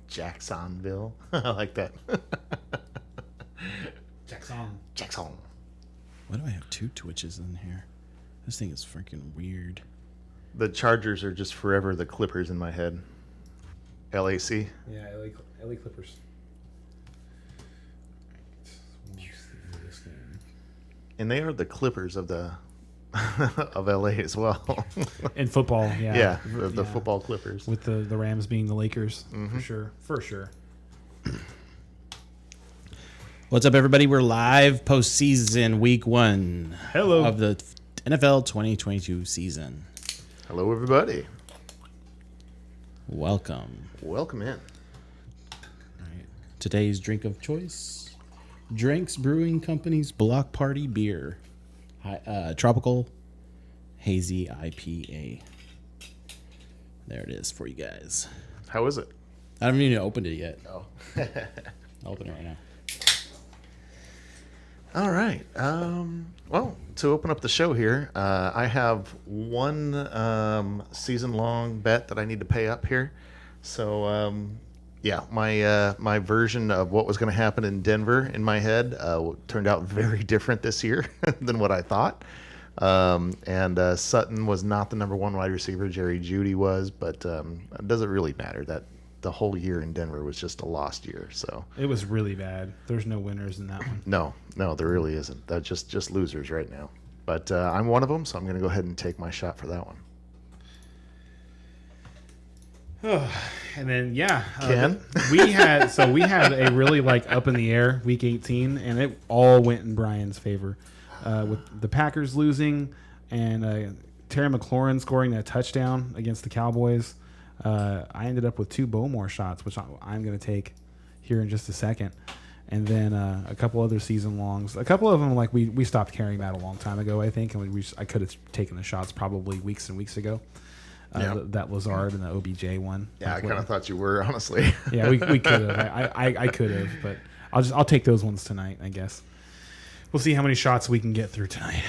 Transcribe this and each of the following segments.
Jacksonville. I like that. Jackson. Why do I have two Twitches in here? This thing is freaking weird. The Chargers are just forever the Clippers in my head. LAC. Yeah, LA Clippers. And they are the Clippers of the of LA as well. In football, yeah. Yeah, the football Clippers. With the Rams being the Lakers, for sure. What's up, everybody? We're live postseason week 1 Hello. of the NFL 2022 season. Hello, everybody. Welcome. Welcome in. All right. Today's drink of choice. Drinks Brewing Company's Block Party Beer. Tropical Hazy IPA. There it is for you guys. How is it? I haven't even opened it yet. Oh. I'll open it right now. All right. Well, to open up the show here, I have one season-long bet that I need to pay up here. So, yeah, my version of what was going to happen in Denver in my head turned out very different this year than what I thought. And Sutton was not the number one wide receiver. Jerry Jeudy was, but it doesn't really matter. That the whole year in Denver was just a lost year. So It was really bad. There's no winners in that one. no, there really isn't. That's just losers right now. But I'm one of them, so I'm going to go ahead and take my shot for that one. And then Ken? we had a really up in the air week 18, and it all went in Brian's favor, with the Packers losing and Terry McLaurin scoring that touchdown against the Cowboys. I ended up with 2 Bowmore shots, which I'm going to take here in just a second, and then a couple other season longs. A couple of them we stopped carrying that a long time ago, I think, and I could have taken the shots probably weeks and weeks ago. That Lazard and the OBJ one. Yeah, I kind of thought you were, honestly. Yeah, we could have. I could have, but I'll take those ones tonight, I guess. We'll see how many shots we can get through tonight.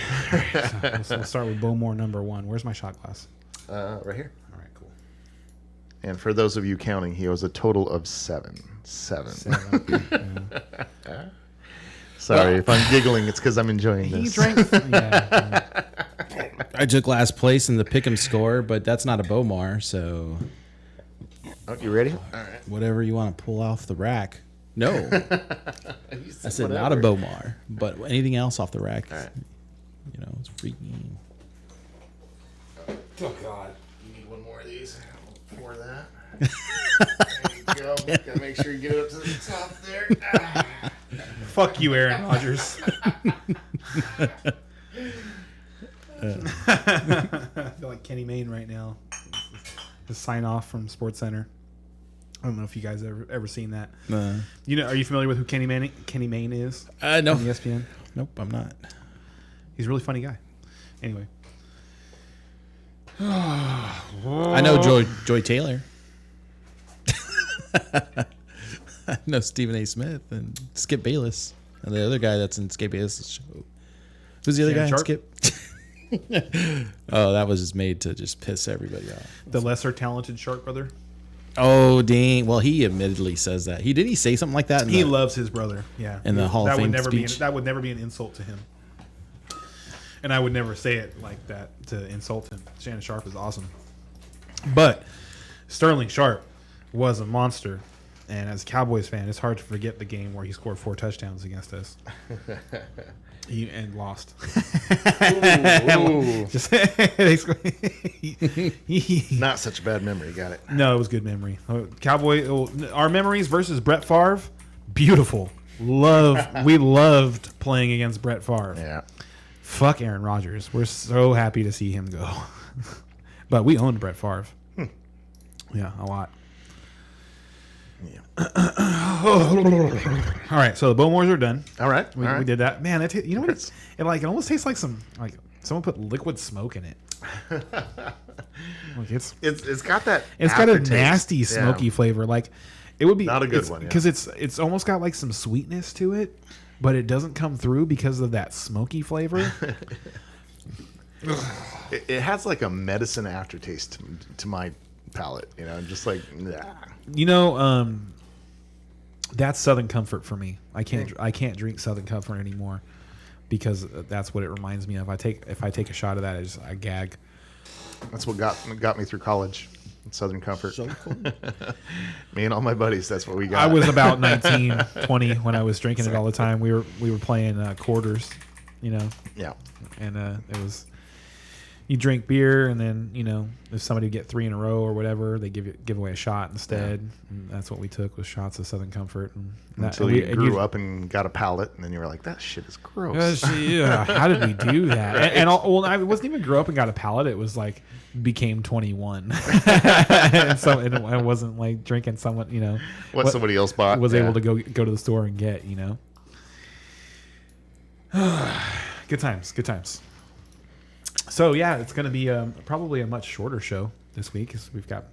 So we'll start with Bowmore number 1. Where's my shot glass? Right here. All right, cool. And for those of you counting, he owes a total of 7. 7. Yeah. Sorry, if I'm giggling, it's because I'm enjoying He this. drank. Yeah. I took last place in the pick'em score, but that's not a Bowmar, so Oh, you ready? All right. whatever you want to pull off the rack. No, I said not a Bowmar, but anything else off the rack. All right. It's freaking. Oh God. You need one more of these. I'll pour that. There you go. Gotta make sure you get it up to the top there. Ah. Fuck you, Aaron Rodgers. I feel like Kenny Mayne right now. The sign off from Sports Center. I don't know if you guys ever seen that. Are you familiar with who Kenny Mayne is? No. On ESPN. Nope, I'm not. He's a really funny guy. Anyway. I know Joy Taylor. I know Stephen A. Smith and Skip Bayless. And the other guy that's in Skip Bayless' show. Who's the other guy in Sharp? Skip? Oh, that was just made to just piss everybody off. The lesser talented Shark brother. Oh, dang. Well, he admittedly says that. Did he say something like that? He loves his brother. Yeah. In the Hall of Fame speech? That would never be an insult to him. And I would never say it like that to insult him. Shannon Sharp is awesome. But Sterling Sharp was a monster. And as a Cowboys fan, it's hard to forget the game where he scored 4 touchdowns against us. And lost. Ooh. Just Not such a bad memory. Got it. No, it was good memory. Our memories versus Brett Favre, beautiful. We loved playing against Brett Favre. Yeah. Fuck Aaron Rodgers. We're so happy to see him go. But we owned Brett Favre. Yeah, a lot. Yeah. All right, so the Bowmores are done. All right. We did that. Man, you know what? It almost tastes like someone put liquid smoke in it. It's got that. It's got a aftertaste. nasty, smoky flavor. It would be Not a good one, yeah. because it's almost got some sweetness to it, but it doesn't come through because of that smoky flavor. It has a medicine aftertaste to my palate, just like, nah. You know, that's Southern Comfort for me. I can't drink Southern Comfort anymore because that's what it reminds me of. If I take a shot of that, I gag. That's what got me through college. Southern Comfort. So cool. Me and all my buddies, that's what we got. I was about 19, 20 when I was drinking it all the time. We were playing quarters, Yeah. and it was, you drink beer, and then if somebody would get 3 in a row or whatever, they give away a shot instead. And that's what we took, was shots of Southern Comfort. And Until you grew up and got a palate, and then you were like, that shit is gross. Yeah, how did we do that? I wasn't even grow up and got a palate. It was like became 21, and I wasn't like drinking someone what somebody else bought. was able to go to the store and get. Good times. So yeah, it's going to be probably a much shorter show this week because we've got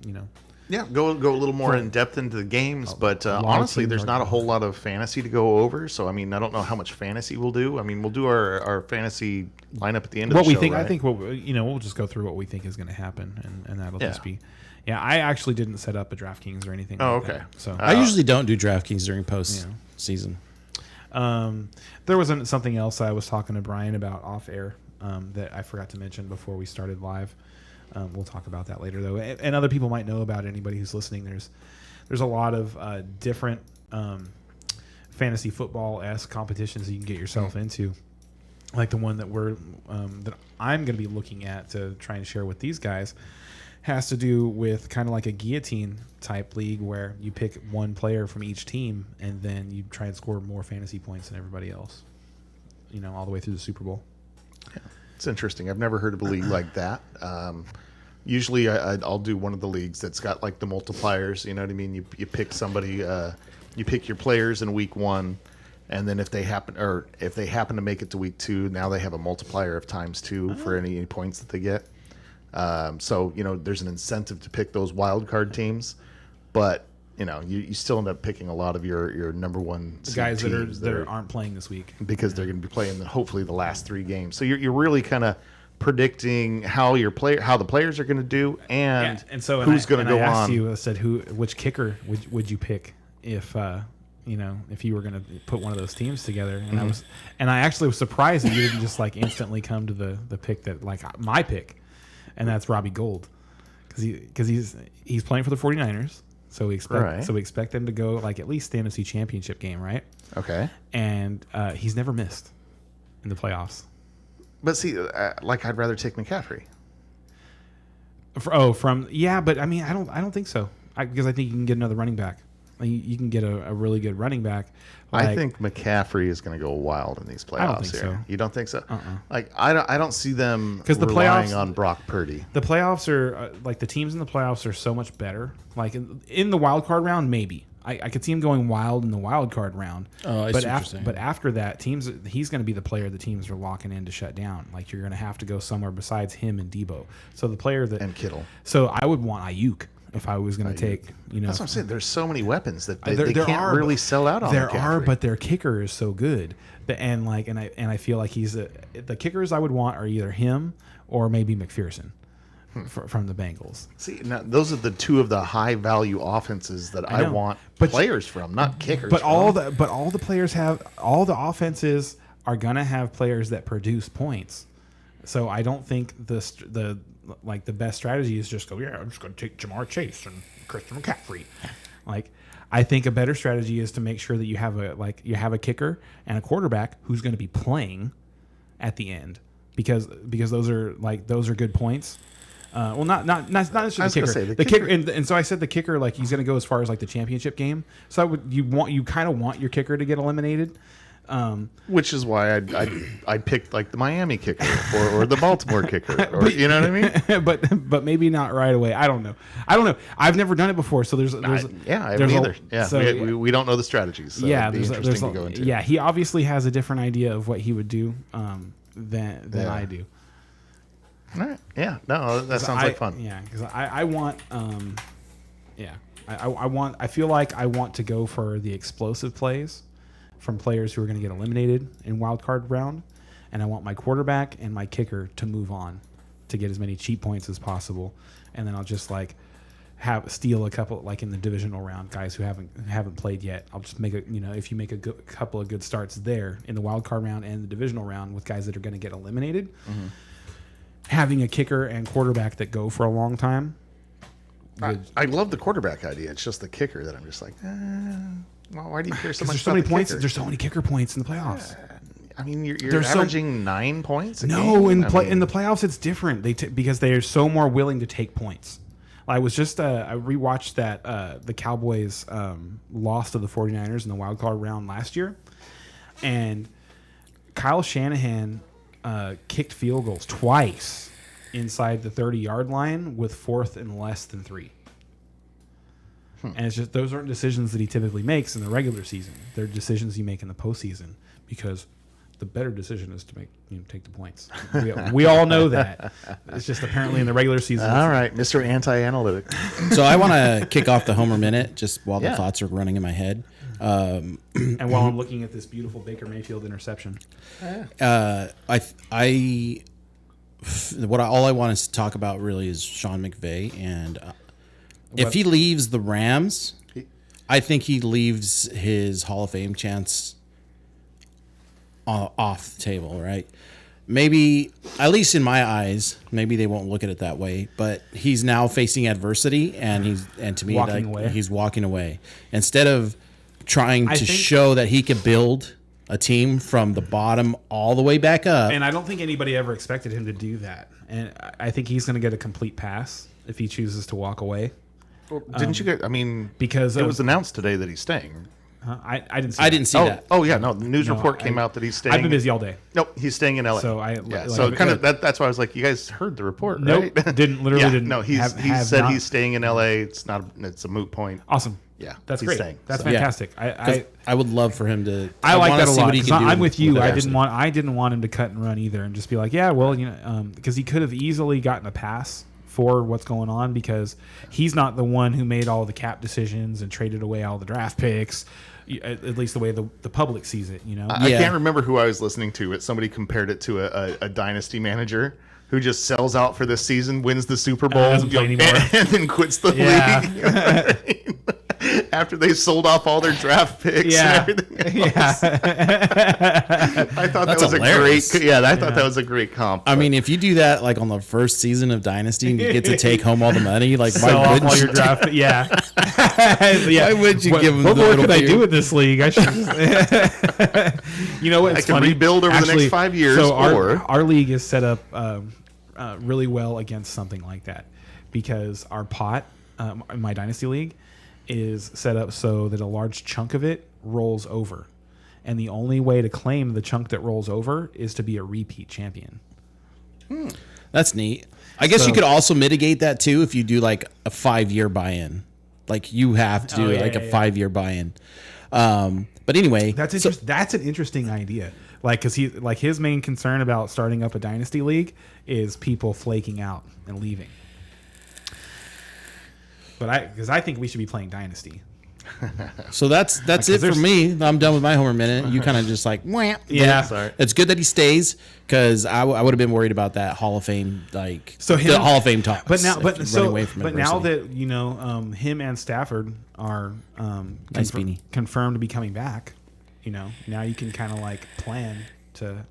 Yeah, go a little more in depth into the games, but lot of honestly, teams there's are not a going. whole lot of fantasy to go over. So I mean, I don't know how much fantasy we'll do. I mean, we'll do our fantasy lineup at the end of what the we show. think. Right? I think we'll just go through what we think is going to happen, and that'll Yeah. just be. Yeah, I actually didn't set up a DraftKings or anything. Oh, like okay. that, so I usually don't do DraftKings during post season. there was something else I was talking to Brian about off air that I forgot to mention before we started live. We'll talk about that later, though, and other people might know about it. Anybody who's listening, there's a lot of different fantasy football-esque competitions that you can get yourself into, like the one that that I'm going to be looking at to try and share with these guys. Has to do with kind of like a guillotine type league where you pick one player from each team and then you try and score more fantasy points than everybody else, all the way through the Super Bowl. It's interesting. I've never heard of a league like that. Usually, I'll do one of the leagues that's got like the multipliers. You know what I mean? You pick somebody, you pick your players in week 1, and then if they happen to make it to week 2, now they have a multiplier of ×2 for any points that they get. So there's an incentive to pick those wild card teams, but you still end up picking a lot of your number one The guys teams that aren't playing this week. because they're going to be playing hopefully the last 3 games. So you're really kind of predicting how the players are going to do and who's going to go I asked on. you, I said, which kicker would you pick if if you were going to put one of those teams together? And I actually was surprised that you didn't just like instantly come to the pick that like my pick. And that's Robbie Gould, because he's playing for the 49ers, so we expect them to go like at least fantasy championship game, right? Okay, And he's never missed in the playoffs. but see, I'd rather take McCaffrey. But I mean, I don't think so, because I think you can get another running back. You can get a really good running back. I think McCaffrey is going to go wild in these playoffs. I don't think here. so. You don't think so? I don't see them because the relying playoffs on Brock Purdy. The playoffs are like the teams in the playoffs are so much better. Like in the wild card round, maybe I could see him going wild in the wild card round. Oh, I see what you're saying. But after that, he's going to be the player the teams are locking in to shut down. Like you're going to have to go somewhere besides him and Debo. So the player And Kittle. So I would want Ayuk if I was going to take. That's what I'm saying. There's so many weapons that they there can't are, really sell out on. There McCaffrey. are, but their kicker is so good. And I feel like the kickers I would want are either him or maybe McPherson from the Bengals. See, now those are the 2 of the high value offenses that I know, want but- players from, not kickers. But all from. the players have all the offenses are gonna have players that produce points. So I don't think the best strategy is just go, I'm just gonna take Jamar Chase and Christian McCaffrey. Like I think a better strategy is to make sure that you have a kicker and a quarterback who's going to be playing at the end because those are good points. Well, not necessarily the kicker. Say, the kicker, and so I said the kicker, like he's going to go as far as like the championship game. So you kind of want your kicker to get eliminated. Which is why I picked like the Miami kicker or the Baltimore kicker, or you know what I mean? but maybe not right away. I don't know. I've never done it before, so there's I haven't either. Yeah, so, we don't know the strategies. So yeah, it'd be interesting to go into. Yeah, he obviously has a different idea of what he would do than I do. All right. Yeah. No, that sounds like fun. Yeah, because I want I feel like I want to go for the explosive plays from players who are going to get eliminated in wild card round, and I want my quarterback and my kicker to move on to get as many cheap points as possible, and then I'll just like steal a couple, like in the divisional round, guys who haven't played yet. I'll just make if you make a couple of good starts there in the wild card round and the divisional round with guys that are going to get eliminated, having a kicker and quarterback that go for a long time. I love the quarterback idea. It's just the kicker that I'm just like, well, why do you care so much? There's so about many the points. kicker? There's so many kicker points in the playoffs. I mean, you're There's averaging 9 points. No, in in the playoffs it's different. Because they are so more willing to take points. I was just I rewatched that the Cowboys lost to the 49ers in the wild card round last year, and Kyle Shanahan kicked field goals twice inside the 30-yard line with 4th and less than 3. And it's just those aren't decisions that he typically makes in the regular season. They're decisions you make in the postseason because the better decision is to take the points. We all know that. It's just apparently in the regular season. All right, Mr. Anti-Analytic. So I want to kick off the Homer Minute just while the thoughts are running in my head. And while I'm looking at this beautiful Baker Mayfield interception. All I want to talk about really is Sean McVay, and if he leaves the Rams, I think he leaves his Hall of Fame chance off the table, right? Maybe, at least in my eyes, maybe they won't look at it that way, but he's now facing adversity, and to me, he's walking away. Instead of trying to show that he could build a team from the bottom all the way back up. And I don't think anybody ever expected him to do that. And I think he's going to get a complete pass if he chooses to walk away. Well, didn't you get? I mean, because it was announced today that he's staying. I didn't. I didn't see that. Oh yeah, no. The news report came out that he's staying. I've been busy all day. Nope, he's staying in LA. So so kind of that's why I was like, you guys heard the report, nope, right? Didn't. No, he said he's staying in LA. It's a moot point. Awesome. Yeah, that's he's great. Staying, that's fantastic. I would love for him to. I like that a lot. I'm with you. I didn't want him to cut and run either, and just be like, yeah, well, because he could have easily gotten a pass for what's going on because he's not the one who made all the cap decisions and traded away all the draft picks. At least the way the public sees it, I can't remember who I was listening to, but somebody compared it to a dynasty manager who just sells out for this season, wins the Super Bowl, doesn't play anymore. and then quits the league. After they sold off all their draft picks and everything else. I thought that was hilarious. I thought that was a great comp. I mean, if you do that like on the first season of Dynasty and you get to take home all the money, like why wouldn't all you your draft? Why would you give them what the more little could I fear? do in this league? I should you know what's I can funny? rebuild over the next 5 years. So our league is set up really well against something like that because our pot, my Dynasty League, is set up so that a large chunk of it rolls over. And the only way to claim the chunk that rolls over is to be a repeat champion. That's neat. I guess you could also mitigate that too if you do like a 5-year buy-in. Like you have to do a 5-year buy-in. But anyway, that's an interesting idea. Like, cause his main concern about starting up a Dynasty League is people flaking out and leaving. But because I think we should be playing Dynasty. So that's it for me. I'm done with my Homer Minute. You kind of just like, wham. Yeah. Sorry. It's good that he stays because I would have been worried about that Hall of Fame, the Hall of Fame talks. But now, away from now that him and Stafford are confirmed to be coming back, now you can kind of like plan to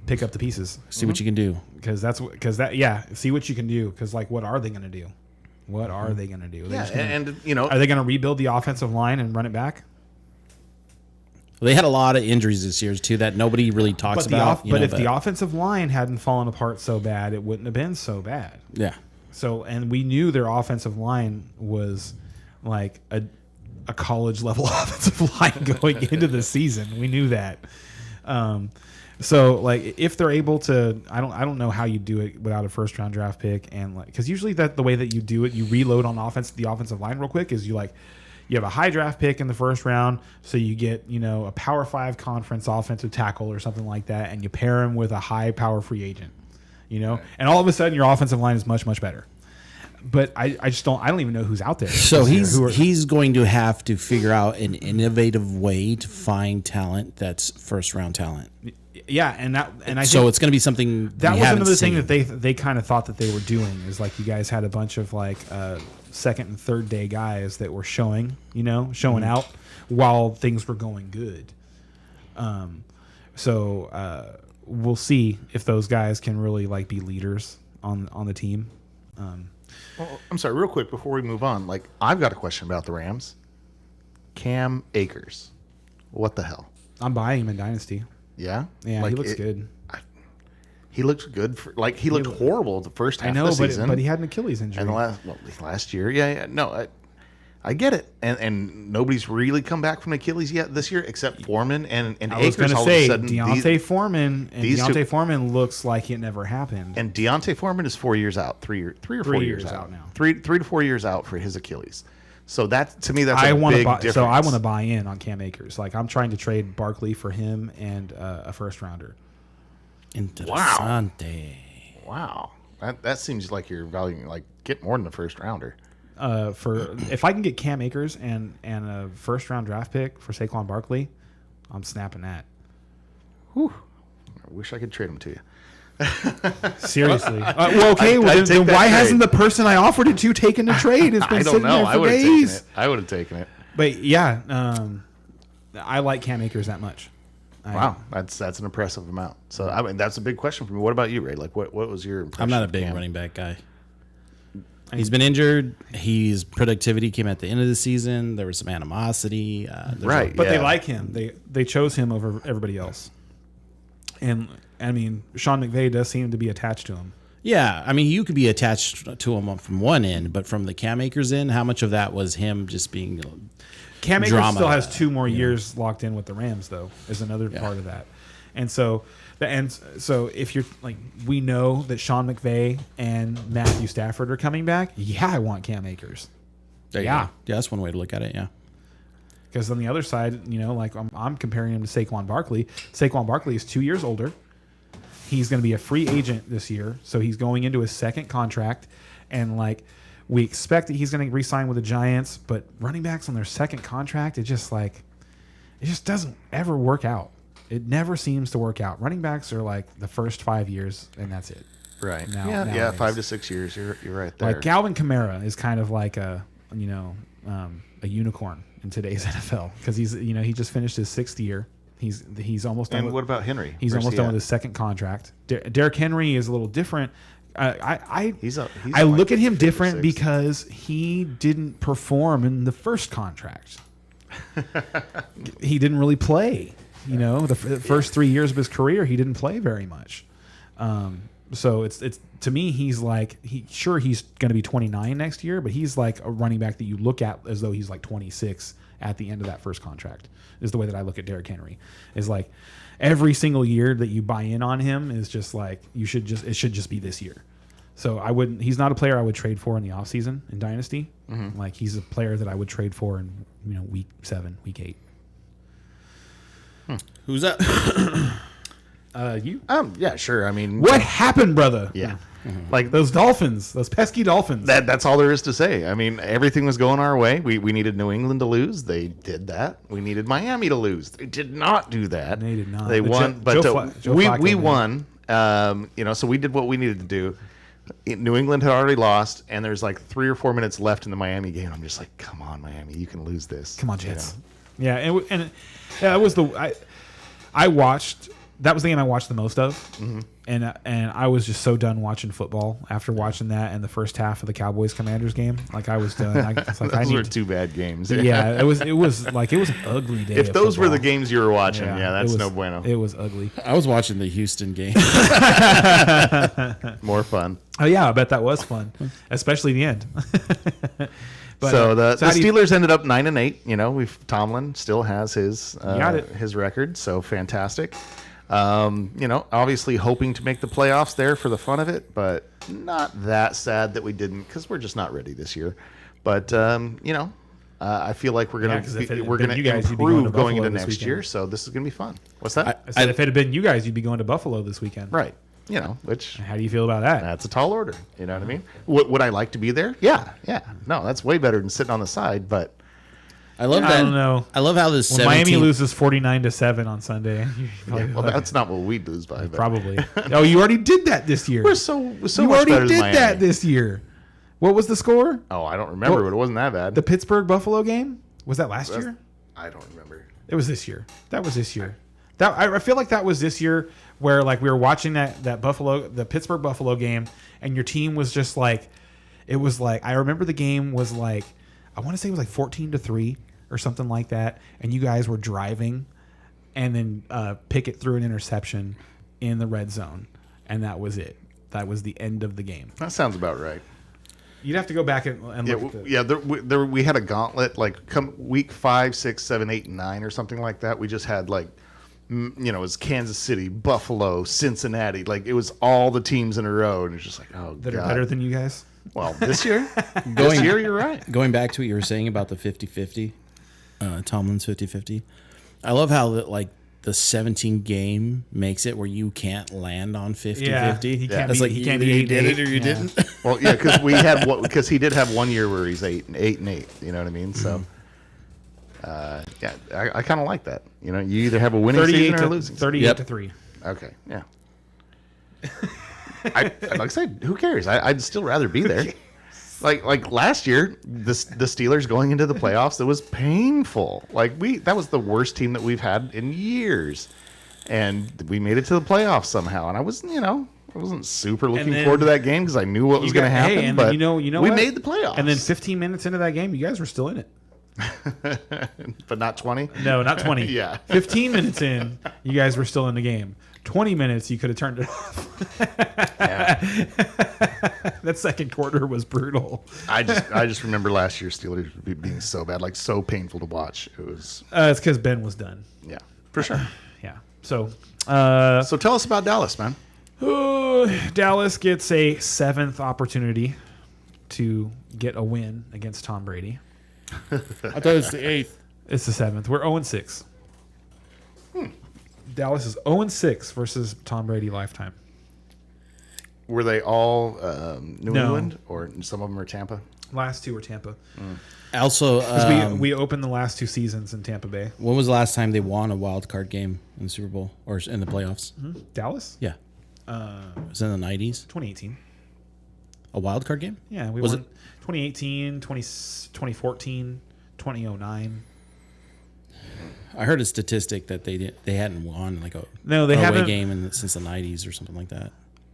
pick up the pieces, see what you can do. See what you can do. Because like, what are they going to do? What are they going to do? Are they going to rebuild the offensive line and run it back? They had a lot of injuries this year too that nobody really talks about. If the offensive line hadn't fallen apart so bad, it wouldn't have been so bad. Yeah. So, and we knew their offensive line was like a college level offensive line going into the season. We knew that. So like if they're able to, I don't know how you do it without a first round draft pick, and like because usually the way that you do it, you reload on the offensive line real quick. Is you have a high draft pick in the first round, so you get a Power 5 conference offensive tackle or something like that, and you pair him with a high power free agent, and all of a sudden your offensive line is much much better. But I don't even know who's out there. So he's going to have to figure out an innovative way to find talent that's first round talent. Yeah, and I So think it's going to be something that we was haven't another thing seen. that they kind of thought that they were doing is like you guys had a bunch of like second and third day guys that were showing out while things were going good. So we'll see if those guys can really like be leaders on the team. Well, I'm sorry, real quick before we move on. Like, I've got a question about the Rams. Cam Akers, what the hell? I'm buying him in Dynasty. Yeah, Yeah, Like, he looks good. He looked good. He looked horrible the first half I know, of the season. but he had an Achilles injury. and last year, no, I get it. And nobody's really come back from Achilles yet this year, except Foreman and I was Akers. going to all say of a sudden, Deontay Foreman, and these two- Deontay Foreman looks like it never happened. and Deontay Foreman is 4 years out, 3 or 4 3 years years out out now. 3 to 4 years out for his Achilles. So that to me, that's I a want to big buy. difference. So I want to buy in on Cam Akers. Like I'm trying to trade Barkley for him and a first rounder. Interessante. Wow, that seems like you're valuing like get more than the first rounder. For if I can get Cam Akers and a first round draft pick for Saquon Barkley, I'm snapping that. Whew. I wish I could trade him to you. Seriously. Well, okay. I'd Well, take then that why trade. hasn't the person I offered it to taken the trade? It's been I don't sitting know. there I for would have taken days. it. I would have taken it. But yeah, I like Cam Akers that much. Wow, that's an impressive amount. So I mean, that's a big question for me. What about you, Ray? Like, what was your impression? I'm not a of big Cam? running back guy. He's been injured. His productivity came at the end of the season. There was some animosity. Right. But they Yeah. like him. They chose him over everybody else. And I mean, Sean McVay does seem to be attached to him. Yeah, I mean, you could be attached to him from one end, but from the Cam Akers end, how much of that was him just being Cam Akers drama, still has 2 more years locked in with the Rams, though, is another part of that. And so if you're like, we know that Sean McVay and Matthew Stafford are coming back. Yeah, I want Cam Akers. There you Yeah. go. Yeah, that's one way to look at it. Yeah. Because on the other side, like I'm comparing him to Saquon Barkley. Saquon Barkley is 2 years older. He's going to be a free agent this year, so he's going into his second contract, and like we expect that he's going to re-sign with the Giants. But running backs on their second contract, it just doesn't ever work out. It never seems to work out. Running backs are like the first 5 years, and that's it. Right. Now- yeah, nowadays. 5 to 6 years. You're right there. Like Galvin Kamara is kind of like a unicorn in today's NFL because he just finished his 6th year. He's almost done. and with, what about Henry? He's Where's almost he done at? with his second contract. Derrick Henry is a little different. I He's I like look at him 5 or different 6. because he didn't perform in the first contract. He didn't really play. The first 3 years of his career, he didn't play very much. So it's to me, he's he's going to be 29 next year, but he's like a running back that you look at as though he's like 26 at the end of that first contract. Is the way that I look at Derrick Henry. Is like every single year that you buy in on him is just like it should just be this year. So I wouldn't. He's not a player I would trade for in the offseason in Dynasty. Mm-hmm. Like he's a player that I would trade for in week 7, week 8. Who's up? You. Yeah, sure. I mean, What happened, brother? Yeah. Like Those Dolphins, those pesky Dolphins. that's all there is to say. I mean, everything was going our way. We needed New England to lose. They did that. We needed Miami to lose. They did not do that. They did not. They But won, but Joe we Flacco, won. So we did what we needed to do. New England had already lost, and there's like 3 or 4 minutes left in the Miami game. I'm just like, come on, Miami, you can lose this. Come on, You Jets. know? Yeah, and it was I watched. That was the game I watched the most of, and I was just so done watching football after watching that and the first half of the Cowboys Commanders game. Like I was done. Those were 2 bad games. Yeah, it was an ugly day. If of those were the football. games you were watching, it that's was- no bueno. It was ugly. I was watching the Houston game. More fun. Oh yeah, I bet that was fun, especially the end. But, So the how do you- Steelers ended up 9-8. Tomlin still has his got it. his record, so fantastic. Obviously hoping to make the playoffs there for the fun of it, but not that sad that we didn't because we're just not ready this year. But I feel like we're Yeah, 'cause if it had we're been gonna you guys, you'd be going to improve going Buffalo into this next weekend. year. So this is gonna be fun. What's that? I said if it had been you guys, you'd be going to Buffalo this weekend. Right. Which How do you feel about that? that's a tall order. You know what I mean? Would I like to be there? Yeah. No, that's way better than sitting on the side. But I love I that. don't know. I love how this When 17 Miami loses 49-7 on Sunday, Well, that's not what we lose by. But probably. Oh, you already did that this year. we're so you much already better did than that Miami. this year. What was the score? Oh, I don't remember, but it wasn't that bad. The Pittsburgh Buffalo game? Was that last year? I don't remember. It was this year. That was this year. That I feel like that was this year where like we were watching the Pittsburgh Buffalo game, and your team was just like, it was like, I remember the game was like, I want to say it was like 14-3 or something like that, and you guys were driving, and then Pickett threw an interception in the red zone, and that was it. That was the end of the game. That sounds about right. You'd have to go back and Yeah, look at the, we had a gauntlet like come week 5, 6, 7, 8, and 9 or something like that. We just had like, it was Kansas City, Buffalo, Cincinnati. Like it was all the teams in a row, and it's just like, oh, that God. are better than you guys. Well, this year, you're right. Going back to what you were saying about the 50-50, Tomlin's 50-50. I love how the 17 game makes it where you can't land on 50-50. Yeah, he can't It's be- like he can't either be you did 8-8. it or you Yeah. didn't. Well, yeah, because he did have 1 year where he's 8 and 8. You know what I mean? So, yeah, I kind of like that. You know, you either have a winning season or a losing. 38-3. Okay, yeah. Like I said, who cares? I'd still rather be there. Like last year, the Steelers going into the playoffs, it was painful. That was the worst team that we've had in years, and we made it to the playoffs somehow. And I wasn't super looking then forward to that game because I knew what was going to happen. Hey, and but then you know we what? made the playoffs, And then 15 minutes into that game, you guys were still in it. but not 20. No, not 20. Yeah. 15 minutes in, you guys were still in the game. 20 minutes, you could have turned it off. Yeah. That second quarter was brutal. I just remember last year Steelers being so bad, like so painful to watch. It was It's because Ben was done. yeah, for sure. Yeah. So, So tell us about Dallas, man. Dallas gets a 7th opportunity to get a win against Tom Brady. I thought it was the 8th. It's the 7th. We're 0-6. Dallas is 0-6 versus Tom Brady lifetime. Were they all New No. England, or some of them are Tampa? Last 2 were Tampa. Also, 'Cause we opened the last 2 seasons in Tampa Bay. when was the last time they won a wild card game in the Super Bowl or in the playoffs? Dallas? Yeah. It was in the 90s. 2018. A wild card game? Yeah, we Was won 2018, 2014, 2009. I heard a statistic that they hadn't won like a No, they away haven't. game since the 90s or something like that.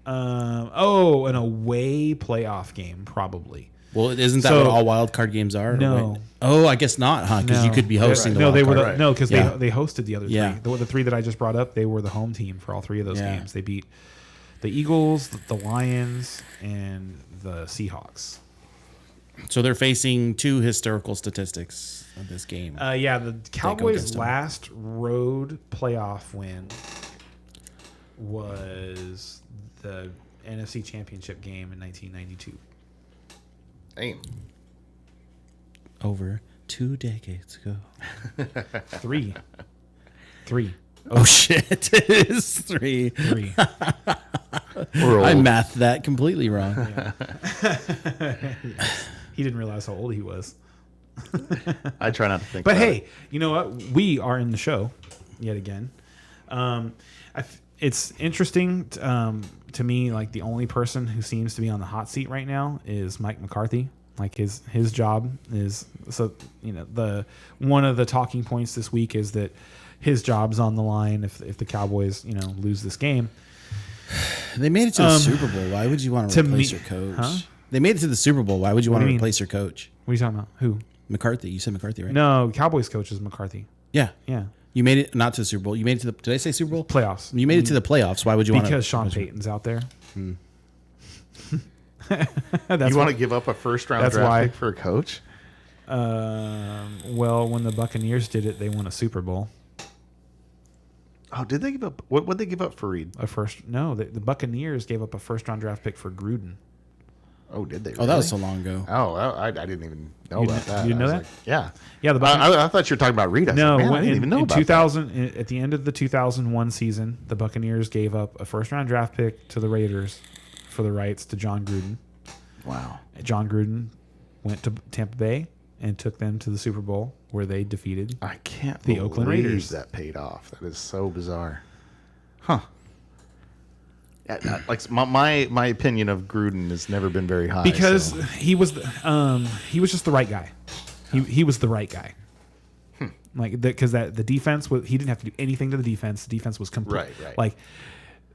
An away playoff game, probably. Well, isn't that So- what all wild card games are? No. Wait. Oh, I guess not, huh? Because you could be hosting the No, wild they were card. no, because Yeah. they hosted the other 3. Yeah. The 3 that I just brought up, they were the home team for all 3 of those Yeah. games. They beat the Eagles, the Lions, and the Seahawks. So they're facing 2 historical statistics of this game. Yeah, the against Cowboys' them. last road playoff win was the NFC Championship game in 1992. Damn. Over 2 decades ago. 3. 3. Oh shit! It is 3. 3. We're old. I mathed that completely wrong. He didn't realize how old he was. I try not to think. But about hey, it. you know what? We are in the show yet again. It's interesting to me. Like the only person who seems to be on the hot seat right now is Mike McCarthy. Like his job is the one of the talking points this week is that his job's on the line if the Cowboys lose this game. They made it to the Super Bowl. Why would you want to to replace me- your coach? Huh? They made it to the Super Bowl. Why would you What want do to you mean? replace your coach? What are you talking about? Who? McCarthy. You said McCarthy, right? No, Cowboys coach is McCarthy. Yeah. Yeah, You made it not to the Super Bowl. You made it to the. Did I say Super Bowl? playoffs. You made it to the playoffs. Why would you want to? Because Sean Payton's out there. That's You want why- to give up a first round that's draft why. pick for a coach? Well, when the Buccaneers did it, they won a Super Bowl. Oh, did they give up? What would they give up for Reed? The Buccaneers gave up a first round draft pick for Gruden. Oh, did they? Oh, that was so really? long ago. Oh, I didn't even know You about didn't- that. you didn't I know was that? like, yeah. Yeah, the Buccaneers. I thought you were talking about Reed. I No, said, man, I when, didn't in, even know in about 2000, at the end of the 2001 season, the Buccaneers gave up a first round draft pick to the Raiders for the rights to John Gruden. that. Wow. John Gruden went to Tampa Bay, and took them to the Super Bowl, where they defeated. I can't The believe Oakland Raiders. that paid off. That is so bizarre. Huh. Like my opinion of Gruden has never been very high. Because so. he was just the right guy. He was the right guy. Like because the defense was, he didn't have to do anything to the defense. The defense was complete. Right. Like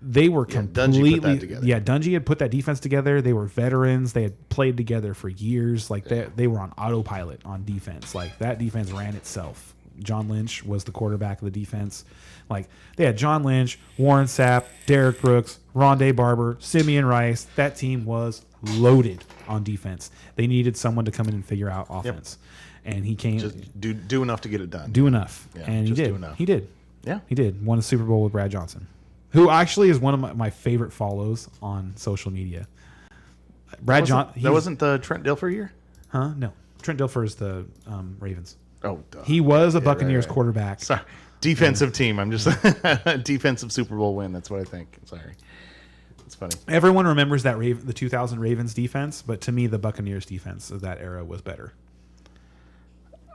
they were completely. Dungy put that together. Yeah, Dungy had put that defense together. They were veterans. They had played together for years. Like they were on autopilot on defense. Like that defense ran itself. John Lynch was the quarterback of the defense. Like they had John Lynch, Warren Sapp, Derek Brooks, Rondé Barber, Simeon Rice. That team was loaded on defense. They needed someone to come in and figure out offense. And he came Just do enough to get it done. do enough. Yeah, And he just did. do enough. He did. Yeah. He did. Won a Super Bowl with Brad Johnson, who actually is one of my favorite follows on social media. Brad Johnson. That wasn't the Trent Dilfer year? Huh? No. Trent Dilfer is the Ravens. Oh, duh. He was a Buccaneers right. quarterback. Sorry. Defensive team. I'm just defensive Super Bowl win. That's what I think. I'm sorry. It's funny. Everyone remembers that the 2000 Ravens defense, but to me, the Buccaneers defense of that era was better.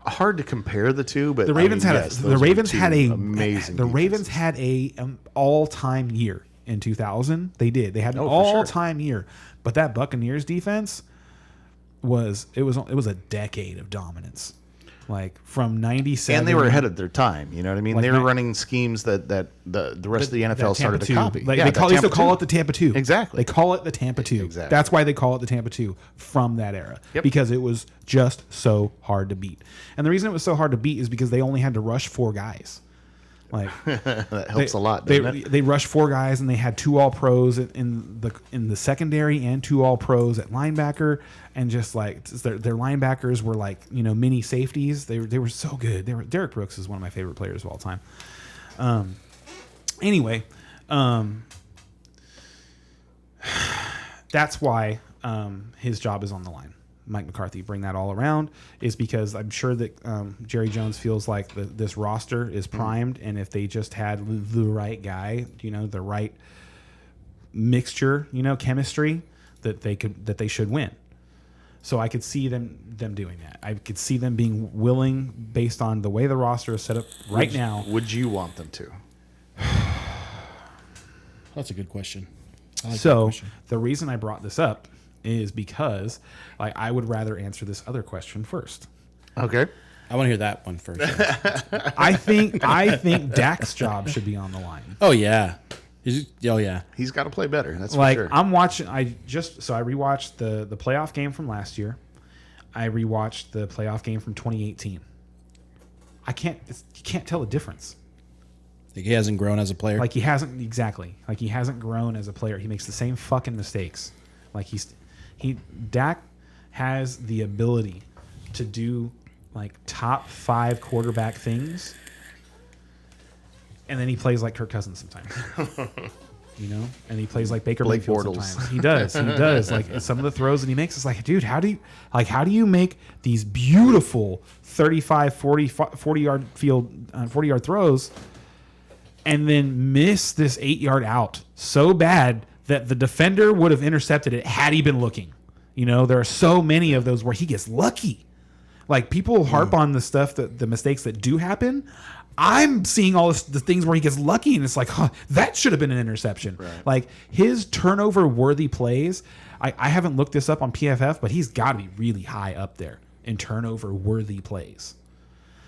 Hard to compare the two, but The Ravens had amazing. The Ravens had a all-time year in 2000. They did. They had an Oh, for sure. all-time year, but that Buccaneers defense was a decade of dominance. Like from 97, and they were ahead of their time. You know what I mean? Like they were that- running schemes that the rest of the NFL started to copy. Like Yeah, they that used to Tampa call 2. it the Tampa 2. Exactly. They call it the Tampa 2. Exactly. That's why they call it the Tampa 2 from that era. Yep. Because it was just so hard to beat. And the reason it was so hard to beat is because they only had to rush 4 guys. Like That helps a lot, doesn't it? They rushed 4 guys and they had 2 All-Pros in the secondary and 2 All-Pros at linebacker, and just like their linebackers were like, you know, mini safeties. They were so good. Derek Brooks is one of my favorite players of all time. Anyway, that's why his job is on the line. Mike McCarthy, bring that all around, is because I'm sure that Jerry Jones feels like this roster is primed, and if they just had the right guy, you know, the right mixture, you know, chemistry, that they should win. So I could see them doing that. I could see them being willing, based on the way the roster is set up right now. Would you want them to? That's a good question. I like that So question. the reason I brought this up is because like I would rather answer this other question first. Okay. I want to hear that one first. I think Dak's job should be on the line. Oh yeah. Oh yeah. He's got to play better. That's Like for sure. I'm watching. I rewatched the playoff game from last year. I rewatched the playoff game from 2018. You can't tell the difference. Like he hasn't grown as a player. Like he hasn't grown as a player. He makes the same fucking mistakes. Like Dak has the ability to do like top 5 quarterback things, and then he plays like Kirk Cousins sometimes. You know, and he plays like Baker Blake Mayfield Bortles. sometimes. He does. Like some of the throws that he makes, it's like, dude, how do you make these beautiful 35, 40 yard field, 40 yard throws, and then miss this 8 yard out so bad that the defender would have intercepted it had he been looking? You know, there are so many of those where he gets lucky. Like people harp on the stuff the mistakes that do happen. I'm seeing all the things where he gets lucky, and it's like, huh, that should have been an interception. Right. Like his turnover-worthy plays, I haven't looked this up on PFF, but he's got to be really high up there in turnover-worthy plays.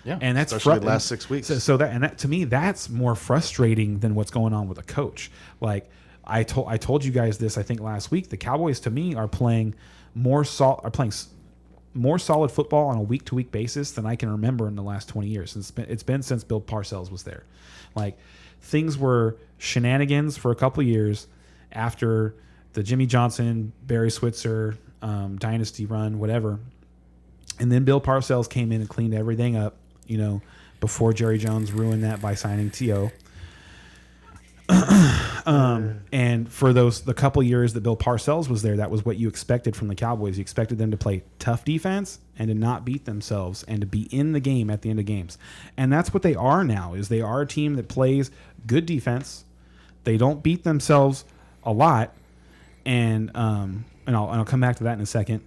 Yeah, And that's especially the last 6 weeks. So that to me, that's more frustrating than what's going on with a coach. Like I told you guys this, I think last week. The Cowboys, to me, are playing more solid football on a week-to-week basis than I can remember in the last 20 years. It's been since Bill Parcells was there. Like things were shenanigans for a couple of years after the Jimmy Johnson, Barry Switzer dynasty run, whatever. And then Bill Parcells came in and cleaned everything up, you know, before Jerry Jones ruined that by signing T.O. And for the couple years that Bill Parcells was there, that was what you expected from the Cowboys. You expected them to play tough defense and to not beat themselves and to be in the game at the end of games. And that's what they are now, is they are a team that plays good defense. They don't beat themselves a lot. And I'll come back to that in a second.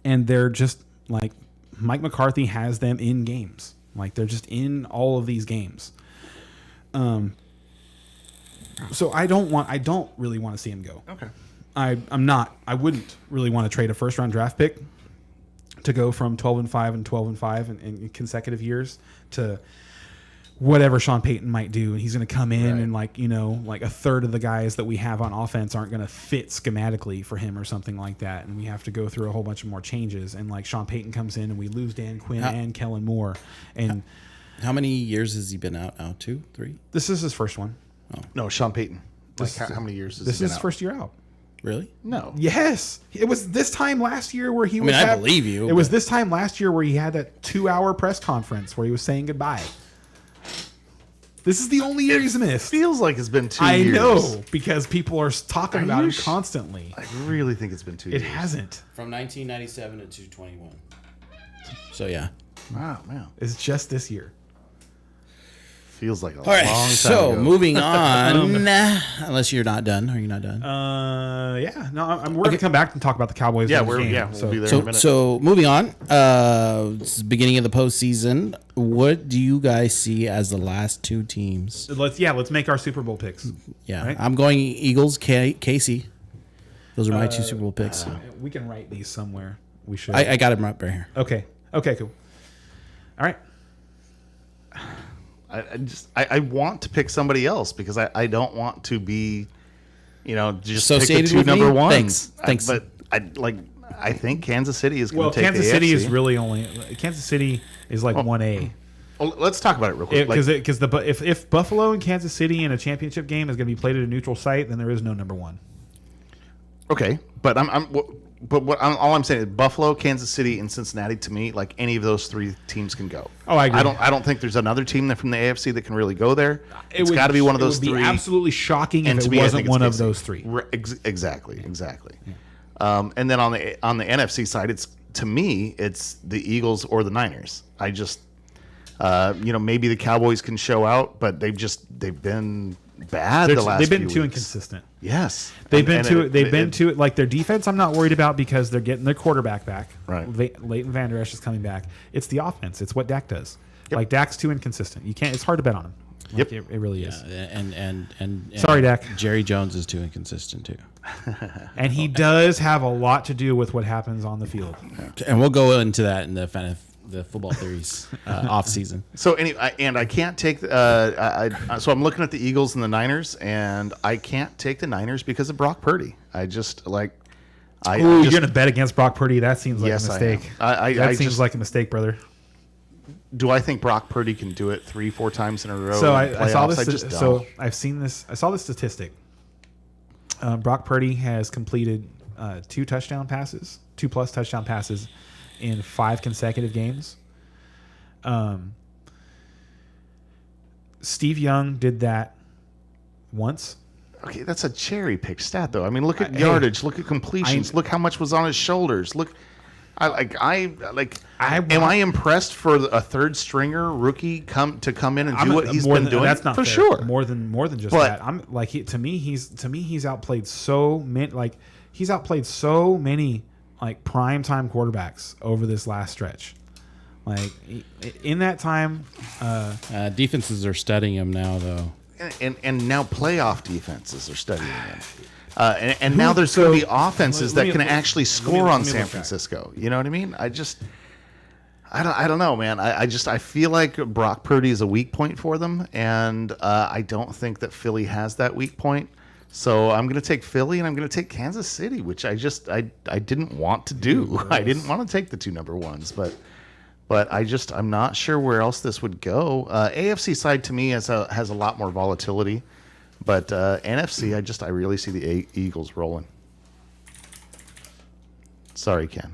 And they're just like Mike McCarthy has them in games. Like they're just in all of these games. So I don't really want to see him go. Okay. I wouldn't really want to trade a first round draft pick to go from 12-5 and 12-5 in consecutive years to whatever Sean Payton might do. And he's going to come in and like a third of the guys that we have on offense aren't going to fit schematically for him or something like that. And we have to go through a whole bunch of more changes. And like Sean Payton comes in and we lose Dan Quinn and Kellen Moore. And How many years has he been out now? 2, 3? this is his first one. No, Sean Payton. Like how many years has This he is been his out? first year out. Really? No. Yes, it was this time last year where he. I mean, I believe you, It was but- this time last year where he had that 2-hour press conference where he was saying goodbye. This is the only year he's missed. Feels like it's been 2 I years. know because people are talking about him constantly. I really think it's been 2 years. It hasn't. From 1997 to 2021. So yeah. Wow, man. It's just this year. Feels like a All right. long time So ago. moving on. Unless you're not done. Are you not done? Yeah. No, we're gonna come back and talk about the Cowboys. Yeah, in this game, we'll be there in a minute. So moving on. It's the beginning of the postseason. What do you guys see as the last two teams? Let's make our Super Bowl picks. Yeah, Right. I'm going Eagles. Casey. Those are my two Super Bowl picks. We can write these somewhere. We should. I got them right here. Okay, cool. All right. I want to pick somebody else because I don't want to be, just Associated pick the two with me? number ones. Thanks. But I think Kansas City is going Well, to take Kansas the City AFC. is really only Kansas City is like 1A. Well, let's talk about it real quick. Because if Buffalo and Kansas City in a championship game is going to be played at a neutral site, then there is no number one. Okay, but all I'm saying is Buffalo, Kansas City, and Cincinnati. To me, like any of those three teams can go. Oh, I agree. I don't think there's another team from the AFC that can really go there. It's got to be one of those It would three. be absolutely shocking And if to it me, I wasn't think it's one of KC. those three. Exactly. And then on the NFC side, to me, it's the Eagles or the Niners. I just, maybe the Cowboys can show out, but they've been bad the last. They've been few too weeks. inconsistent. Yes, They've been too like their defense. I'm not worried about because they're getting their quarterback back. Right. Leighton Vander Esch is coming back. It's the offense. It's what Dak does. Yep. Like Dak's too inconsistent. You can't. It's hard to bet on him. Like, Yep. It really is. And Sorry, Dak. Jerry Jones is too inconsistent too. And he does have a lot to do with what happens on the field. And we'll go into that in the the football theories off season. So anyway, and I can't take. So I'm looking at the Eagles and the Niners, and I can't take the Niners because of Brock Purdy. I just like. Ooh, you're gonna bet against Brock Purdy? That seems like Yes, a I mistake. am. That I seems just- like a mistake, brother. Do I think Brock Purdy can do it 3-4 times in a row? So in I saw playoffs? this. just So don't. I've seen this. I saw this statistic. Brock Purdy has completed 2 plus touchdown passes in 5 consecutive games. Steve Young did that once. Okay, that's a cherry pick stat, though. I mean, look at Hey, yardage, look at completions, look how much was on his shoulders. Look, am I impressed for a third stringer rookie come in and do what he's been doing? That's not for fair. sure. More than just But- that. I'm like to me he's outplayed so many like prime time quarterbacks over this last stretch. Like in that time, Defenses are studying him now, though. And now playoff defenses are studying him. And now there's going to be offenses let that me- can let me- actually let score me on look San back. Francisco. You know what I mean? I don't know, man. I feel like Brock Purdy is a weak point for them, and I don't think that Philly has that weak point. So I'm going to take Philly, and I'm going to take Kansas City, which I didn't want to do. I didn't want to take the 2 number ones, but I'm not sure where else this would go. AFC side to me has a lot more volatility, but NFC I really see the Eagles rolling. Sorry, Ken.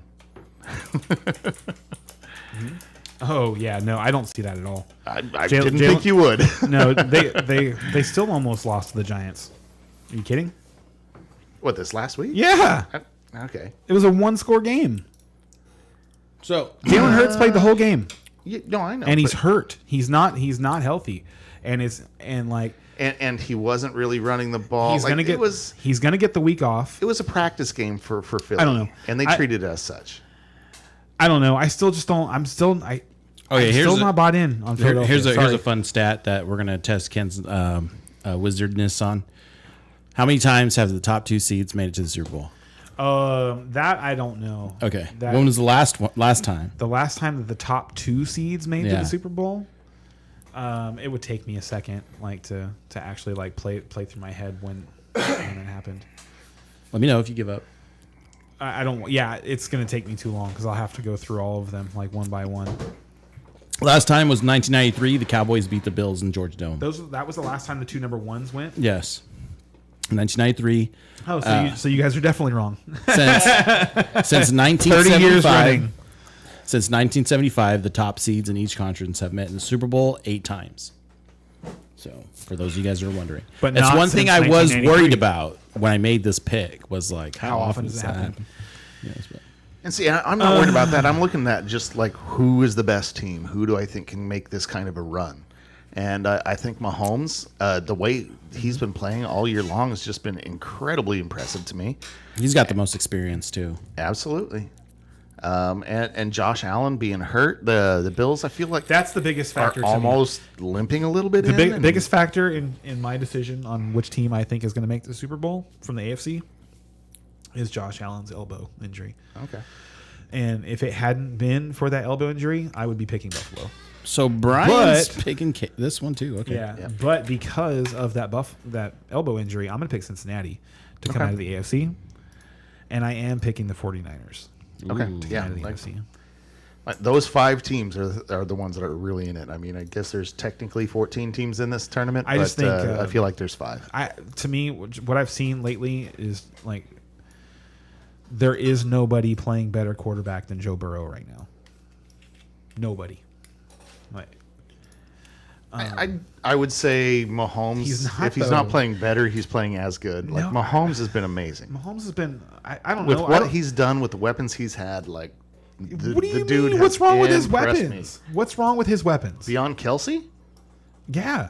oh yeah, no, I don't see that at all. I Jalen- didn't think you would. No, they still almost lost to the Giants. Are you kidding? What, this last week? Yeah, Okay. it was a 1-score game. So Jalen Hurts played the whole game. No, I know. And he's but- hurt. He's not healthy. And and he wasn't really running the ball. he's gonna get he's gonna get the week off. It was a practice game for Philly. I don't know. And they I- treated it as such. I don't know. I still just don't. I'm still not bought in on Philadelphia. Here's Sorry. a fun stat that we're gonna test Ken's wizardness on. How many times have the top 2 seeds made it to the Super Bowl? That I don't know. Okay, That, when was the last time? the last time that the top 2 seeds made to Yeah. the Super Bowl? It would take me a second, like to actually like play through my head when it happened. Let me know if you give up. I don't. Yeah, it's gonna take me too long because I'll have to go through all of them like one by one. Last time was 1993. The Cowboys beat the Bills in Georgia Dome. That was the last time the 2 number 1s went. Yes, 1993. Oh, so you guys are definitely wrong. Since 1975. 30 years running. Since 1975, the top seeds in each conference have met in the Super Bowl 8 times. So, for those of you guys who are wondering, But that's not one thing since I was 1983. worried about when I made this pick was like, How often does that happen? Yes, but- And see, I'm not worried about that. I'm looking at just like who is the best team? Who do I think can make this kind of a run? And I think Mahomes, the way he's been playing all year long has just been incredibly impressive to me. He's got the most experience too. Absolutely. And Josh Allen being hurt, the Bills, I feel like That's the biggest are factor. To me. almost limping a little bit. The biggest factor in my decision on which team I think is going to make the Super Bowl from the AFC is Josh Allen's elbow injury. Okay. And if it hadn't been for that elbow injury, I would be picking Buffalo. So Brian's But- picking this one too. Okay. Yeah. But because of that elbow injury, I'm going to pick Cincinnati to come Okay. out of the AFC. And I am picking the 49ers Okay. to come Yeah. out of the like- AFC. like those 5 teams are the ones that are really in it. I mean, I guess there's technically 14 teams in this tournament. I just think, I feel like there's 5. To me, what I've seen lately is like there is nobody playing better quarterback than Joe Burrow right now. Nobody. Like, I would say Mahomes. He's not, if he's though. not playing better, he's playing as good. Like No, Mahomes has been amazing Mahomes has been. I don't with know. what he's done with the weapons he's had. Like, the, What do you the dude mean? What's has wrong with his impressed weapons? What's wrong with his weapons? Me. Beyond Kelsey, Yeah.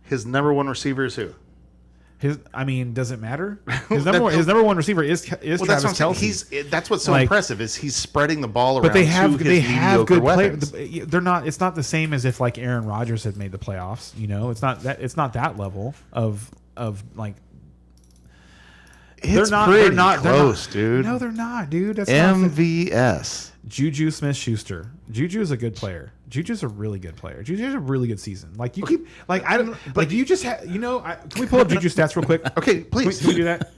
his number 1 receiver is who? Does it matter? His number one receiver is Well, Travis that's what I'm Kelce. saying. That's what's so Like- impressive is he's spreading the ball around. But they to have his they have mediocre good weapons. players. They're not. It's not the same as if like Aaron Rodgers had made the playoffs. You know, it's not that. It's not that level of like. It's they're pretty not close, dude. No, they're not, dude. That's not MVS. Juju Smith-Schuster. Juju is a good player. Juju's a really good player. Juju's a really good season. Like you keep like I don't like. Do you just have can we pull up Juju stats real quick? Okay, please. Can we do that?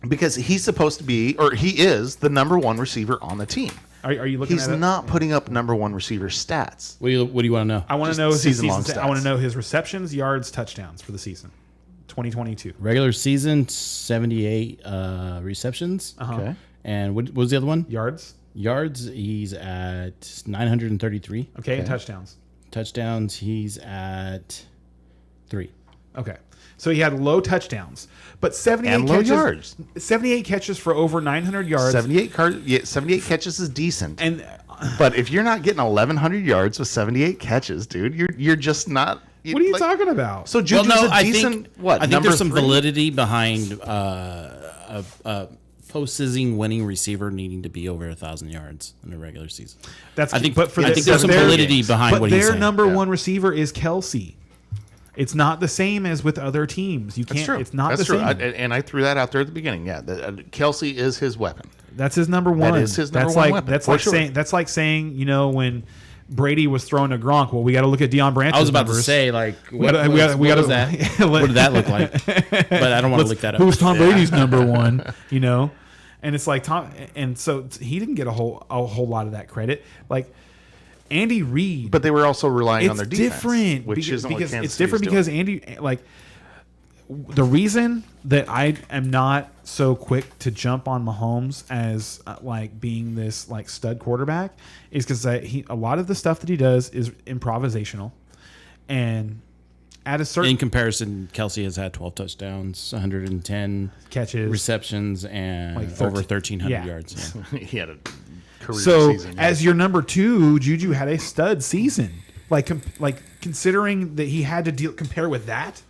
Because he's supposed to be, or he is, the number 1 receiver on the team. Are you looking He's at it? not putting up number 1 receiver stats. What do you want to know? I want Just to know his season-long season. I want stats. to know his receptions, yards, touchdowns for the season, 2022. Regular season 78 receptions. Okay. And what was the other one? Yards, Yards, he's at 933. okay, and touchdowns. Touchdowns, he's at 3. Okay, so he had low touchdowns, but 78 And low catches, yards. 78 catches for over 900 yards, 78 catches is decent. and But if you're not getting 1,100 yards with 78 catches, dude, you're just not. what are you talking about? So Juju's a decent I think number there's some 3? validity behind a postseason winning receiver needing to be over 1,000 yards in a regular season. That's I think but for I the- think there's some their- validity behind but what he's their saying. number one receiver is Kelsey. It's not the same as with other teams. You That's can't. true. It's not That's the true. same. And I threw that out there at the beginning. Yeah, Kelsey is his weapon. That's his number one. is his number that's one like weapon, that's for like sure. saying when Brady was throwing to Gronk. Well, we got to look at Deion Branch's I was about numbers. to say, like, We gotta- we gotta- was that? What did that look like? But I don't want to look that up. Who's Tom Brady's number one? You know, and it's like Tom, and so he didn't get a whole lot of that credit. Like Andy Reid, But they were also relying on it's their defense, different which because, isn't what because Kansas it's different City's because doing. Andy like the reason that I am not so quick to jump on Mahomes as like being this like stud quarterback is because a lot of the stuff that he does is improvisational, and at a certain In comparison, Kelsey has had 12 touchdowns, 110 catches. receptions, and Like over 13 1,300 yeah. yards. Yeah. He had a career So season. yeah. as your number two, Juju had a stud season. Like considering that he had to compare with that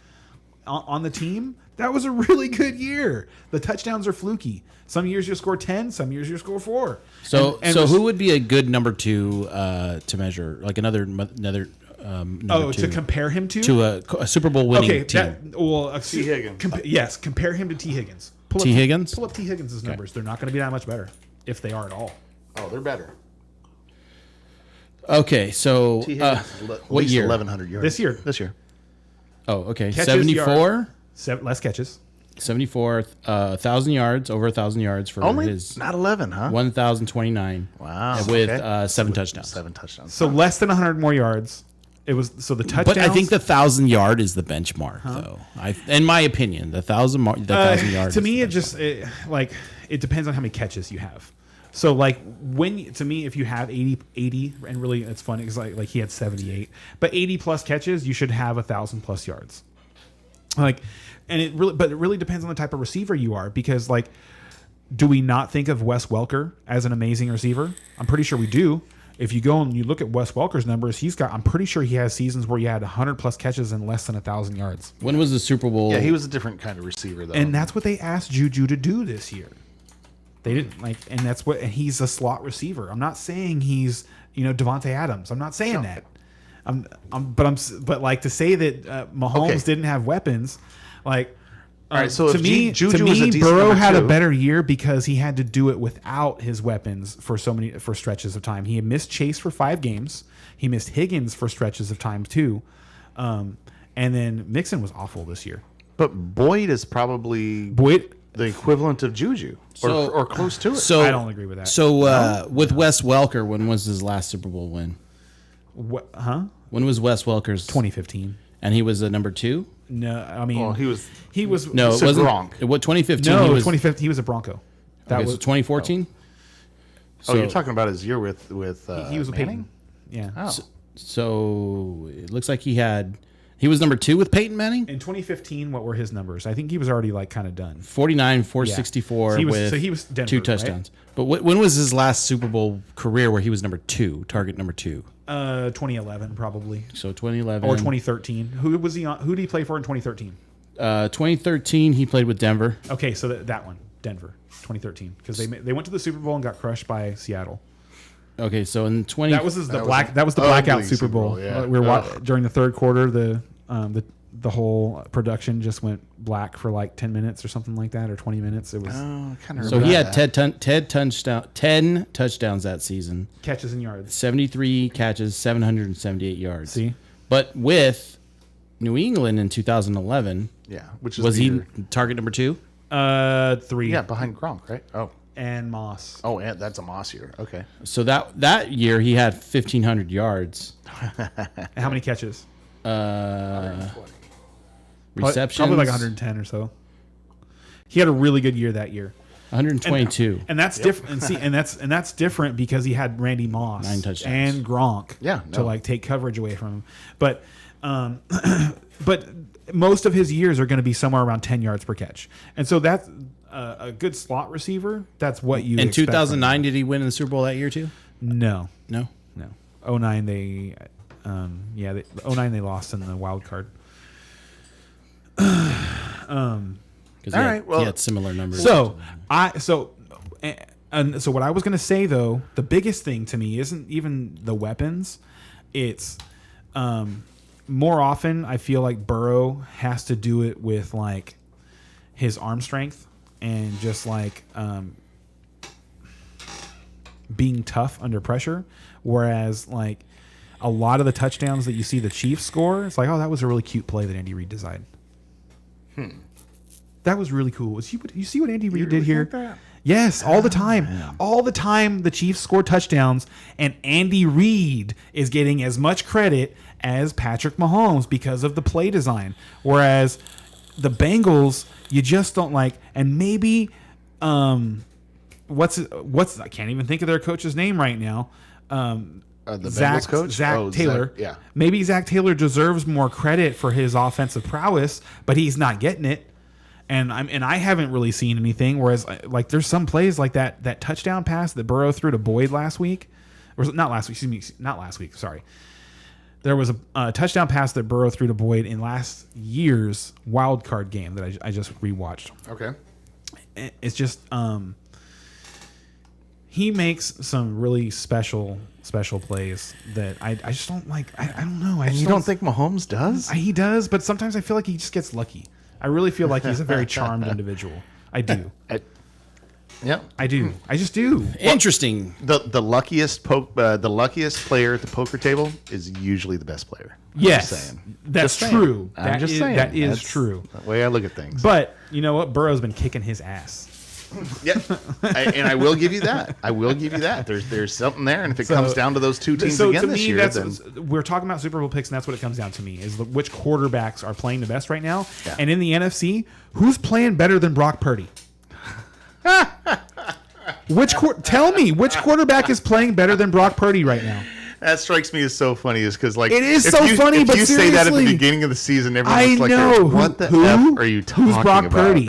on the team, That was a really good year. The touchdowns are fluky. Some years you score 10, some years you score 4. So And who would be a good number 2 to measure, like another number to compare him to a Super Bowl winning team? T. Higgins. Yes, compare him to T. Higgins. T. Higgins? Pull up T. Higgins' numbers. They're not going to be that much better, if they are at all. Oh, they're better. Okay, so T. Higgins is at what least year? 1,100 yards. This year. This year. Oh, okay, Catches, 74. Less catches. 74, 1,000 yards, over 1,000 yards for Only his not 11, huh? 1,029. Wow. With okay. 7 touchdowns. 7 touchdowns. So less than 100 more yards. It was so the touchdowns. But I think the 1,000-yard is the benchmark, though. In my opinion, the 1,000 yards. To me, it depends on how many catches you have. So to me, if you have 80, and really it's funny because like he had 78, but 80 plus catches, you should have 1,000 plus yards. But it really depends on the type of receiver you are, because do we not think of Wes Welker as an amazing receiver? I'm pretty sure we do. If you go and you look at Wes Welker's numbers, I'm pretty sure he has seasons where he had 100 plus catches and less than 1,000 yards. When was the Super Bowl? Yeah, he was a different kind of receiver, though. And that's what they asked Juju to do this year. They didn't and he's a slot receiver. I'm not saying he's Devontae Adams. I'm not saying that. But to say that Mahomes didn't have weapons, all right, so to if me, Juju was a decent Burrow number had a 2. better year because he had to do it without his weapons for stretches of time. He had missed Chase for 5 games. He missed Higgins for stretches of time too, and then Mixon was awful this year. But Boyd is probably the equivalent of Juju, or close to it. So I don't agree with that. So with Wes Welker, when was his last Super Bowl win? What? Huh? When was Wes Welker's? 2015. And he was a number 2? No, I mean Well, he was No, it so wasn't. Gronk. What 2015? No, he was, 2015. He was a Bronco. That okay, was so 2014. Oh, you're talking about his year with he was with Manning? Peyton. Yeah. Oh. So it looks like he was number 2 with Peyton Manning. In 2015, what were his numbers? I think he was already kind of done. 49, 464 He was- with so he was Denver, 2 touchdowns. But when was his last Super Bowl career where he was number 2, target number 2? 2011 probably, So 2011 or 2013. Who was he on? Who did he play for in 2013? 2013 he played with Denver. Okay, so that one, Denver, 2013, because they went to the Super Bowl and got crushed by Seattle. Okay, so in 20 That was the ugly blackout Super Bowl. yeah. We were during the third quarter. The whole production just went black for 10 minutes or something like that, or 20 minutes. It was So he had 10 touchdowns that season, catches and yards. 73 catches, 778 yards. See, But with New England in 2011, Yeah, which is was the he year- target number 2? 3. Yeah, behind Gronk, right? Oh, And Moss. and that's a Moss year. Okay. So that year he had 1,500 yards. And how many catches? Receptions, Probably 110 or so. He had a really good year that year. 122. And that's different. And that's different because he had Randy Moss 9 touchdowns. and Gronk to take coverage away from him. But but most of his years are going to be somewhere around 10 yards per catch. And so that's a good slot receiver. That's what you In expect from 2009, did he win in the Super Bowl that year too? him. No. No. 09 they 09 they lost in the wild card. Because All right, well- he had similar numbers. So so what I was going to say though, the biggest thing to me isn't even the weapons. It's more often I feel like Burrow has to do it with his arm strength and just being tough under pressure. Whereas a lot of the touchdowns that you see the Chiefs score, it's oh, that was a really cute play that Andy Reid designed. That was really cool. You see what Andy Reid did here? think that? Yes, all the time. All the time the Chiefs score touchdowns, and Andy Reid is getting as much credit as Patrick Mahomes because of the play design. Whereas the Bengals, you just don't and maybe what's I can't even think of their coach's name right now. The Bengals coach? Zach Oh, Taylor. Zach, yeah. Maybe Zach Taylor deserves more credit for his offensive prowess, but he's not getting it. And I haven't really seen anything. Whereas there's some plays like that touchdown pass that Burrow threw to Boyd last week, or not last week. Excuse me, not last week. Sorry. There was a touchdown pass that Burrow threw to Boyd in last year's wild card game that I just rewatched. Okay. It's just he makes some really special plays that I just don't like. I don't know. And you don't think Mahomes does? he does? But sometimes I feel like he just gets lucky. I really feel like he's a very charmed individual. I do. Yeah. I do. I just do. Interesting. The luckiest player at the poker table is usually the best player. Yes, Just saying. that's Just saying. true. I'm That just is- saying. That is That's true. The way I look at things. But you know what? Burrow's been kicking his ass. Yeah, and I will give you that. I will give you that. There's something there, and if it comes down to those two teams So again to this me, year, that's then we're talking about Super Bowl picks, and that's what it comes down to me is which quarterbacks are playing the best right now. Yeah. And in the NFC, who's playing better than Brock Purdy? Tell me which quarterback is playing better than Brock Purdy right now? that strikes me as so funny, is because like It is if so you, funny, if but you say that at the seriously. beginning of the season, I everyone's like, know. "What the who f are you talking Who's Brock about?" Purdy?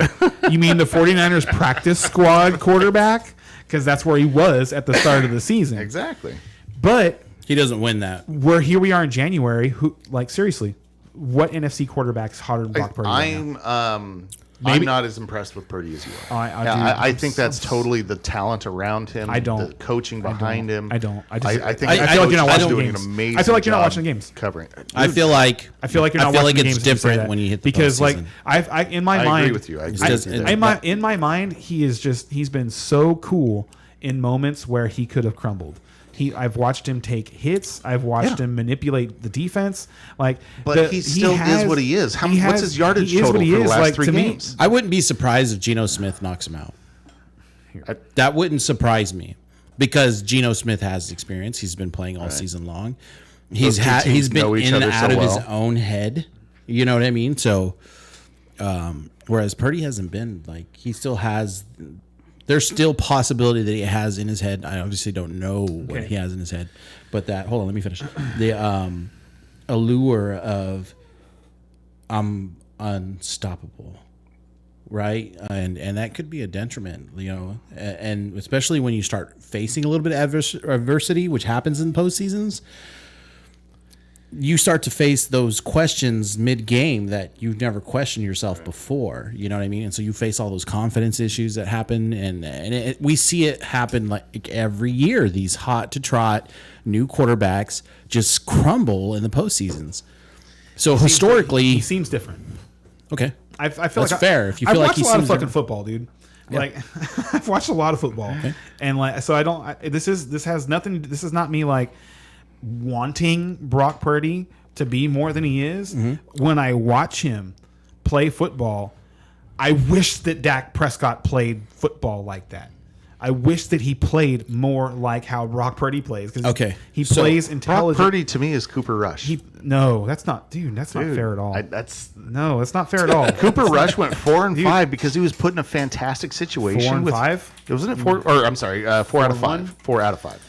You mean the 49ers practice squad quarterback? Because that's where he was at the start of the season. Exactly. But He doesn't win that. here we are in January. Who, like, seriously, what NFC quarterback's hotter than Brock Purdy? right now? I'm not as impressed with Purdy as you are. I think that's totally the talent around him. I don't. The coaching behind him. I don't. I think I the feel like you're not coach is watching doing games. an amazing I feel like you're not job watching the games. covering. I feel like I feel like you're not watching the games it's when you say different that. when you hit the because like postseason. in my I mind agree with you. I agree does- with you it- there. in my mind he's been so cool in moments where he could have crumbled. I've watched him take hits. I've watched Yeah. him manipulate the defense. Like, But he still is what he is. What's his yardage he is total what he for the is. last Like, 3 to me- games? I wouldn't be surprised if Geno Smith knocks him out. That wouldn't surprise me because Geno Smith has experience. He's been playing all season long. Those two teams He's been know each in and other out so of his well. own head. You know what I mean? So, whereas Purdy hasn't been like he still has. There's still possibility that he has in his head. I obviously don't know what Okay. he has in his head, but that hold on, let me finish. The allure of I'm unstoppable, right? And that could be a detriment, you know, and especially when you start facing a little bit of adversity, which happens in postseasons. You start to face those questions mid-game that you've never questioned yourself before. You know what I mean? And so you face all those confidence issues that happen, and we see it happen like every year. These hot to trot new quarterbacks just crumble in the postseasons. So historically, he seems different. okay, I feel that's like fair. If you I've feel like watched he a lot of seems fucking different. football, dude. Like I've watched a lot of football, and like so I don't. This has nothing. This is not me like wanting Brock Purdy to be more than he is. Mm-hmm. When I watch him play football, I wish that Dak Prescott played football like that. I wish that he played more like how Brock Purdy plays. 'Cause Okay, he so plays Brock intelligent. Purdy to me is Cooper Rush. No, that's not, dude. That's not fair at all. No, that's not fair at all. Cooper Rush went 4 and 5 because he was put in a fantastic situation. 4 and with, 5? Wasn't it 4? Or I'm sorry, 4 out of 4-1? 5. 4 out of 5.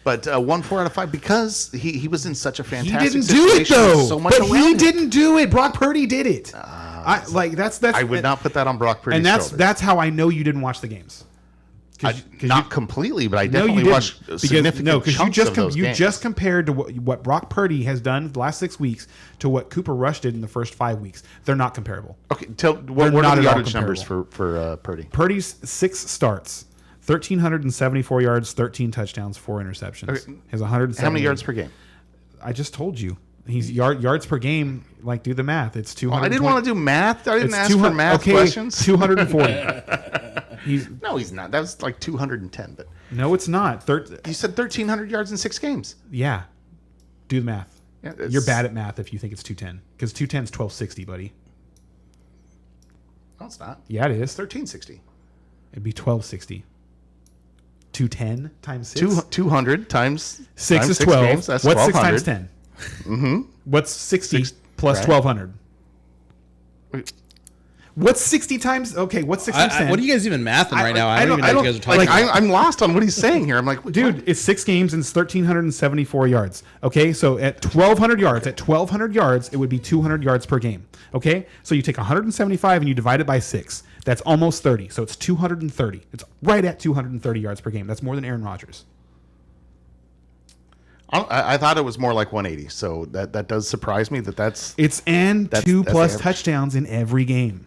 But won 4 out of 5 because he was in such a He fantastic didn't do it situation. though. with So much but he around him. didn't do it. Brock Purdy did it. That's I would not put that on Brock Purdy's and that's shoulders. that's how I know you didn't watch the games. Not completely, but I No, you definitely didn't. watched significant you chunks just of those games. just compared to what Brock Purdy has done the last 6 weeks to what Cooper Rush did in the first 5 weeks. They're not comparable. Okay, what They're are not the at all yardage numbers comparable. for Purdy? Purdy's 6 starts, 1,374 yards, 13 touchdowns, 4 interceptions. Okay. Has 170. How many yards per game? I just told you. He's yards per game. Like, do the math. It's 200. I didn't want to do math. I didn't It's ask for 200 math okay, questions. 240. No, he's not. That was like 210. But No, it's not. you said 1,300 yards in 6 games. Yeah. Do the math. Yeah, it's- You're bad at math if you think it's 210. Because 210 is 1260, buddy. No, it's not. Yeah, it is. It's 1360. It'd be 1260. 210 times 6? 200 times 6 times is 6 12. games, that's What's 6 1,200. times 10? Mm-hmm. What's 60 plus right. 1,200? Wait. What's 60 times? Okay, what's 6 times 10? what are you guys even mathing right now? I don't even know what you guys are talking Like about. I'm lost on what he's saying here. I'm like, Dude, it's 6 games and it's 1,374 yards. Okay, so at 1,200 yards, it would be 200 yards per game. Okay, so you take 175 and you divide it by 6. That's almost 30. So it's 230. It's right at 230 yards per game. That's more than Aaron Rodgers. I thought it was more like 180. So that does surprise me that's It's and That's- 2+ that's the average. touchdowns in every game.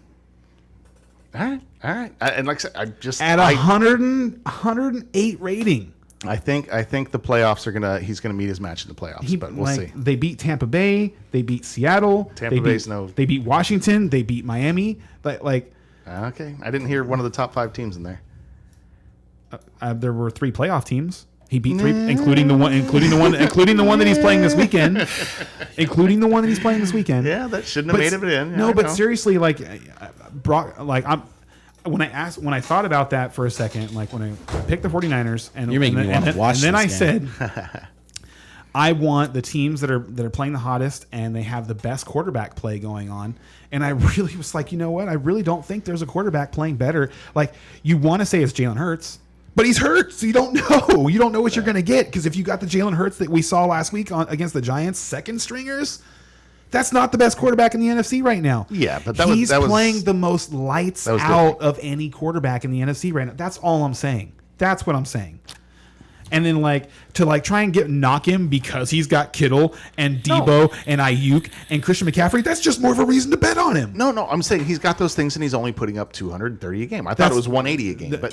all right. All right. And like I said, I just At 108 rating. I think the playoffs he's gonna meet his match in the playoffs, but we'll see. They beat Tampa Bay. They beat Seattle. Tampa they Bay's beat, They beat Washington. They beat Miami. Like Okay, I didn't hear one of the top 5 teams in there. there were 3 playoff teams. He beat 3, including the one that he's playing this weekend. Including the one that he's playing this weekend. Yeah, that shouldn't have made it in. No, I but know. seriously, like Brock, like when I thought about that for a second, like when I picked the 49ers and You're making me want to watch and then I this said I want the teams that are playing the hottest and they have the best quarterback play going on. And I really was like, you know what? I really don't think there's a quarterback playing better. Like you want to say it's Jalen Hurts, but he's hurt, so you don't know. You don't know what you're going to get because if you got the Jalen Hurts that we saw last week against the Giants, second stringers, that's not the best quarterback in the NFC right now. Yeah, but he's that was playing the most lights was out of any quarterback in the NFC right now. That's all I'm saying. That's what I'm saying. And then to try and knock him because he's got Kittle and Debo and Ayuk and Christian McCaffrey. That's just more of a reason to bet on him. No, I'm saying he's got those things and he's only putting up 230 a game. I thought it was 180 a game, but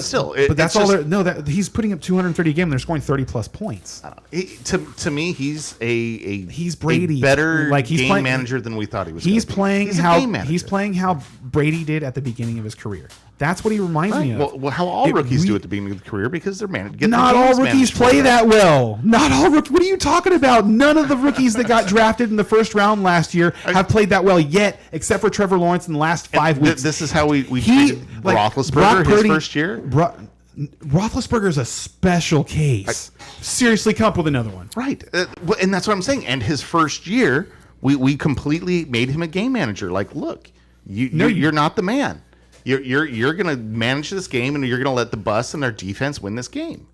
still, that's all. He's putting up 230 a game. And they're scoring 30+ points. To me, he's He's Brady. a better He's game playing, manager than we thought he was. He's gonna be. playing He's a how game manager. he's playing how Brady did at the beginning of his career. That's what he reminds me of. Well, how all rookies do at the beginning of the career because they're managed. Not all rookies play that well. Not all rookies. What are you talking about? None of the rookies that got drafted in the first round last year have played that well yet, except for Trevor Lawrence in the last 5 weeks. This is how we treated Roethlisberger his first year. Roethlisberger is a special case. Seriously, come up with another one. Right, and that's what I'm saying. And his first year, we completely made him a game manager. Like, look, you're not the man. You're going to manage this game, and you're going to let the bus and their defense win this game.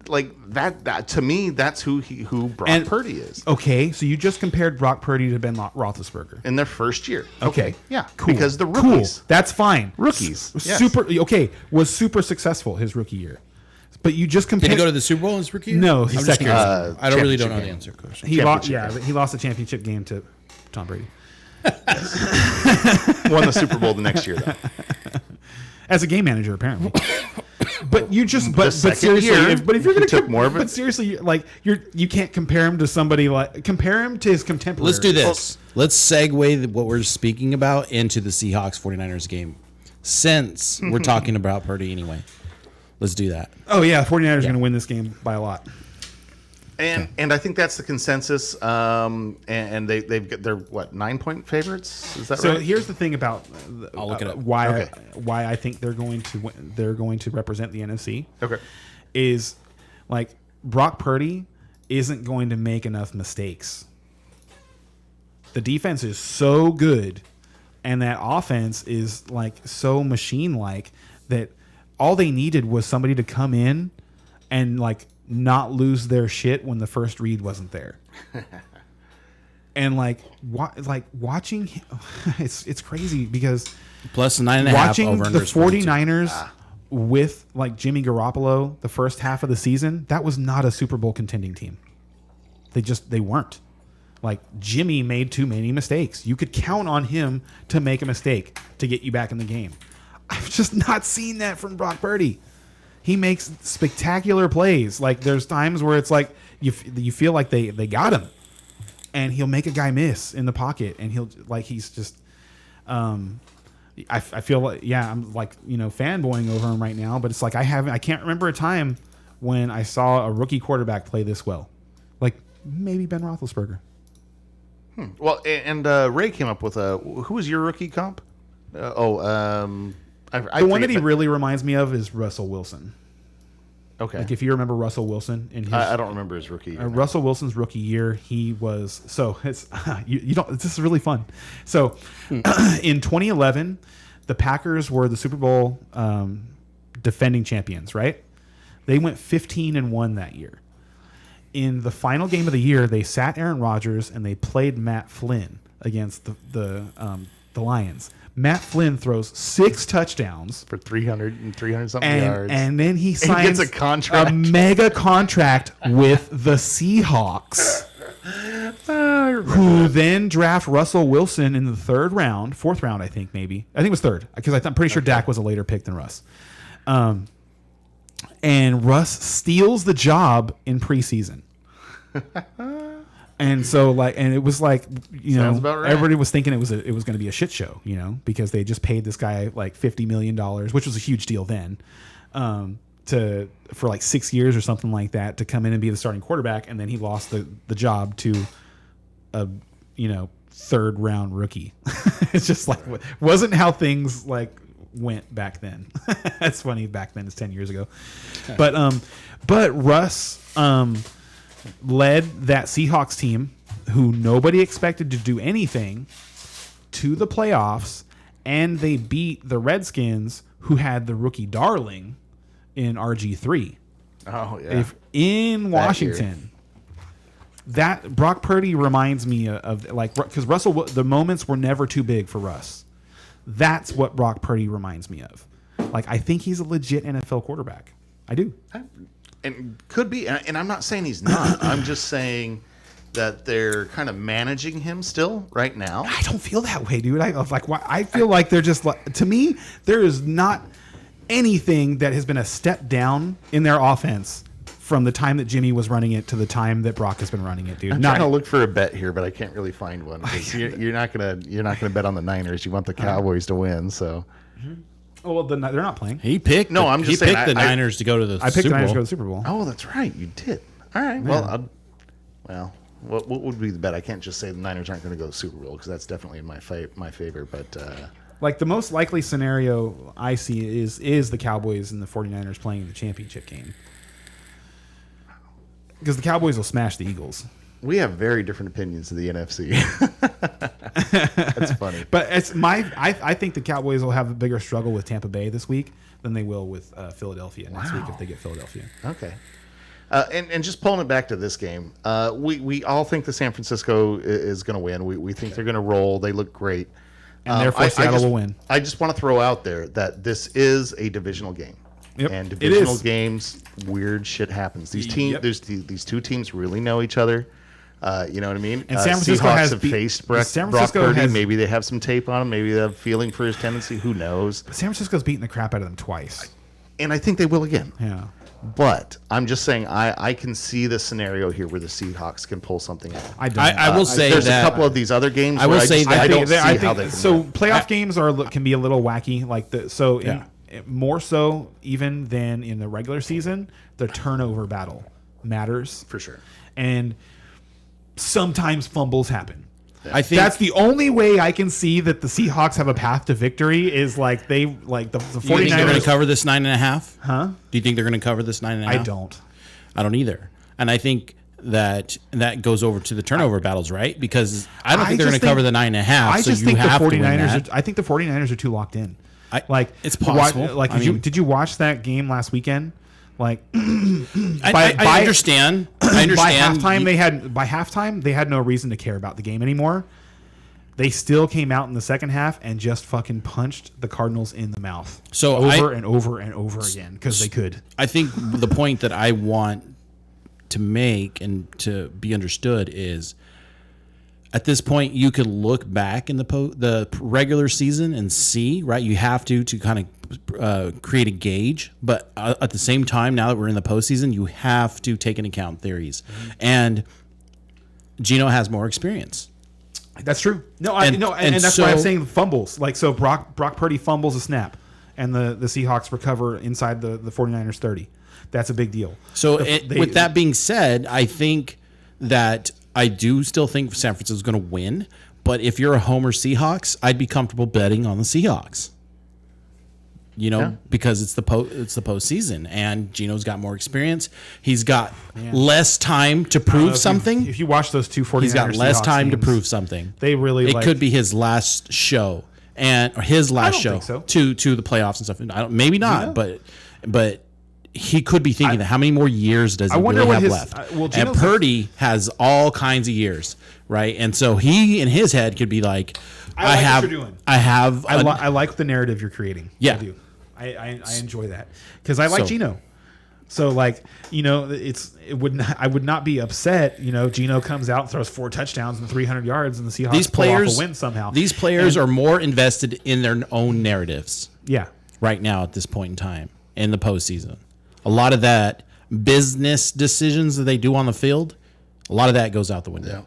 Like that to me, that's who Brock Purdy is. Okay, so you just compared Brock Purdy to Ben Roethlisberger In their first year. Okay, yeah, cool. because the rookies. Cool. That's fine. Rookies, yes. Was super successful his rookie year, but you just compared. Did he go to the Super Bowl in his rookie year? No, I'm he's just second. curious. I don't really don't know the championship answer, Coach. He lost. championship Yeah, game. he lost the championship game to Tom Brady Won the Super Bowl the next year, though. as a game manager, apparently. But you just, but second seriously, year, if you're going he to took more of it. but seriously, you can't compare him to somebody compare him to his contemporary. Let's do this. Let's segue what we're speaking about into the Seahawks 49ers game. Since we're talking about Purdy anyway. Let's do that. Oh yeah, 49ers are going to win this game by a lot. And I think that's the consensus. And they're what 9-point favorites? Is that So right? here's the thing about I'll look it up. why Okay. I think they're going to win, they're going to represent the NFC. Okay. Is like Brock Purdy isn't going to make enough mistakes. The defense is so good, and that offense is so machine-like that all they needed was somebody to come in and not lose their shit when the first read wasn't there. And watching him, it's crazy because Plus 9.5 watching over the under 49ers with Jimmy Garoppolo the first half of the season, that was not a Super Bowl contending team. They weren't. Jimmy made too many mistakes. You could count on him to make a mistake to get you back in the game. I've just not seen that from Brock Purdy. He makes spectacular plays. There's times where it's you feel like they got him, and he'll make a guy miss in the pocket, and he's just. I feel I'm fanboying over him right now, but it's I can't remember a time when I saw a rookie quarterback play this well, maybe Ben Roethlisberger. Well, and Ray came up with who was your rookie comp? The one that he really reminds me of is Russell Wilson. Okay. If you remember Russell Wilson in his I don't remember his rookie year. Russell Wilson's rookie year, he was it's you don't. This is really fun. So in 2011, the Packers were the Super Bowl defending champions. Right? They went 15-1 that year. In the final game of the year, they sat Aaron Rodgers and they played Matt Flynn against the the Lions. Matt Flynn throws 6 touchdowns. For 300 something yards. And then he signs gets a contract. a mega contract with the Seahawks, who then draft Russell Wilson in the 4th round, I think maybe. I think it was 3rd, because I'm pretty sure Dak was a later pick than Russ. And Russ steals the job in preseason. And so and it was like, Sounds about right. everybody was thinking it was going to be a shit show, because they just paid this guy like $50 million, which was a huge deal then, for like 6 years or something like that, to come in and be the starting quarterback. And then he lost the job to a, 3rd round rookie. It's just like, wasn't how things like went back then. That's funny. Back then, it's 10 years ago. But Russ, led that Seahawks team, who nobody expected to do anything, to the playoffs, and they beat the Redskins, who had the rookie darling in RG3 Oh, yeah. in Washington. That Brock Purdy reminds me of like, because Russell, the moments were never too big for Russ. That's what Brock Purdy reminds me of. Like, I think he's a legit NFL quarterback. I do. And could be, and I'm not saying he's not. I'm just saying that they're kind of managing him still right now. I don't feel that way, dude. I feel like they're just like, to me, there is not anything that has been a step down in their offense from the time that Jimmy was running it to the time that Brock has been running it, dude. I'm trying to look for a bet here, but I can't really find one. 'Cause you're not gonna bet on the Niners. You want the Cowboys to win, so. Oh, well, they're not playing. He picked. No, I'm just saying, picked the Niners to go to the I picked Super the Niners to Bowl. go to the Super Bowl. Oh, that's right, you did. All right, well, what would be the bet? I can't just say the Niners aren't going to go to the Super Bowl, because that's definitely in my favor. But Like, the most likely scenario I see is the Cowboys and the 49ers playing in the championship game. Because the Cowboys will smash the Eagles. we have very different opinions of the NFC. That's funny. But I think the Cowboys will have a bigger struggle with Tampa Bay this week than they will with Philadelphia next week if they get Philadelphia. Okay. And just pulling it back to this game, we all think the San Francisco is going to win. We think they're going to roll. They look great. And therefore Seattle will win. I just want to throw out there that this is a divisional game. Yep, and it divisional is. games, weird shit happens. These teams, Yep. these two teams really know each other. You know what I mean? And San Francisco Seahawks has have beat- faced San Brock Francisco Purdy. has- Maybe they have some tape on him. Maybe they have a feeling for his tendency. Who knows? San Francisco's beating the crap out of them twice. And I think they will again. Yeah. But I'm just saying, I can see the scenario here where the Seahawks can pull something out. I don't. I will say There's that a couple of these other games. I will where say that I don't see I how think they can so. win. Playoff games can be a little wacky, like Yeah. more so even than in the regular season. The turnover battle matters For sure. and sometimes fumbles happen. I think That's the only way I can see that the Seahawks have a path to victory is like the you think they're going to 49ers. cover this 9.5? Huh? Do you think they're going to cover this 9.5? I don't. I don't either. And I think that goes over to the turnover battles, right? Because I don't think they're going to cover the 9.5. I So just you think the have to win 49ers. that. I think the 49ers are too locked in. It's possible. Did you watch that game last weekend? Like, I understand. I understand. By halftime they had no reason to care about the game anymore. They still came out in the second half and just fucking punched the Cardinals in the mouth. So over and over and over again because they could. I think the point that I want to make and to be understood is, at this point, you could look back in the regular season and see, right? You have to kind of create a gauge, but at the same time, now that we're in the postseason, you have to take into account theories. Mm-hmm. And Gino has more experience. That's true. No, And that's why I'm so- saying fumbles. Like, so Brock Purdy fumbles a snap, and the Seahawks recover inside the 49ers 30. That's a big deal. So with that being said, I think that I do still think San Francisco's going to win. But if you're a homer Seahawks, I'd be comfortable betting on the Seahawks. Because it's the postseason, and Gino's got more experience. He's got less time to prove something. If you watch those two 49ers, He's got less Seahawks time to games, prove something. They really It could be his last show, or his last don't show think so. to the playoffs and stuff. Maybe not, but he could be thinking that how many more years does he wonder really what have his- left? well, And Geno- Purdy has all kinds of years, right? And so he in his head could be like, I like what you're doing. I I like the narrative you're creating. Yeah. I do. I enjoy that because I like So- Geno. So like I would not be upset. Geno comes out and throws 4 touchdowns and 300 yards, and the Seahawks these pull off players a win somehow. These players And- are more invested in their own narratives yeah. right now at this point in time in the postseason. A lot of that business decisions that they do on the field, a lot of that goes out the window.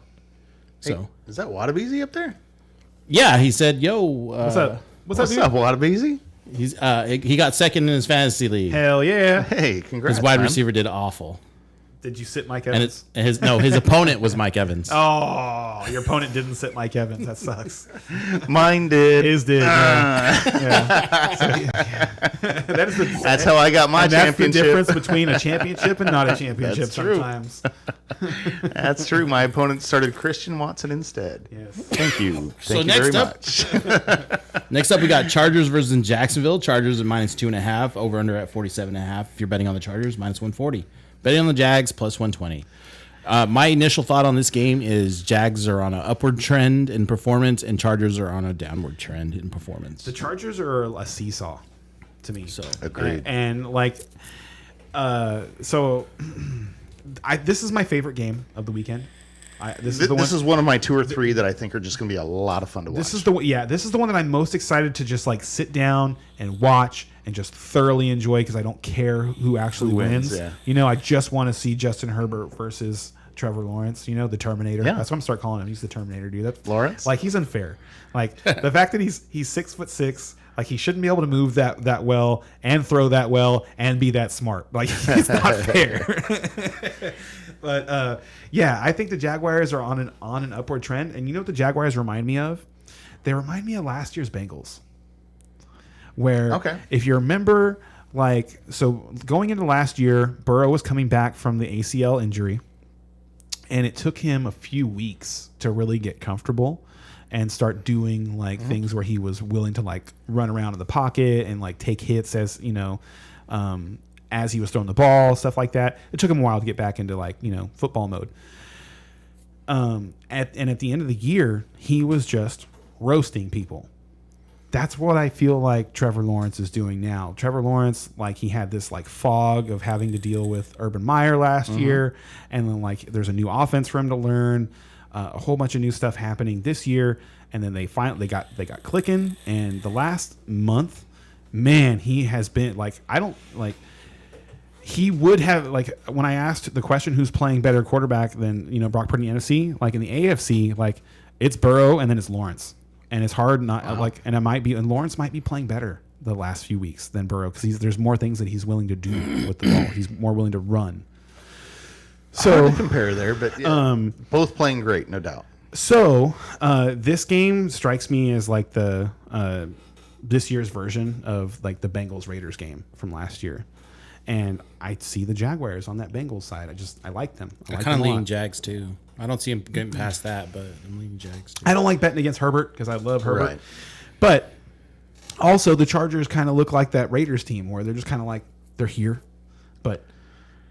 So Hey, is that Wadabeezy up there? yeah, he said, "Yo, What's up? What's up, What's dude? up, Wadabeezy? He's he got second in his fantasy league. Hell yeah! Hey, congrats. His wide man. receiver did awful, Did you sit Mike and Evans? his opponent was Mike Evans. Oh, your opponent didn't sit Mike Evans. That sucks. Mine did. His did. Yeah. So, that is the, That's how I got my and that's the championship. difference between a championship and not a championship. That's true. Sometimes. That's true. My opponent started Christian Watson instead. Yes. Thank you. So Thank you next very up- much. Next up, we got Chargers versus Jacksonville. Chargers at -2.5. Over under at 47.5. If you're betting on the Chargers, -140. Betting on the Jags, +120. My initial thought on this game is Jags are on an upward trend in performance, and Chargers are on a downward trend in performance. The Chargers are a seesaw to me. So Agreed. And like, this is my favorite game of the weekend. This is the one. This is one of my 2 or 3 that I think are just going to be a lot of fun to watch. This is the one that I'm most excited to just like sit down and watch and just thoroughly enjoy because I don't care who actually Who wins, wins. yeah. I just want to see Justin Herbert versus Trevor Lawrence. The Terminator. Yeah. That's what I'm start calling him. He's the Terminator, dude. That's Lawrence? Like he's unfair. Like the fact that he's 6'6". Like he shouldn't be able to move that well and throw that well and be that smart. Like it's not fair. But yeah, I think the Jaguars are on an upward trend. And you know what the Jaguars remind me of? They remind me of last year's Bengals. Where Okay. if you remember, like, so going into last year, Burrow was coming back from the ACL injury, and it took him a few weeks to really get comfortable and start doing like things where he was willing to like run around in the pocket and like take hits as as he was throwing the ball, stuff like that. It took him a while to get back into like football mode. At the end of the year, he was just roasting people. That's what I feel like Trevor Lawrence is doing now. Trevor Lawrence, like he had this like fog of having to deal with Urban Meyer last year, and then like there's a new offense for him to learn, a whole bunch of new stuff happening this year, and then they got clicking. And the last month, man, he has been like he would have like when I asked the question who's playing better quarterback than Brock Purdy in the NFC, like in the AFC, like it's Burrow and then it's Lawrence. And it's hard not and Lawrence might be playing better the last few weeks than Burrow because there's more things that he's willing to do with the ball. He's more willing to run. Hard So to compare there, but yeah, both playing great, no doubt. So this game strikes me as like the this year's version of like the Bengals Raiders game from last year, and I see the Jaguars on that Bengals side. I like them. I like kind them of a lot. lean Jags too. I don't see him getting past that, but I'm leaning Jags too. I don't like betting against Herbert because I love Herbert. Right. But also the Chargers kind of look like that Raiders team where they're just kind of like they're here, but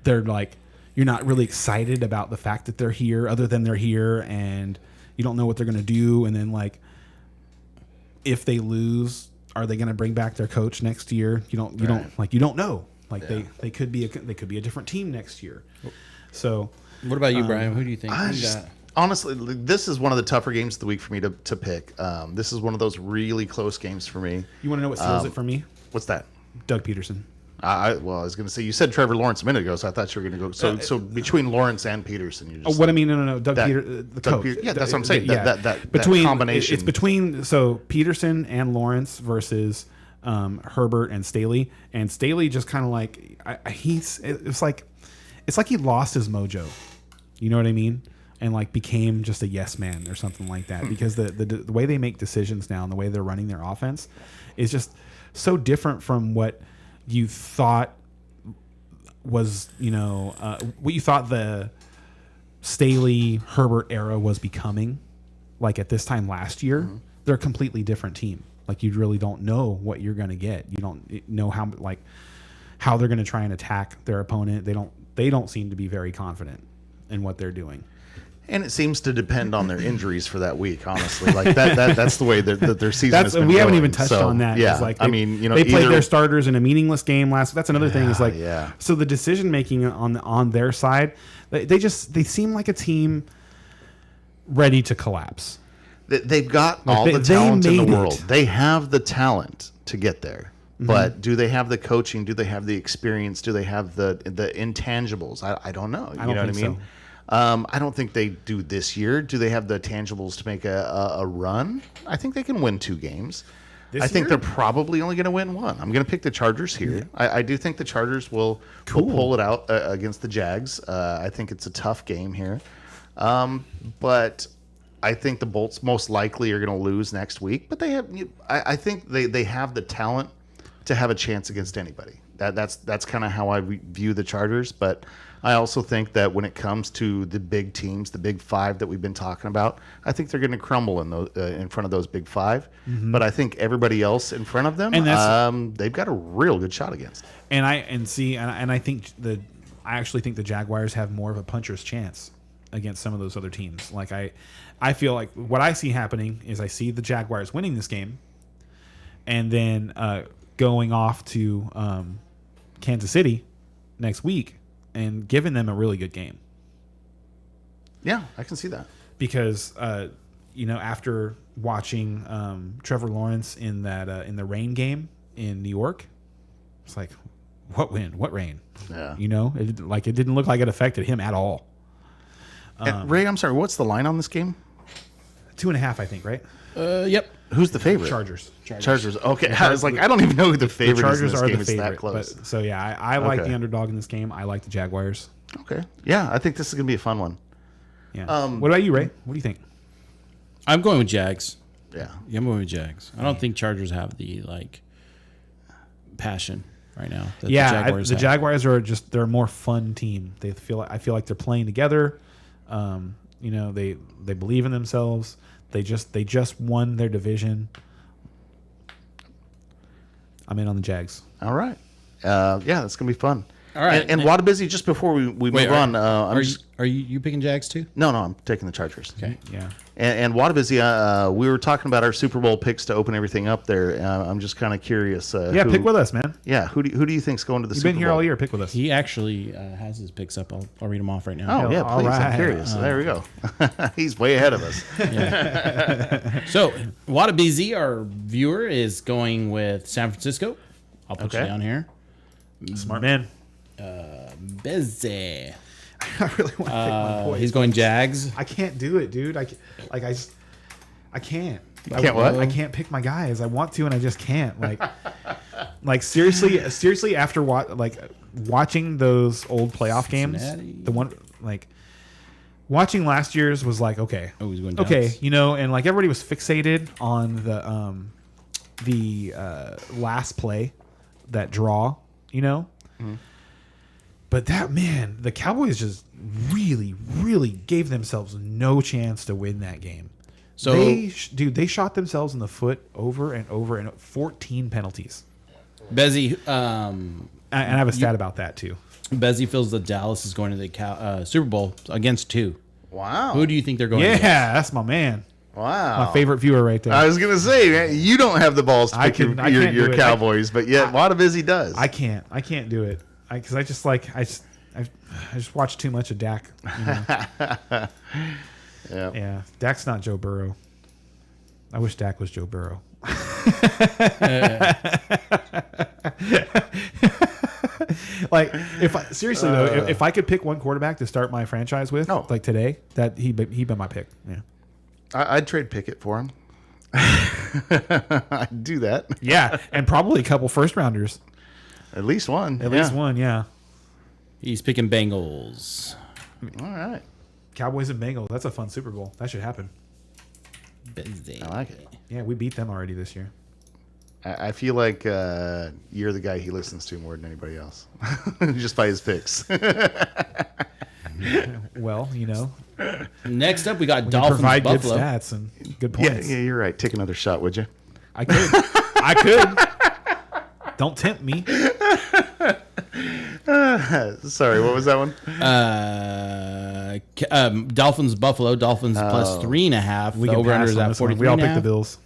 they're like you're not really excited about the fact that they're here other than they're here and you don't know what they're going to do. And then like if they lose, are they going to bring back their coach next year? You don't know. Like they could be a different team next year. So What about you, Brian? Who do you think? I Who you just, got? honestly, this is one of the tougher games of the week for me to pick. This is one of those really close games for me. you want to know what seals it for me? What's that? Doug Peterson. I was going to say, you said Trevor Lawrence a minute ago, so I thought you were going to go. So between Lawrence and Peterson, you just. What I mean, no. Doug That- the Doug coach. Peter- yeah, that's what I'm saying. Yeah. That between combination. It's between Peterson and Lawrence versus Herbert and Staley. And Staley just kind of like it's like he lost his mojo. You know what I mean? And like became just a yes man or something like that because the way they make decisions now and the way they're running their offense is just so different from what you thought was what you thought the Staley Herbert era was becoming like at this time last year. They're a completely different team. Like you really don't know what you're going to get. You don't know how like how they're going to try and attack their opponent. They don't seem to be very confident in what they're doing. And it seems to depend on their injuries for that week, honestly. Like that's the way that their season has been we haven't going. even touched So, on that. Yeah, It's like I mean, they played either- their starters in a meaningless game last. That's another thing. Is like, yeah. so the decision making on their side, they seem like a team ready to collapse. They've got all they- the they talent in the made world. it. They have the talent to get there. Mm-hmm. But do they have the coaching? Do they have the experience? Do they have the intangibles? I don't know. You know what I think mean? I don't think they do this year. Do they have the tangibles to make a run? I think they can win 2 games. I think year? they're probably only going to win 1. I'm going to pick the Chargers here. I do think the Chargers will pull it out against the Jags. I think it's a tough game here. But I think the Bolts most likely are going to lose next week. But they have. I think they have the talent to have a chance against anybody. That's kind of how I view the Chargers. But I also think that when it comes to the big teams, the big 5 that we've been talking about, I think they're going to crumble in front of those big 5. But I think everybody else in front of them, And they've got a real good shot against. And I think I actually think the Jaguars have more of a puncher's chance against some of those other teams. Like I feel like what I see happening is I see the Jaguars winning this game, and then going off to Kansas City next week and giving them a really good game. Yeah, I can see that. Because after watching Trevor Lawrence in the rain game in New York, it's like, what wind, what rain? Yeah. It didn't look like it affected him at all. And Ray, I'm sorry, what's the line on this game? 2.5, I think, right? Yep. Who's the favorite? Chargers. Chargers. Okay, I was like, I don't even know who the The favorite is in Chargers this are game. the It's favorite. that close. But, so yeah, I like Okay. the underdog in this game. I like the Jaguars. Okay. Yeah, I think this is gonna be a fun one. Yeah. What about you, Ray? What do you think? I'm going with Jags. Yeah. Yeah, I'm going with Jags. I don't think Chargers have the passion right now. That Yeah, the Jaguars the have. Jaguars they're a more fun team. I feel like they're playing together. They believe in themselves. They just won their division. I'm in on the Jags. All right. Yeah, that's gonna be fun. All right. And Wadabizi, just before we move on, Are you picking Jags too? no, I'm taking the Chargers. Okay. Yeah. And Wadabizi, we were talking about our Super Bowl picks to open everything up there. I'm just kind of curious. Yeah, pick with us, man. Yeah, who do you think's going to the You've Super been here Bowl? all year. Pick with us. He actually has his picks up. I'll read them off right now. Oh yeah, All please. I'm right. curious. There we go. He's way ahead of us. So, Wadabizi, our viewer, is going with San Francisco. I'll put you Okay. down here. Smart man. Busy. I really want to pick my boys. He's going Jags. I can't do it, dude. I can't. Can't what? I can't pick my guys. I want to, and I just can't. Seriously. After watching those old playoff Cincinnati. games, the one watching last year's was like, okay, Oh, he's going okay, Dallas. and everybody was fixated on the last play, that draw, But the Cowboys just really, really gave themselves no chance to win that game. So, They shot themselves in the foot over and over, and 14 penalties. Bezzy, And I have a stat about that too. Bezzy feels that Dallas is going to the Super Bowl against 2. Wow. Who do you think they're going Yeah, against? that's my man. Wow. My favorite viewer right there. I was gonna say, man, you don't have the balls to I pick can't do your it. Cowboys, but yet Wadabizi does. I can't do it because I just watch too much of Dak. Yeah. Yeah, Dak's not Joe Burrow. I wish Dak was Joe Burrow. If I could pick one quarterback to start my franchise with, today, that he'd been my pick. Yeah. I'd trade Pickett for him. I'd do that. Yeah, and probably a couple first rounders. At least one. At least one, yeah. He's picking Bengals. All right. Cowboys and Bengals. That's a fun Super Bowl. That should happen. Bezzy. I like it. Yeah, we beat them already this year. I feel like you're the guy he listens to more than anybody else, just by his picks. Well, Next up, we got we can Dolphins provide good Buffalo. stats and good yeah, points. yeah, you're right. Take another shot, would you? I could. Don't tempt me. Sorry, what was that one? Dolphins Buffalo. Dolphins plus 3.5. We The can over under pass is on at this one. 43. We all picked the Bills.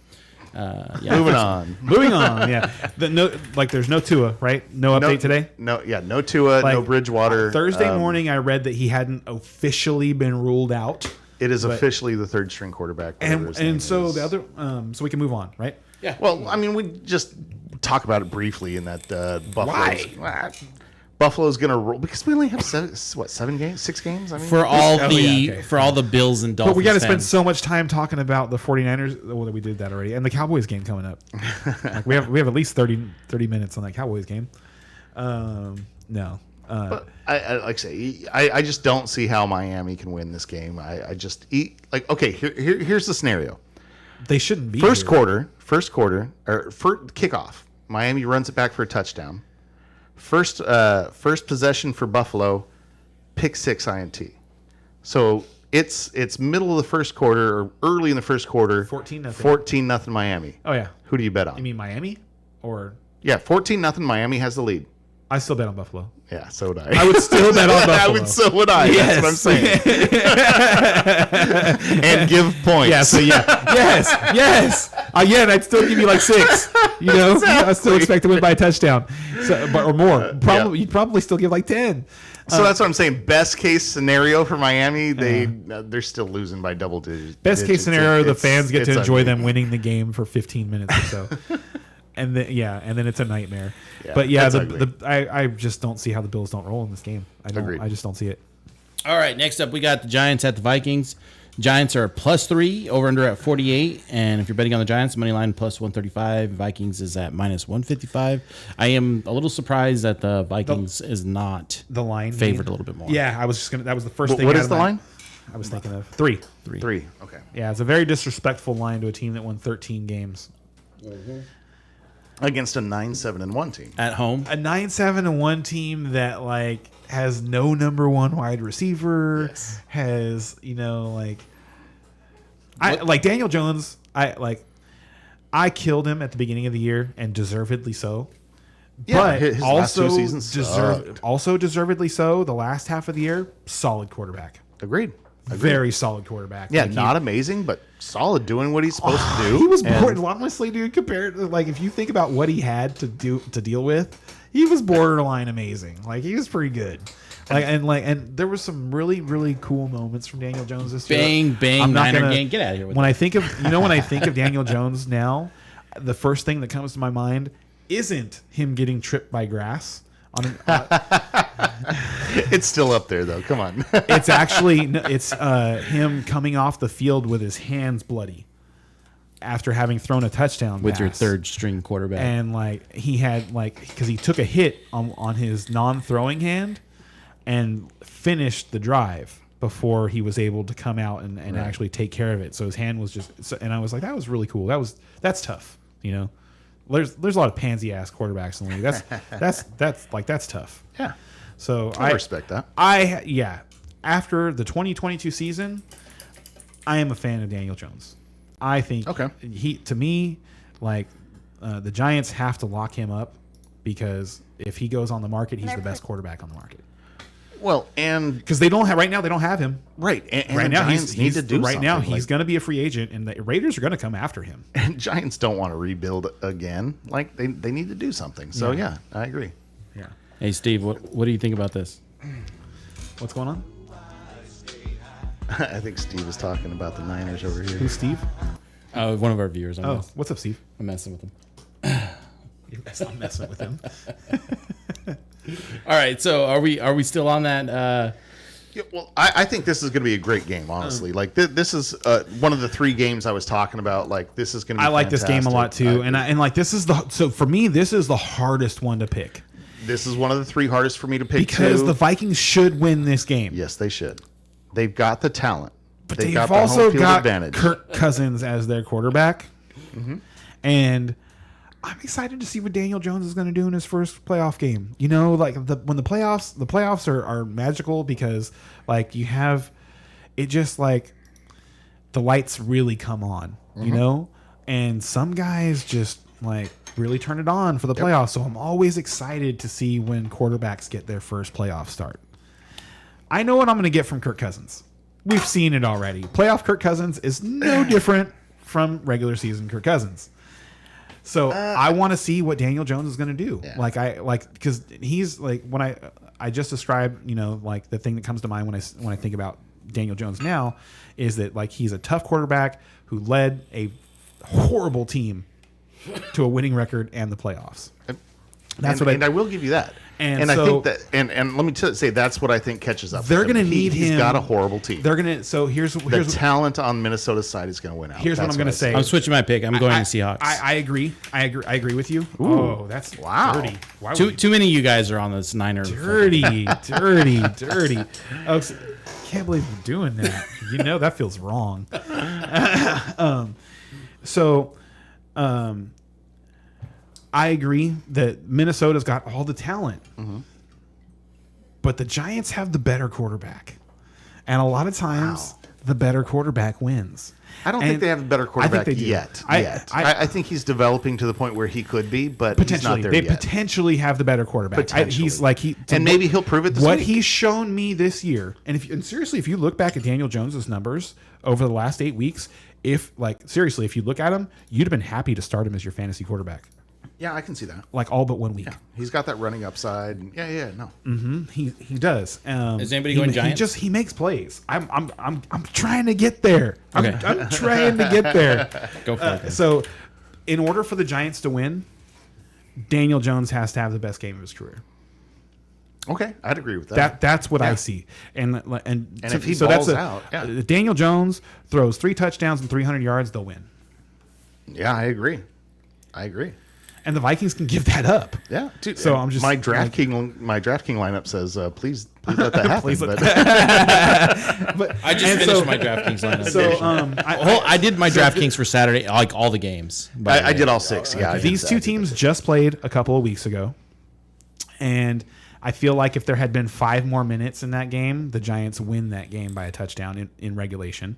Yeah. Moving on. Moving on. Yeah. There's no Tua, right? No update today. No, no Tua, no Bridgewater. Thursday morning, I read that he hadn't officially been ruled out. It is officially the third string quarterback. And so the other, so we can move on, right? Yeah. Well, I mean, we just talk about it briefly in that Buffalo's going to roll because we only have 7 games, 6 games. I mean, For all the Bills and Dolphins. But we got to spend fans. so much time talking about the 49ers. Well, we did that already. And the Cowboys game coming up. Like we have at least 30 minutes on that Cowboys game. No. But I like I say, I just don't see how Miami can win this game. I just okay. Here's the scenario. They shouldn't be First here. quarter or first kickoff. Miami runs it back for a touchdown. First possession for Buffalo, pick 6 INT. So it's middle of the first quarter or early in the first quarter. 14-0. 14-0 Miami. Oh yeah. Who do you bet on? You mean Miami? Or 14-0 Miami has the lead. I still bet on Buffalo. Yeah, so would I. I would still bet on Buffalo. So would I. Yes. That's what I'm saying. And give points. Yeah, so yeah. yes. Again, I'd still give you like 6. You know? I still expect to win by a touchdown. Or more. You'd probably still give like 10. So that's what I'm saying. Best case scenario for Miami, they're still losing by double digits. Best case scenario, the fans get to enjoy ugly. them winning the game for 15 minutes or so. And then it's a nightmare. Yeah, but yeah, that's ugly. I just don't see how the Bills don't roll in this game. Agreed. I just don't see it. All right, next up we got the Giants at the Vikings. Giants are +3, over under at 48, and if you're betting on the Giants, money line +135. Vikings is at -155. I am a little surprised that the Vikings is not The line favored a little bit more. Yeah, I was just gonna. That was the first thing. What out is of the my- line? I was thinking of 3. 3. Okay. Yeah, it's a very disrespectful line to a team that won 13 games. Against a 9-7-1 team. At home. A 9-7-1 team that like has no number 1 wide receiver, Yes. has like Daniel Jones. I killed him at the beginning of the year and deservedly so. Yeah, but his last 2 seasons sucked. deservedly so. The last half of the year, solid quarterback, Agreed. very solid quarterback. Yeah, Like, not amazing, but solid, doing what he's supposed to do. He was And- bored. Honestly, dude, compared to, like, if you think about what he had to deal with, he was borderline amazing. Like, he was pretty good. And there was some really, really cool moments from Daniel Jones this year. Bang, bang, I'm not Niner gonna- gang. Get out of here with When that. I think of Daniel Jones now, the first thing that comes to my mind isn't him getting tripped by grass. It's still up there, though. Come on. It's actually him coming off the field with his hands bloody after having thrown a touchdown with your pass. third string quarterback. And he had because he took a hit on his non-throwing hand and finished the drive before he was able to come out and actually take care of it. So his hand was and I was like, that was really cool. That's tough. You know, there's a lot of pansy ass quarterbacks in the league. That's tough. Yeah. So I respect that. After the 2022 season, I am a fan of Daniel Jones. I think the Giants have to lock him up because if he goes on the market, he's the best quarterback on the market. Well, and Because they don't have right now. They don't have him. right, and Right the now, Giants need to do right now something. he's going to be a free agent, and the Raiders are going to come after him. And Giants don't want to rebuild again. Like they need to do something. So yeah, I agree. Yeah. Hey, Steve, what do you think about this? What's going on? I think Steve is talking about the Niners over here. Who's Steve? One of our viewers. Oh, what's up, Steve? I'm messing with him. I'm messing with him. All right, so are we still on that? Yeah, well, I think this is going to be a great game, honestly. Like this is one of the 3 games I was talking about. Like this is going to be. I like this game a lot too, fantastic. this is so for me this is the hardest one to pick This is one of the 3 hardest for me to pick because too. the Vikings should win this game. Yes, they should. They've got the talent, But they've they've got the also home field got advantage. Kirk Cousins as their quarterback, and I'm excited to see what Daniel Jones is going to do in his first playoff game. You know, like when the playoffs are magical because like you have it just like the lights really come on, you know, and some guys just like really turn it on for the playoffs. So I'm always excited to see when quarterbacks get their first playoff start. I know what I'm going to get from Kirk Cousins. We've seen it already. Playoff Kirk Cousins is no different from regular season Kirk Cousins. So I want to see what Daniel Jones is going to do. Yeah. Because he's like, when I just described, like the thing that comes to mind when I think about Daniel Jones now is that like he's a tough quarterback who led a horrible team to a winning record and the playoffs. And I will give you that. And I so- think that, and let me say that's what I think catches up. They're with him. going to need him. He's got a horrible team. They're going to. So here's The talent on Minnesota's side is going to win out. here's what That's I'm going to say. I'm switching my pick. I'm going to Seahawks. I agree. I agree with you. Oh, that's Wow. dirty. Why would too many of you guys are on this Niner. dirty. Oh, can't believe you're doing that. That feels wrong. I agree that Minnesota's got all the talent, but the Giants have the better quarterback, and a lot of times the better quarterback wins. I don't think they have a better quarterback they do. yet. I think he's developing to the point where he could be, but potentially he's not there they yet. potentially have the better quarterback. Potentially. And maybe he'll prove it this what week. he's shown me this year, and seriously, if you look back at Daniel Jones's numbers over the last 8 weeks, if you look at him, you'd have been happy to start him as your fantasy quarterback, Yeah, I can see that. like all but 1 week. He's got that running upside. No. He does. Is anybody going Giants? He makes plays. I'm trying to get there. Okay. I'm trying to get there. Go for it. then. So, in order for the Giants to win, Daniel Jones has to have the best game of his career. Okay, I'd agree with that. That's what I Yeah. see. And if he that's balls out, yeah. Daniel Jones throws 3 touchdowns and 300 yards, they'll win. Yeah, I agree. And the Vikings can give that up. Yeah. Dude, So I'm just my DraftKings lineup says please let that happen. Please let but I just finished my DraftKings lineup. So I did my DraftKings for Saturday, like all the games. by the I way. did all 6. Yeah, I did these that. two teams just played a couple of weeks ago, and I feel like if there had been 5 more minutes in that game, the Giants win that game by a touchdown in regulation.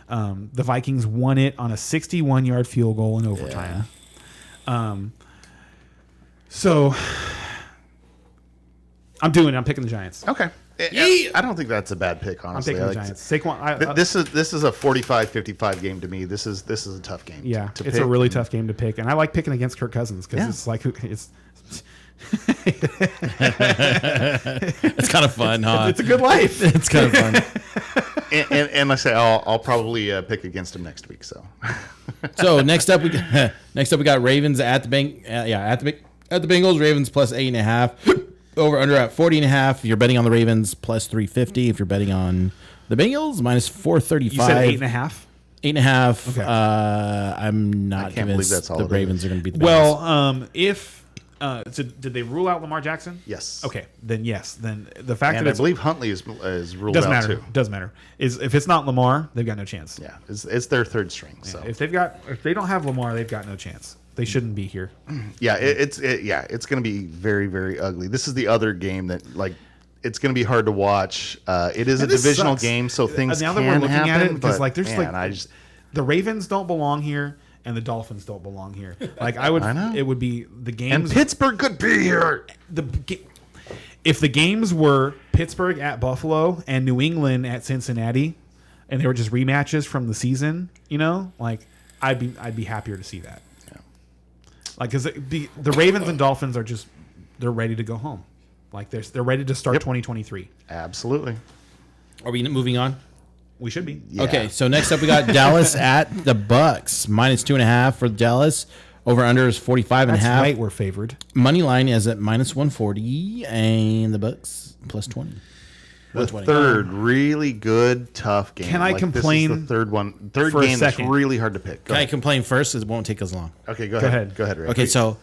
The Vikings won it on a 61-yard field goal in overtime. So I'm picking the Giants. Okay. I don't think that's a bad pick, I'm honestly. picking the Like, Giants. Saquon, This is a 45-55 game to me. This is a tough game. yeah, to it's pick. a really tough game to pick, and I like picking against Kirk Cousins because Yeah. it's like it's It's kind of fun, huh? it's a good life. It's kind of fun. And I say I'll probably pick against him next week. So So next up we got Ravens at the Bengals. Ravens plus 8.5. Over under at 40.5. If you're betting on the Ravens, plus 350. If you're betting on the Bengals, minus 435. You said 8.5. 8.5. Okay. I'm not can't believe convinced that's all the it Ravens is. are going to beat the Bengals. Well, so did they rule out Lamar Jackson? yes. Okay, then yes. Then the fact And that I it's believe Huntley is ruled doesn't out matter. too. Doesn't matter. Is if it's not Lamar, they've got no chance. Yeah, it's their third string. So If they don't have Lamar, they've got no chance. They shouldn't be here. yeah, it's going to be very, very ugly. This is the other game that it's going to be hard to watch. It is a And this divisional sucks. game, so things now can that we're looking happen. at it, because but, there's man, the Ravens don't belong here, and the Dolphins don't belong here. Like I know. It would be the games. and Pittsburgh could be here. If the games were Pittsburgh at Buffalo and New England at Cincinnati, and they were just rematches from the season, I'd be happier to see that. Yeah. Like, because the Ravens and Dolphins are they're ready to go home. Like they're ready to start 2023. Absolutely. Are we moving on? We should be. Yeah. Okay, so next up we got Dallas at the Bucks. Minus 2.5 for Dallas. Over under is 45.5. That's right. We're favored. Money line is at minus 140, and the Bucks plus 20. The 120. third really good, tough game. Can I complain This is the third for a game that's second? really hard to pick. Go Can I ahead. complain first? It won't take as long. Okay, go ahead. ahead. Go ahead, Ray. Okay, so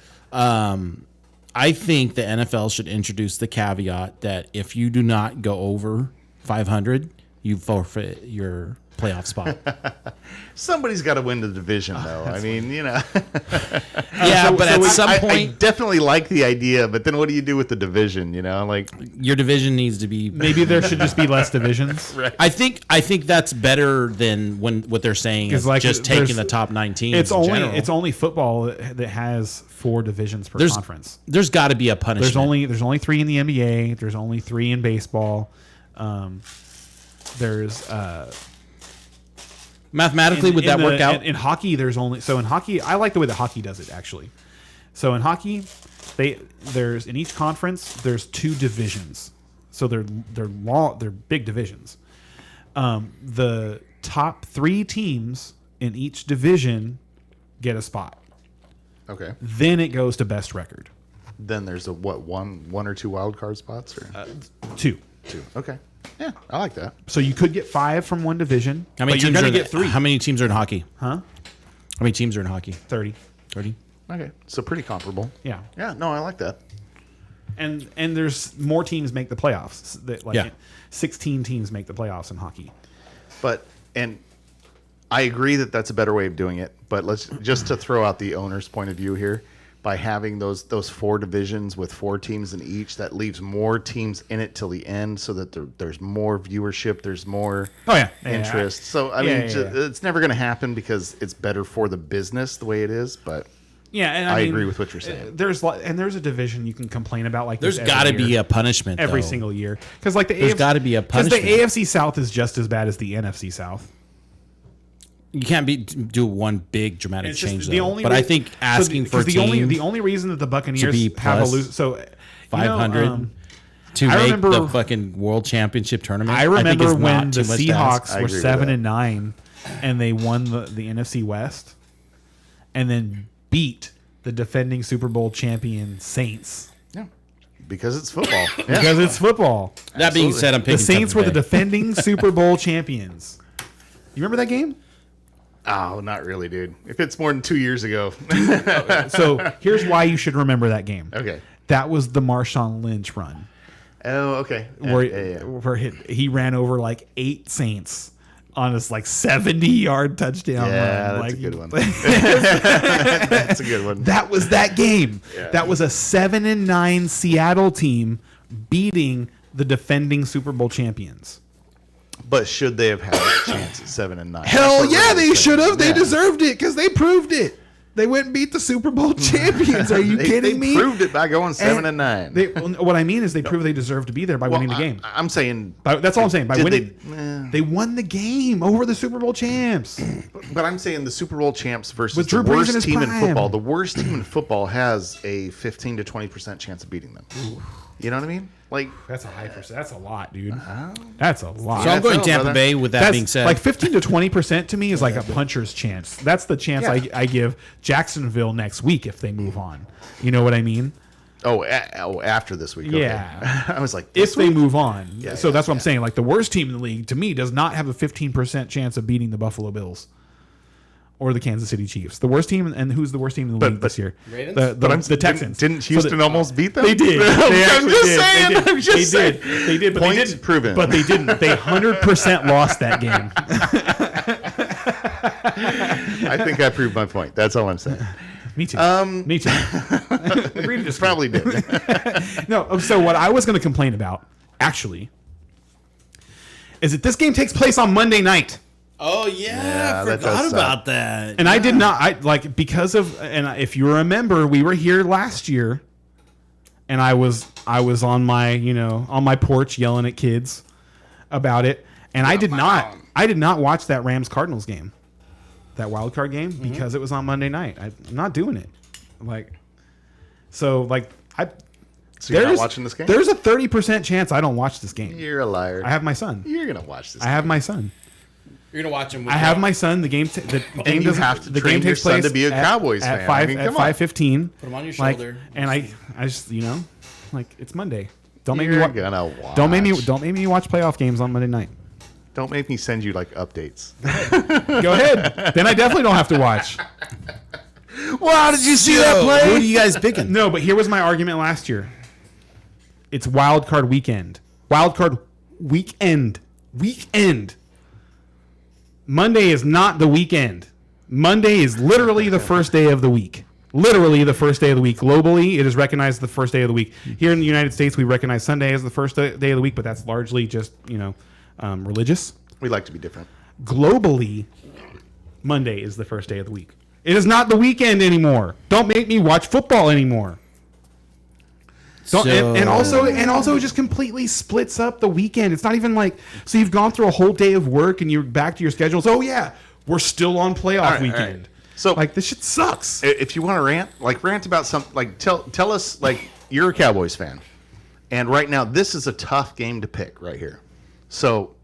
I think the NFL should introduce the caveat that if you do not go over 500, you forfeit your playoff spot. Somebody's got to win the division, though. I mean, Yeah, but at some I point, definitely like the idea, but then what do you do with the division? Like your division needs to be. Maybe there should just be less divisions. right. I think that's better than what they're saying is like, just taking there's- the top 9 teams. It's in only general. it's only football that has 4 divisions per There's- conference. There's got to be a punishment. There's only 3 in the NBA. There's only 3 in baseball. There's Mathematically, would that work out? in hockey? There's only in hockey. I like the way that hockey does it actually. So in hockey, there's in each conference there's 2 divisions. So they're big divisions. The top 3 teams in each division get a spot. Okay. Then it goes to best record. Then there's a one or 2 wild card spots or 2. 2. Okay. Yeah, I like that. So you could get 5 from one division. How many but you're teams going are to get 3. How many teams are in hockey? Huh? How many teams are in hockey? 30. 30. Okay, so pretty comparable. Yeah. Yeah, no, I like that. And there's more teams make the playoffs. Yeah. 16 teams make the playoffs in hockey. And I agree that that's a better way of doing it. But let's just to throw out the owner's point of view here, by having those 4 divisions with 4 teams in each, that leaves more teams in it till the end, so that there's more viewership, there's more interest. So I mean, it's never going to happen because it's better for the business the way it is. But Yeah, and I mean, agree with what you're saying. There's a division you can complain about like There's this got to every be year. a punishment Every though. single year because like There's gotta be a because the punishment. AFC South is just as bad as the NFC South. You can't do one big dramatic It's just change the though. only But I think asking for a team the only reason that the Buccaneers be have a plus lose 500 to I make remember- the fucking World Championship tournament. I think remember is when not the too much to ask. Seahawks I were agree with 7-9 and they won the NFC West and then beat the defending Super Bowl champion Saints Yeah, because it's football. Yeah. because it's football. That being said, I'm picking The Saints were Tampa the Bay. defending Super Bowl champions. You remember that game? Oh, not really, dude. If it's more than 2 years ago. So here's why you should remember that game. Okay. That was the Marshawn Lynch run, Oh, okay. Yeah, where he ran over like 8 Saints on this like 70-yard touchdown Yeah, run. that's Like, a good one. That's a good one. That was that game. Yeah. That was a 7-9 Seattle team beating the defending Super Bowl champions. But should they have had a chance at 7-9? Hell That's what yeah, we're they saying. should have. They Yeah. deserved it because they proved it. They went and beat the Super Bowl champions. Are you kidding they me? proved it by going 7-9. What I mean is they proved they deserved to be there by winning the game. I'm saying, That's all I'm saying. By did winning, they won the game over the Super Bowl champs. but I'm saying the Super Bowl champs versus With the Drew Brees in worst his team in prime. football. The worst team in football has a 15 to 20% chance of beating them. You know what I mean? Like, That's a high percent. That's a lot, dude. That's a lot. So I'm going NFL, Tampa brother. Bay. With that That's being said, like 15 to 20% to me is like a puncher's chance. That's the chance Yeah. I give Jacksonville next week if they move on. You know what I mean? after this week. Okay. Yeah. I was like, If this they week? move on. Yeah, So yeah, that's what I'm saying. Like the worst team in the league to me does not have a 15% chance of beating the Buffalo Bills or the Kansas City Chiefs. The worst team, and who's the worst team in the league this year? Ravens? The Texans. Didn't Houston almost beat them? They did. They I'm actually just did. saying. They did. I'm just They saying. did. They did. But Point they didn't. proven. But they didn't. They 100% lost that game. I think I proved my point. That's all I'm saying. Me too. Me too. Agree to disagree. Probably did. No. So what I was going to complain about, actually, is that this game takes place on Monday night. oh yeah, Yeah, I that forgot does about that. And I did not. I like because of. And if you remember, we were here last year, and I was on my on my porch yelling at kids about it, and I did not watch that Rams Cardinals game, that wild card game, because it was on Monday night. I'm not doing it. So So you're not watching this game? There's a 30% chance I don't watch this game. You're a liar. I have my son. You're gonna watch this. I have my son. You're gonna watch him. With I have my son. The game. The game you doesn't. have to the train game your takes son place to be a at- Cowboys at fan. 5 I mean, at come on. 5:15. Put him on your Like, shoulder. and I just like it's Monday. Don't make You're me gonna watch. Don't make me watch playoff games on Monday night. Don't make me send you like updates. Go ahead. Then I definitely don't have to watch. Wow, did you see Who are you guys picking? No, but here was my argument last year. It's wild card weekend. Wild card weekend. Weekend. Monday is not the weekend. Monday is literally the first day of the week. Literally the first day of the week. Globally, it is recognized as the first day of the week. Here in the United States, we recognize Sunday as the first day of the week, but that's largely just, religious. We like to be different. Globally, Monday is the first day of the week. It is not the weekend anymore. Don't make me watch football anymore. And also it just completely splits up the weekend. It's not even like, so you've gone through a whole day of work and you're back to your schedules. Oh yeah, we're still on playoff weekend. All right. So like, this shit sucks. If you want to rant about something, like tell us, like, you're a Cowboys fan, and right now this is a tough game to pick right here. So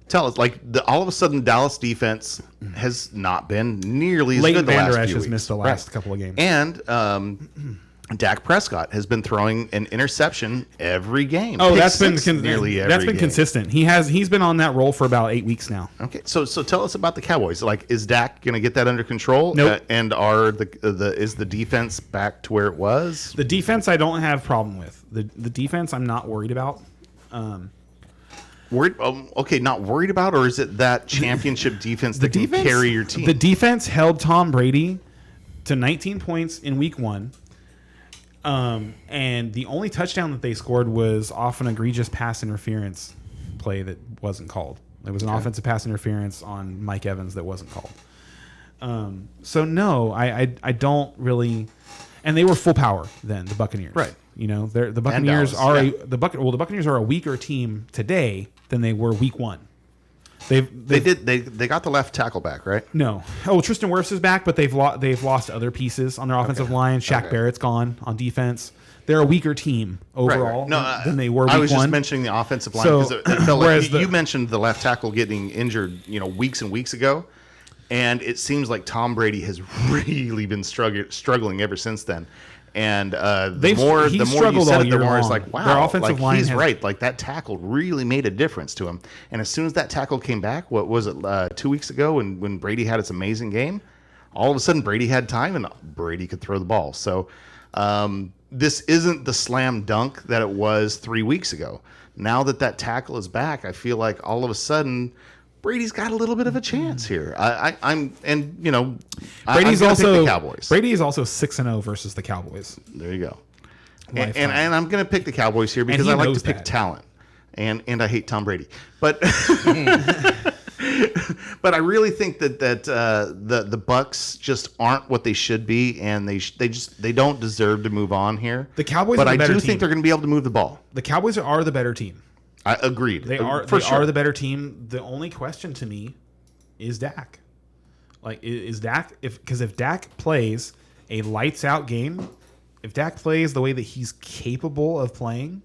tell us, like, all of a sudden Dallas defense has not been nearly as Leighton good the Vander last Esch few has weeks. missed the last couple of games. And Dak Prescott has been throwing an interception every game. Oh, Pick that's been six nearly every that's been game. consistent. He's been on that roll for about 8 weeks now. Okay, so tell us about the Cowboys. Like, is Dak going to get that under control? Nope. And is the defense back to where it was? The defense I don't have problem with. The defense I'm not worried about. Worried? Okay, not worried about, or is it that championship defense that can carry your team? The defense held Tom Brady to 19 points in week 1. And the only touchdown that they scored was off an egregious pass interference play that wasn't called. It was an offensive pass interference on Mike Evans that wasn't called. So no, I don't really. And they were full power then, the Buccaneers. Right. The Buccaneers Dallas, the Buccaneers are a weaker team today than they were week 1. They got the left tackle back, right? No. Oh, Tristan Wirfs is back, but they've lost other pieces on their offensive line. Shaq Barrett's gone on defense. They're a weaker team overall than they were week 1. I was just mentioning the offensive line because it felt like you mentioned the left tackle getting injured, weeks and weeks ago, and it seems like Tom Brady has really been struggling ever since then. And the more you said it, the more it's like, wow, their offensive line he's right. Like, that tackle really made a difference to him. And as soon as that tackle came back, what was it, 2 weeks ago, when Brady had his amazing game, all of a sudden Brady had time and Brady could throw the ball. So this isn't the slam dunk that it was 3 weeks ago. Now that tackle is back, I feel like all of a sudden Brady's got a little bit of a chance here. I'm gonna pick the Cowboys. Brady is also 6-0 versus the Cowboys. There you go. And I'm going to pick the Cowboys here because I like to pick talent, and I hate Tom Brady. But but I really think that the Bucs just aren't what they should be, and they don't deserve to move on here. The Cowboys, but are the better I do team. think they're going to be able to move the ball. The Cowboys are the better team. I agreed. They are the better team. The only question to me is Dak. Like, is Dak, if Dak plays a lights out game, if Dak plays the way that he's capable of playing,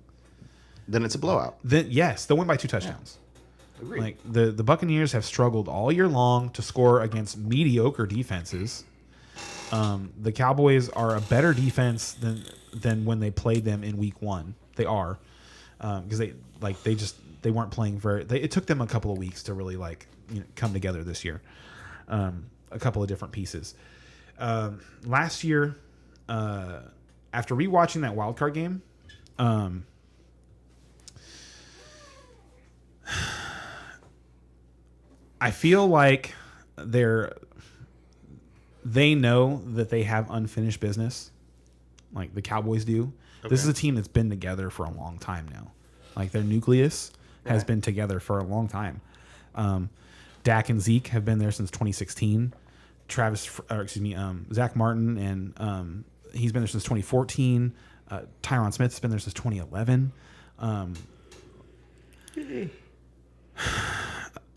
then it's a blowout. Then yes, they'll win by 2 touchdowns. Agreed. Like, the Buccaneers have struggled all year long to score against mediocre defenses. The Cowboys are a better defense than when they played them in week 1. They are, because they weren't playing it took them a couple of weeks to really come together this year. A couple of different pieces. Last year, after rewatching that wild card game, I feel like they know that they have unfinished business, like the Cowboys do. Okay. This is a team that's been together for a long time now. Like, their nucleus has been together for a long time. Dak and Zeke have been there since 2016. Zach Martin, and he's been there since 2014. Tyron Smith has been there since 2011.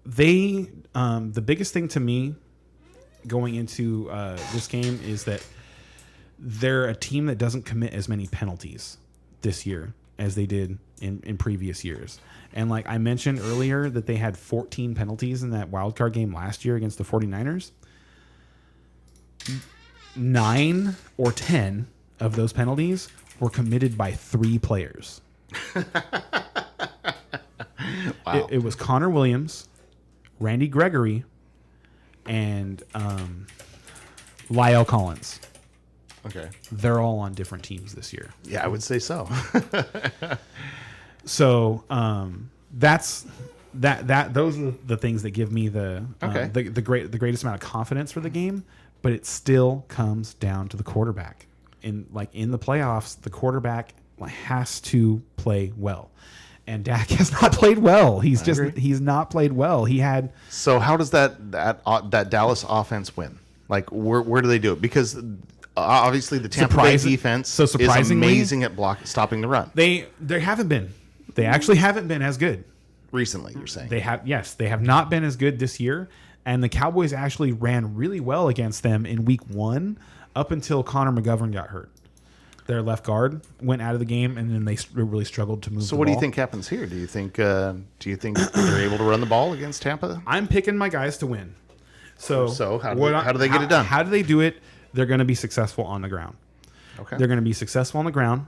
The biggest thing to me going into this game is that they're a team that doesn't commit as many penalties this year as they did in previous years. And like I mentioned earlier that they had 14 penalties in that wild card game last year against the 49ers. 9 or 10 of those penalties were committed by 3 players. Wow. It was Connor Williams, Randy Gregory, and Lyle Collins. Okay. They're all on different teams this year. Yeah, I would say so. So that's those are the things that give me the greatest amount of confidence for the game. But it still comes down to the quarterback. In the playoffs, the quarterback has to play well, and Dak has not played well. He's not played well. He had. So how does that Dallas offense win? Like where do they do it? Because obviously the Tampa Bay defense is amazing at stopping the run. They haven't been. They actually haven't been as good Recently, you're saying. They have not been as good this year, and the Cowboys actually ran really well against them in Week 1 up until Connor McGovern got hurt. Their left guard went out of the game, and then they really struggled to move. So, what do you think happens here? Do you think they're able to run the ball against Tampa? I'm picking my guys to win. So how do they get it done? How do they do it? They're going to be successful on the ground. Okay. They're going to be successful on the ground.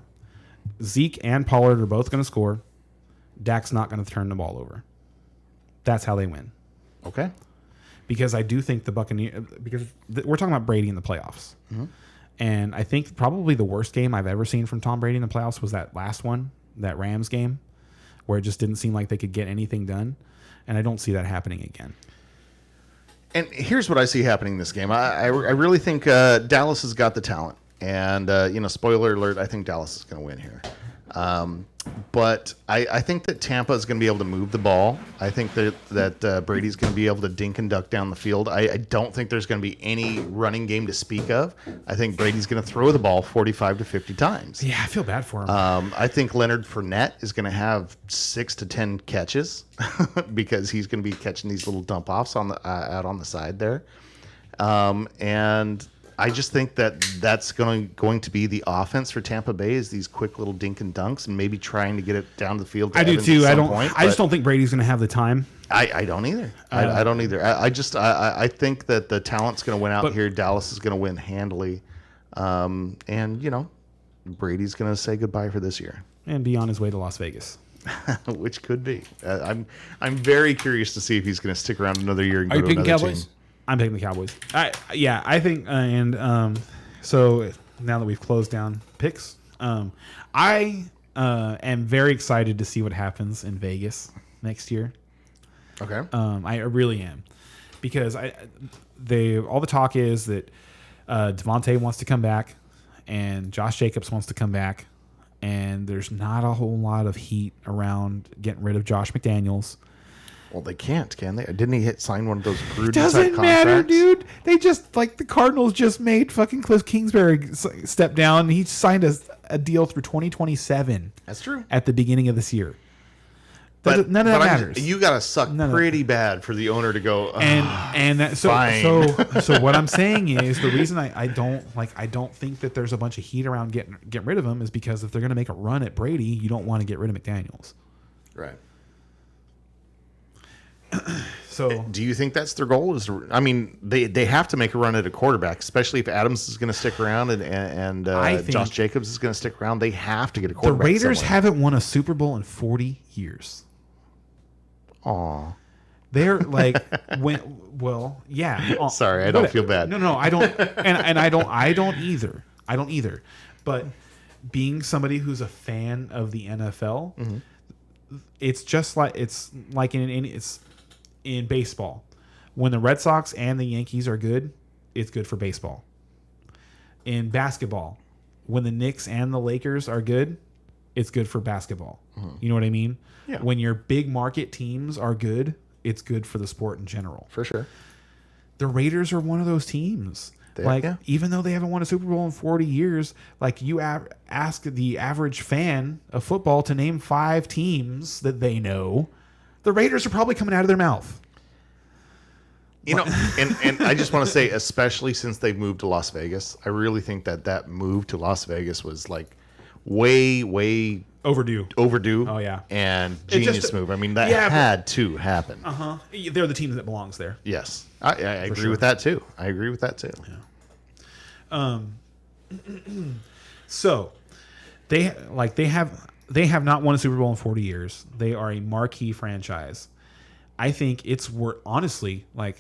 Zeke and Pollard are both going to score. Dak's not going to turn the ball over. That's how they win. Okay. Because I do think the Buccaneers, because we're talking about Brady in the playoffs. Mm-hmm. And I think probably the worst game I've ever seen from Tom Brady in the playoffs was that last one, that Rams game, where it just didn't seem like they could get anything done. And I don't see that happening again. And here's what I see happening in this game. I really think Dallas has got the talent. And, spoiler alert, I think Dallas is going to win here. But I think that Tampa is going to be able to move the ball. I think that Brady's going to be able to dink and duck down the field. I don't think there's going to be any running game to speak of. I think Brady's going to throw the ball 45 to 50 times. Yeah, I feel bad for him. I think Leonard Fournette is going to have 6 to 10 catches because he's going to be catching these little dump offs out on the side there. And I just think that's going to be the offense for Tampa Bay, is these quick little dink and dunks and maybe trying to get it down to the field. I do too. I just don't think Brady's going to have the time. I don't either. I don't either. I think that the talent's going to win out here. Dallas is going to win handily, and Brady's going to say goodbye for this year And be on his way to Las Vegas. which could be. I'm very curious to see if he's going to stick around another year and go to another Cowboys? team. I'm picking the Cowboys. I think, so now that we've closed down picks, I am very excited to see what happens in Vegas next year. Okay. I really am, because all the talk is that Devontae wants to come back, and Josh Jacobs wants to come back, and there's not a whole lot of heat around getting rid of Josh McDaniels. Well, they can't, can they? Didn't he sign one of those Gruden Doesn't type matter, contracts? dude. They just, the Cardinals just made fucking Cliff Kingsbury step down. He signed a deal through 2027. That's true. At the beginning of this year. But None of that matters. You got to suck pretty bad for the owner to go. So what I'm saying is, the reason I don't think that there's a bunch of heat around getting rid of him is because if they're going to make a run at Brady, you don't want to get rid of McDaniels. Right. So do you think that's their goal? They have to make a run at a quarterback, especially if Adams is going to stick around and Josh Jacobs is going to stick around. They have to get a quarterback. The Raiders somewhere. haven't won a Super Bowl in 40 years. Aw. They're yeah. Sorry, I don't feel bad. No, I don't, and I don't either. I don't either. But being somebody who's a fan of the NFL, mm-hmm. it's like in baseball. When the Red Sox and the Yankees are good, it's good for baseball. In basketball, when the Knicks and the Lakers are good, it's good for basketball. Mm-hmm. You know what I mean? Yeah. When your big market teams are good, it's good for the sport in general. For sure. The Raiders are one of those teams. Even though they haven't won a Super Bowl in 40 years, you ask the average fan of football to name 5 teams that they know, the Raiders are probably coming out of their mouth. And I just want to say, especially since they've moved to Las Vegas, I really think that move to Las Vegas was way Overdue. Oh yeah. And genius move. Had to happen. Uh-huh. They're the team that belongs there. Yes. I agree with that too. Yeah. So they have not won a Super Bowl in 40 years. They are a marquee franchise. I think it's worth, honestly, at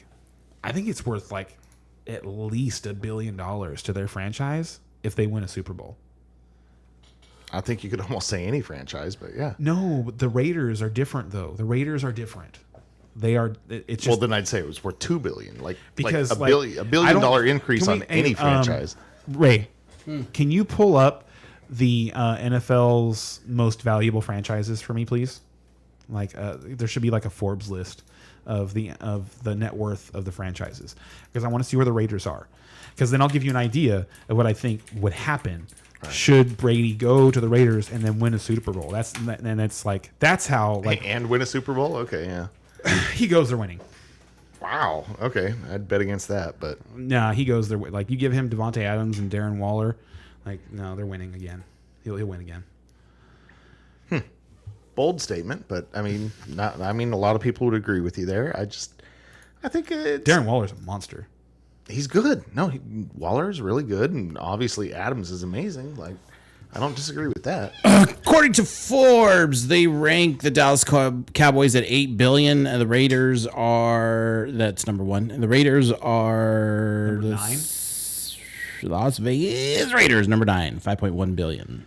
least $1 billion to their franchise if they win a Super Bowl. I think you could almost say any franchise, but yeah. No, but the Raiders are different though. The Raiders are different. They are. It's just Well, then I'd say it was worth $2 billion, because a $1 billion increase can on we- any franchise. Ray, can you pull up the NFL's most valuable franchises for me, please? Like, there should be like a Forbes list of the net worth of the franchises, because I want to see where the Raiders are. Because then I'll give you an idea of what I think would happen should Brady go to the Raiders and then win a Super Bowl. That's how like And win a Super Bowl? Okay, yeah. he goes, they're winning. Wow. Okay, I'd bet against that, but Nah, he goes there. Like you give him Devontae Adams and Darren Waller, like no, they're winning again. He'll win again. bold statement. But I mean, a lot of people would agree with you there. I think Darren Waller's a monster. he's good. No, Waller's really good, and obviously Adams is amazing. Like, I don't disagree with that. According to Forbes, they rank the Dallas Cowboys at $8 billion, and the Raiders are number one. And the Raiders are Number 9? Las Vegas Raiders, number 9, $5.1 billion.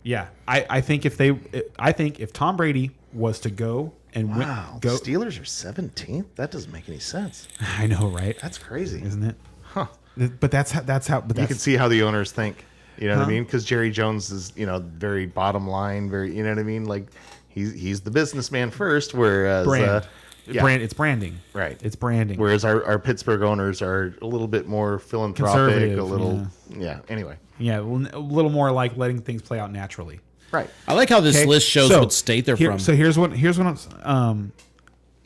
Yeah, I think if Tom Brady was to go and Wow, go, the Steelers are 17th. That doesn't make any sense. I know, right? That's crazy. Isn't it? Huh. But that's how. But You that's, can see how the owners think. You know what Huh? I mean? Because Jerry Jones is, very bottom line, very, you know what I mean? Like, he's the businessman first, whereas brand. yeah. It's branding. Right. It's branding. Whereas our Pittsburgh owners are a little bit more philanthropic, Conservative, a little, Anyway, Yeah, a little more like letting things play out naturally. right. I like how this Okay, list shows so what state they're from. So here's what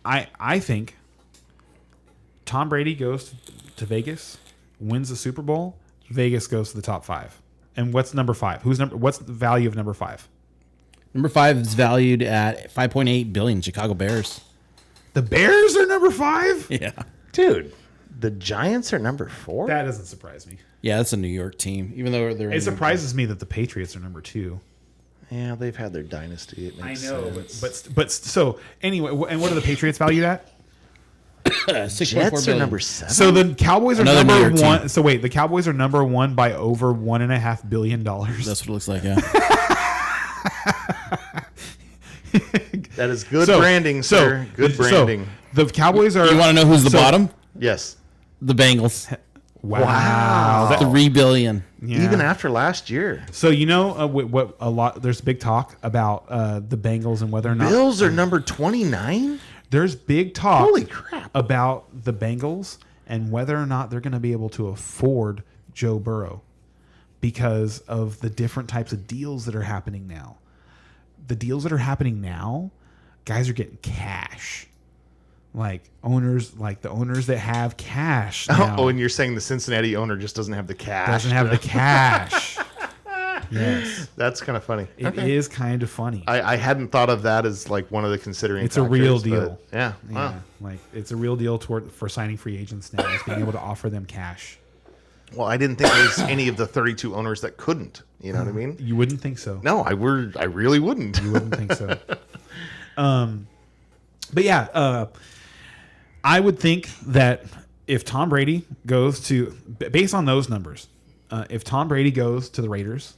I think Tom Brady goes to Vegas, wins the Super Bowl. Vegas goes to the top 5. And what's number 5? What's the value of number 5? Number 5 is valued at $5.8 billion, Chicago Bears. The Bears are number 5? Yeah. Dude, the Giants are number 4? That doesn't surprise me. Yeah, that's a New York team, even though they're It surprises me that the Patriots are number 2. Yeah, they've had their dynasty. It makes sense. but so anyway, and what are the Patriots valued at? $6.4 Jets are billion. number 7? So the Cowboys are Another New number York 1. team. So wait, the Cowboys are number 1 by over $1.5 billion. That's what it looks like, yeah. That is good branding, sir. Good branding. So the Cowboys are. You want to know who's the bottom? Yes. The Bengals. Wow. That- $3 billion. yeah. Even after last year. So what a lot. There's big talk about the Bengals and whether or not Bills are number 29? there's big talk. Holy crap. About the Bengals and whether or not they're going to be able to afford Joe Burrow because of the different types of deals that are happening now. The deals that are happening now, guys are getting cash. Like the owners that have cash now Oh, and you're saying the Cincinnati owner just doesn't have the cash. doesn't have the cash. Yes, That's kind of funny. it is kind of funny. I hadn't thought of that as like one of the considering It's a real factors, deal. but yeah. Yeah, Wow. like it's a real deal for signing free agents now. Is being able to offer them cash. Well, I didn't think there was any of the 32 owners that couldn't. You know what I mean? You wouldn't think so. No, I really wouldn't. You wouldn't think so. But yeah, I would think that if Tom Brady goes to, based on those numbers, if Tom Brady goes to the Raiders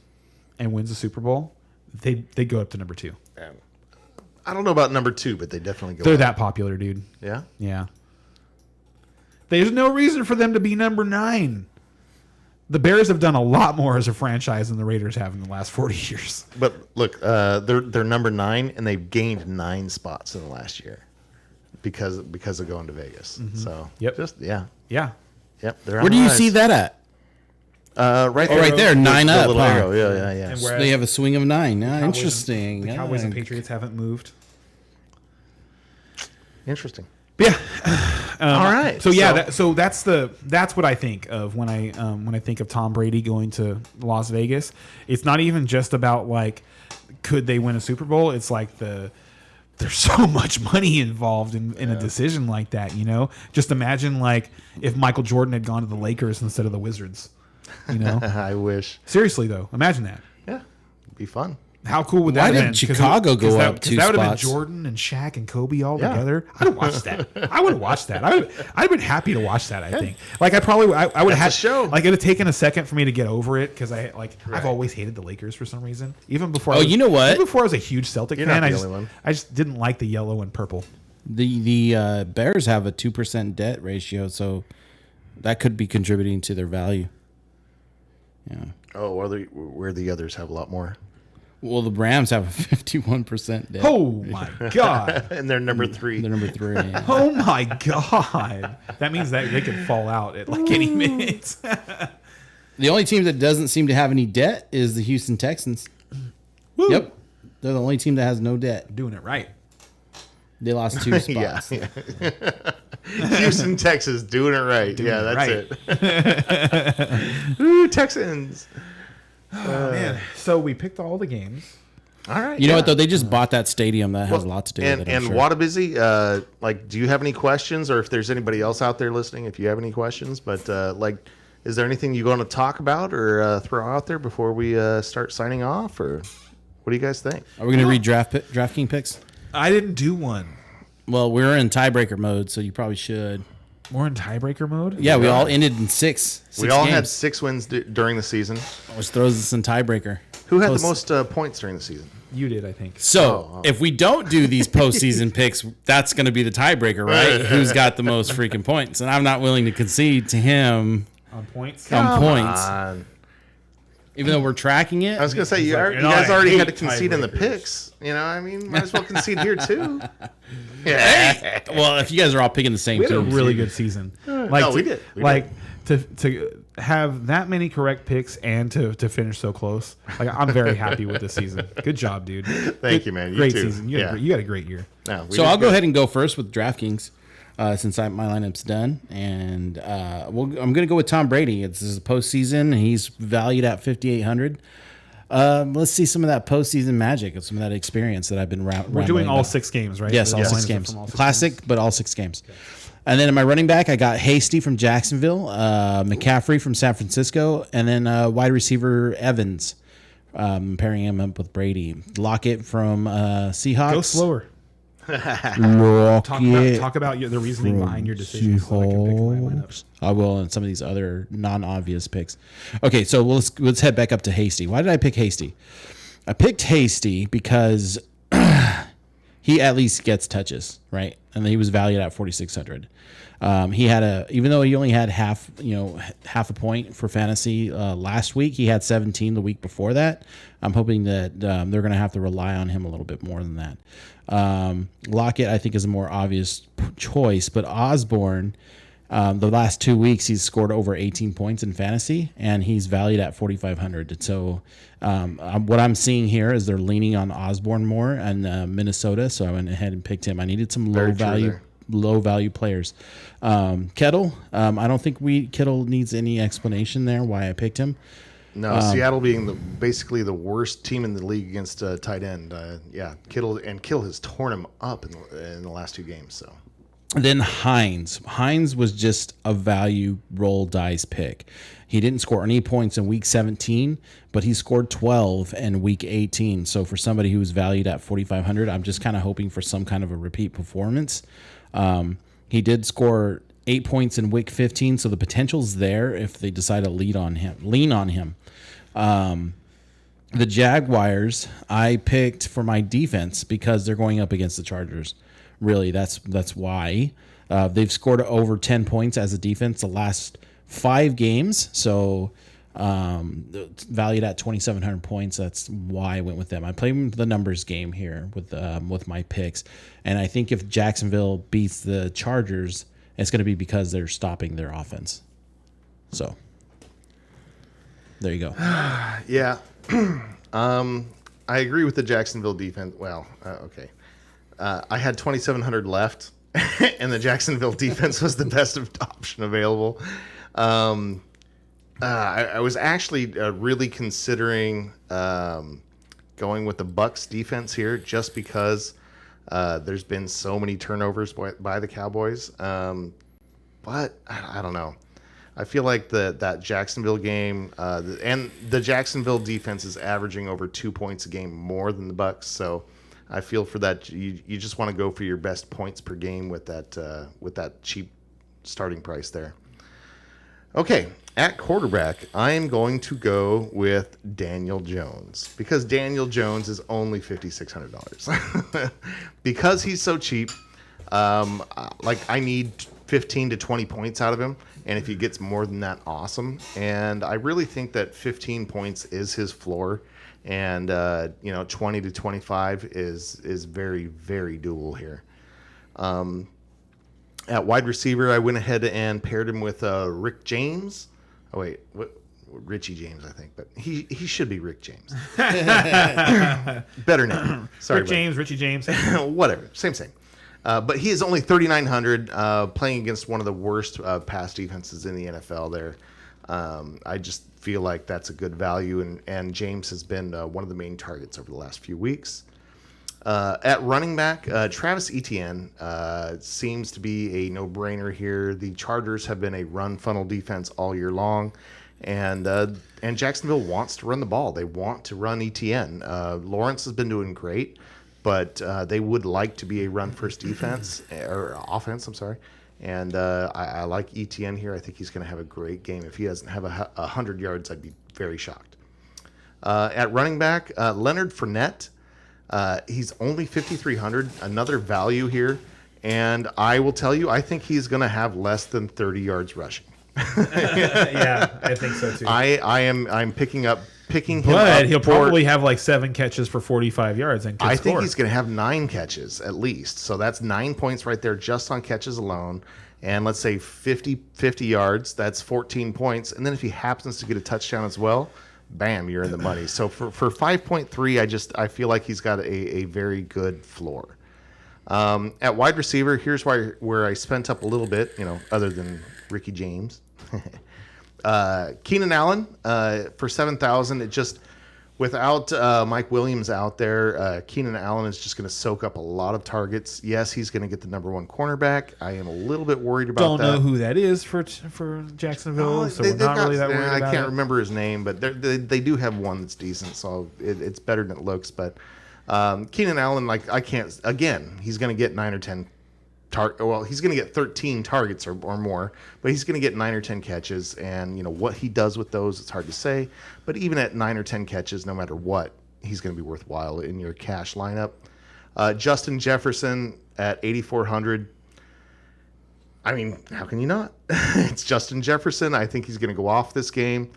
and wins the Super Bowl, they go up to number 2. I don't know about number 2, but they definitely go. They're up. that popular, dude. Yeah. Yeah. There's no reason for them to be number 9. The Bears have done a lot more as a franchise than the Raiders have in the last 40 years. But look, they're number 9, and they've gained 9 spots in the last year because of going to Vegas. So Yep. just yeah, Yeah. yep. They're Where on do the you rise. see that at? Right Oh, there, right there, the 9 up, little huh? arrow. Yeah. And So whereas they have a swing of 9. Yeah, Cowboys and- interesting. the Cowboys and Yeah. Patriots haven't moved. Interesting. But yeah. All right. So yeah, that's what I think of when I think of Tom Brady going to Las Vegas. It's not even just about like could they win a Super Bowl. It's like there's so much money involved in a decision like that. You know, just imagine like if Michael Jordan had gone to the Lakers instead of the Wizards. You know, I wish. seriously though, imagine that. Yeah, be fun. How cool would that Why have did been? Chicago go up 2 That would have been spots? Jordan and Shaq and Kobe all Yeah. together. I'd have watched that. I would have watched that. I'd have been happy to watch that. I think. Like I would have That's had a show. Like it would have taken a second for me to get over it because I've always hated the Lakers for some reason. Even before. Oh, you know what? Even before I was a huge Celtic You're fan, not the only one. I just didn't like the yellow and purple. The Bears have a 2% debt ratio, so that could be contributing to their value. Yeah. Oh, where the others have a lot more. Well, the Rams have a 51% debt. Oh my god. And they're number 3. They're number 3. Oh my god. That means that they could fall out at like any minute. The only team that doesn't seem to have any debt is the Houston Texans. Woo. Yep. They're the only team that has no debt. Doing it right. They lost 2 Yeah. spots. Houston, Texas, doing it right. Doing Yeah, it that's it. Ooh, Texans. Oh, man. So we picked all the games. All right. You know yeah. what, though? They just bought that stadium. That has a lot to do And with it, I'm and sure. Wannabizzy, like, do you have any questions, or if there's anybody else out there listening, if you have any questions? But like, is there anything you want to talk about or throw out there before we start signing off, or what do you guys think? Are we going to read DraftKings picks? I didn't do one. Well, we're in tiebreaker mode, so you probably should. We're in tiebreaker mode? Yeah, we all ended in 6. We all games, had 6 wins during the season. which throws us in tiebreaker. Who had Post- the most points during the season? You did, I think. So, if we don't do these postseason picks, that's going to be the tiebreaker, right? Who's got the most freaking points? And I'm not willing to concede to him On points? on points, On. even though we're tracking it. I was gonna say you, like, you and guys I already hate had to concede in the tiebreakers. picks. You know, I mean, might as well concede here too. Yeah. Well, if you guys are all picking the same We had a teams, really good season. no, we did. We like to have that many correct picks and to finish so close. Like I'm very happy with this season. Good job, dude. Thank you, man. You Great too. season. You had, Yeah. you had a great year. No, we So did I'll go good. ahead and go first with DraftKings, since my lineup's done, and I'm going to go with Tom Brady. This is a postseason. He's valued at 5,800. Let's see some of that postseason magic and some of that experience that I've been. We're doing all 6 games, right? Yes, The all lineups 6 are games. from all 6 Classic, games. but all 6 games. And then in my running back, I got Hasty from Jacksonville, McCaffrey from San Francisco, and then wide receiver Evans, pairing him up with Brady. Lockett from Seahawks. Go slower. Lockett. Talk about the reasoning behind your decision so I can pick my lineups. I will, and some of these other non-obvious picks. Okay, so let's head back up to Hasty. Why did I pick Hasty? I picked Hasty because he at least gets touches, right? And he was valued at 4,600. He had even though he only had half a point for fantasy last week, he had 17 the week before that. I'm hoping that they're going to have to rely on him a little bit more than that. Lockett, I think, is a more obvious choice, but Osborne, the last 2 weeks, he's scored over 18 points in fantasy, and he's valued at 4,500. So what I'm seeing here is they're leaning on Osborne more and Minnesota, so I went ahead and picked him. I needed some Very true low value players. Kittle, I don't think Kittle needs any explanation there why I picked him. No, Seattle being basically the worst team in the league against tight end. Yeah, Kittle has torn him up in the last 2 games. So Then Hines. Hines was just a value roll dice pick. He didn't score any points in week 17, but he scored 12 in week 18. So for somebody who was valued at 4,500, I'm just kind of hoping for some kind of a repeat performance. He did score 8 points in week 15, so the potential's there if they decide to lean on him. The Jaguars, I picked for my defense because they're going up against the Chargers. Really, that's why. They've scored over 10 points as a defense the last 5 games, so valued at 2,700 points. That's why I went with them. I played the numbers game here with my picks, and I think if Jacksonville beats the Chargers, it's going to be because they're stopping their offense. So there you go. yeah, I agree with the Jacksonville defense. Well, okay. I had 2,700 left, and the Jacksonville defense was the best option available. I was actually really considering going with the Bucs defense here, just because there's been so many turnovers by the Cowboys. But I don't know. I feel like that Jacksonville game and the Jacksonville defense is averaging over 2 points a game more than the Bucks. So I feel for that you just want to go for your best points per game with that cheap starting price there. Okay, at quarterback, I am going to go with Daniel Jones because Daniel Jones is only $5,600 because he's so cheap. I need 15 to 20 points out of him, and if he gets more than that, awesome. And I really think that 15 points is his floor, and 20 to 25 is very, very doable here. At wide receiver, I went ahead and paired him with Rick James. Oh wait, what? Richie James, I think, but he should be Rick James. Better name. Sorry, Rick James, Richie James. Whatever, same. But he is only 3,900, playing against one of the worst pass defenses in the NFL. There, I just feel like that's a good value, and James has been one of the main targets over the last few weeks. At running back, Travis Etienne seems to be a no-brainer here. The Chargers have been a run funnel defense all year long, and Jacksonville wants to run the ball. They want to run Etienne. Lawrence has been doing great, but they would like to be a run-first defense or offense. I'm sorry, and I like Etienne here. I think he's going to have a great game. If he doesn't have 100 yards, I'd be very shocked. At running back, Leonard Fournette. He's only 5,300, another value here, and I will tell you, I think he's going to have less than 30 yards rushing. Yeah, I think so too. I'm picking him up. But he'll probably have like 7 catches for 45 yards and I think he's going to have 9 catches at least. So that's 9 points right there just on catches alone. And let's say 50 yards, that's 14 points. And then if he happens to get a touchdown as well, bam, you're in the money. So for 5.3, I feel like he's got a very good floor. At wide receiver, here's where I spent up a little bit, other than Ricky James. Keenan Allen for 7,000. It just without Mike Williams out there, Keenan Allen is just going to soak up a lot of targets. Yes, he's going to get the number 1 cornerback. I am a little bit worried about that. Don't know who that is for Jacksonville, so we're not really that worried about it. I can't remember his name, but they do have one that's decent, so it's better than it looks. But Keenan Allen, he's going to get 9 or 10 he's going to get 13 targets or more, but he's going to get 9 or 10 catches, and what he does with those, it's hard to say. But even at 9 or 10 catches, no matter what, he's going to be worthwhile in your cash lineup. Justin Jefferson at 8,400. I mean, how can you not? It's Justin Jefferson. I think he's going to go off this game.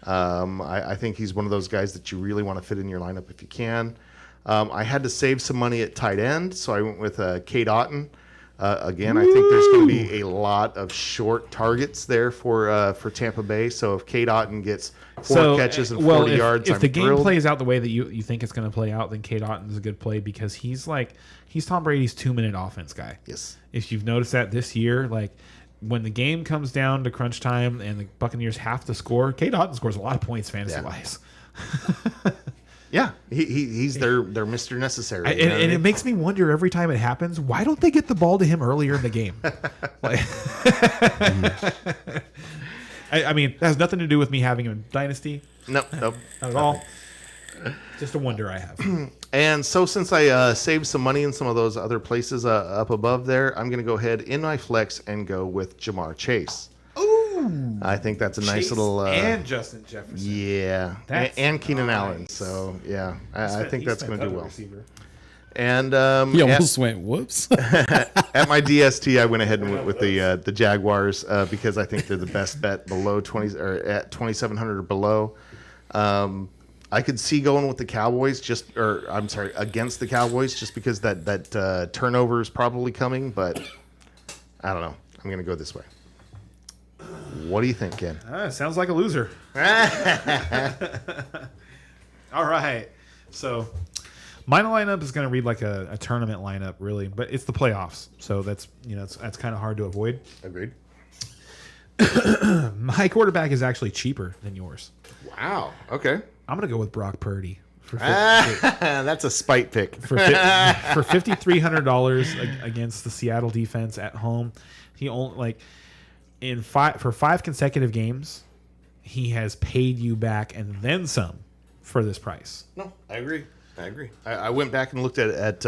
I think he's one of those guys that you really want to fit in your lineup if you can. I had to save some money at tight end, so I went with Cade Otton. Again, I think there's going to be a lot of short targets there for Tampa Bay. So if Cade Otton gets 4 catches and 40 yards, if the game thrilled. plays out the way that you think it's going to play out, then Cade Otton is a good play because he's Tom Brady's 2-minute offense guy. Yes. If you've noticed that this year, when the game comes down to crunch time and the Buccaneers have to score, Cade Otton scores a lot of points fantasy-wise. Yeah, he's their Mr. Necessary. And it makes me wonder every time it happens, why don't they get the ball to him earlier in the game? I mean, it has nothing to do with me having him in Dynasty. Nope. Not at all. Just a wonder I have. And so since I saved some money in some of those other places up above there, I'm going to go ahead in my flex and go with Jamar Chase. Ooh. I think that's a nice little... and Justin Jefferson. Yeah. And Keenan nice. Allen. So, yeah, I think that's going to do well. Receiver. And He almost went, whoops. at my DST, I went ahead and went with the Jaguars because I think they're the best bet below 20 or at 2,700 or below. I could see going with the Cowboys against the Cowboys just because that turnover is probably coming, but I don't know. I'm going to go this way. What do you think, Ken? Sounds like a loser. All right. So my lineup is going to read like a tournament lineup, really, but it's the playoffs. So that's kind of hard to avoid. Agreed. My quarterback is actually cheaper than yours. Wow. Okay. I'm going to go with Brock Purdy. That's a spite pick. For $5,300 against the Seattle defense at home. He only for 5 consecutive games, he has paid you back and then some for this price. No, I agree. I went back and looked at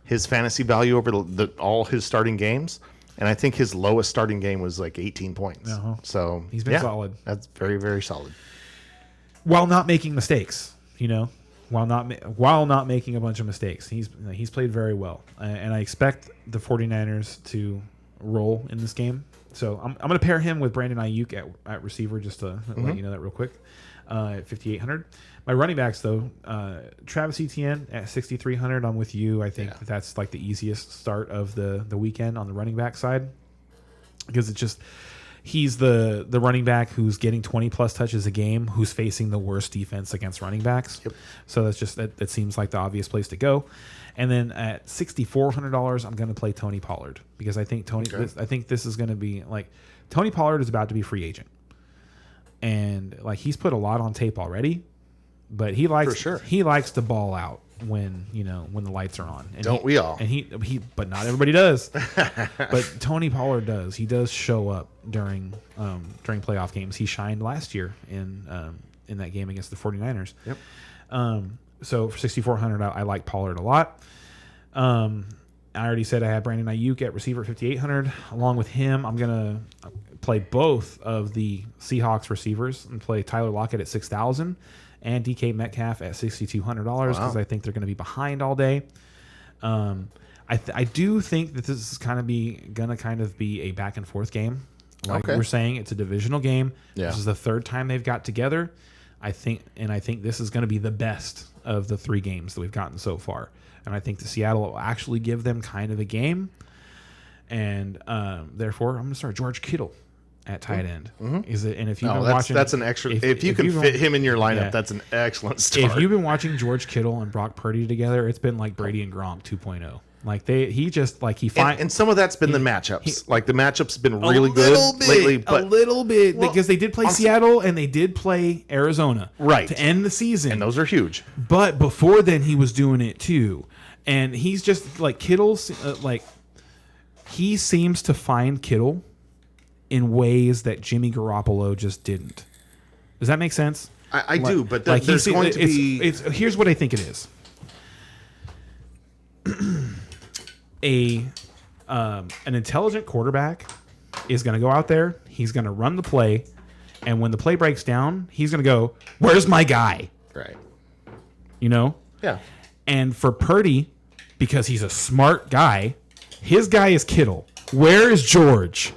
his fantasy value over all his starting games, and I think his lowest starting game was like 18 points. Uh-huh. So He's been solid. That's very, very solid. While not making mistakes, while not making a bunch of mistakes, he's played very well, and I expect the 49ers to roll in this game. So I'm going to pair him with Brandon Ayuk at receiver, just to let you know that real quick, at 5,800. My running backs, though, Travis Etienne at 6,300. I'm with you. I think that's like the easiest start of the weekend on the running back side, because it's just he's the running back who's getting 20-plus touches a game, who's facing the worst defense against running backs. Yep. So that's just that seems like the obvious place to go. And then at $6,400, I'm going to play Tony Pollard, because I think I think this is going to be like Tony Pollard is about to be free agent, and like he's put a lot on tape already, but he likes to ball out when the lights are on. And Don't we all? And he but not everybody does. But Tony Pollard does. He does show up during playoff games. He shined last year in that game against the 49ers. Yep. So for 6,400, I like Pollard a lot. I already said I have Brandon Ayuk at receiver 5,800. Along with him, I'm going to play both of the Seahawks receivers and play Tyler Lockett at 6,000 and DK Metcalf at $6,200 because I think they're going to be behind all day. I do think that this is going to be a back and forth game. Like we're saying, it's a divisional game. Yeah. This is the third time they've got together. I think this is going to be the best of the 3 games that we've gotten so far. And I think the Seattle will actually give them kind of a game. And therefore, I'm going to start George Kittle at tight end. Mm-hmm. Is it? And if you've been watching, that's an extra. If you can fit him in your lineup, that's an excellent start. If you've been watching George Kittle and Brock Purdy together, it's been like Brady and Gronk 2.0. Like and some of that's been the matchups. The matchups have been really good lately, but a little bit because they did play Seattle and they did play Arizona to end the season, and those are huge. But before then, he was doing it too, and he's just like Kittle's. He seems to find Kittle in ways that Jimmy Garoppolo just didn't. Does that make sense? I do, but there's going to be. Here's what I think it is. An intelligent quarterback is going to go out there. He's going to run the play, and when the play breaks down, he's going to go, "Where's my guy?" Right. Yeah. And for Purdy, because he's a smart guy, his guy is Kittle. Where is George?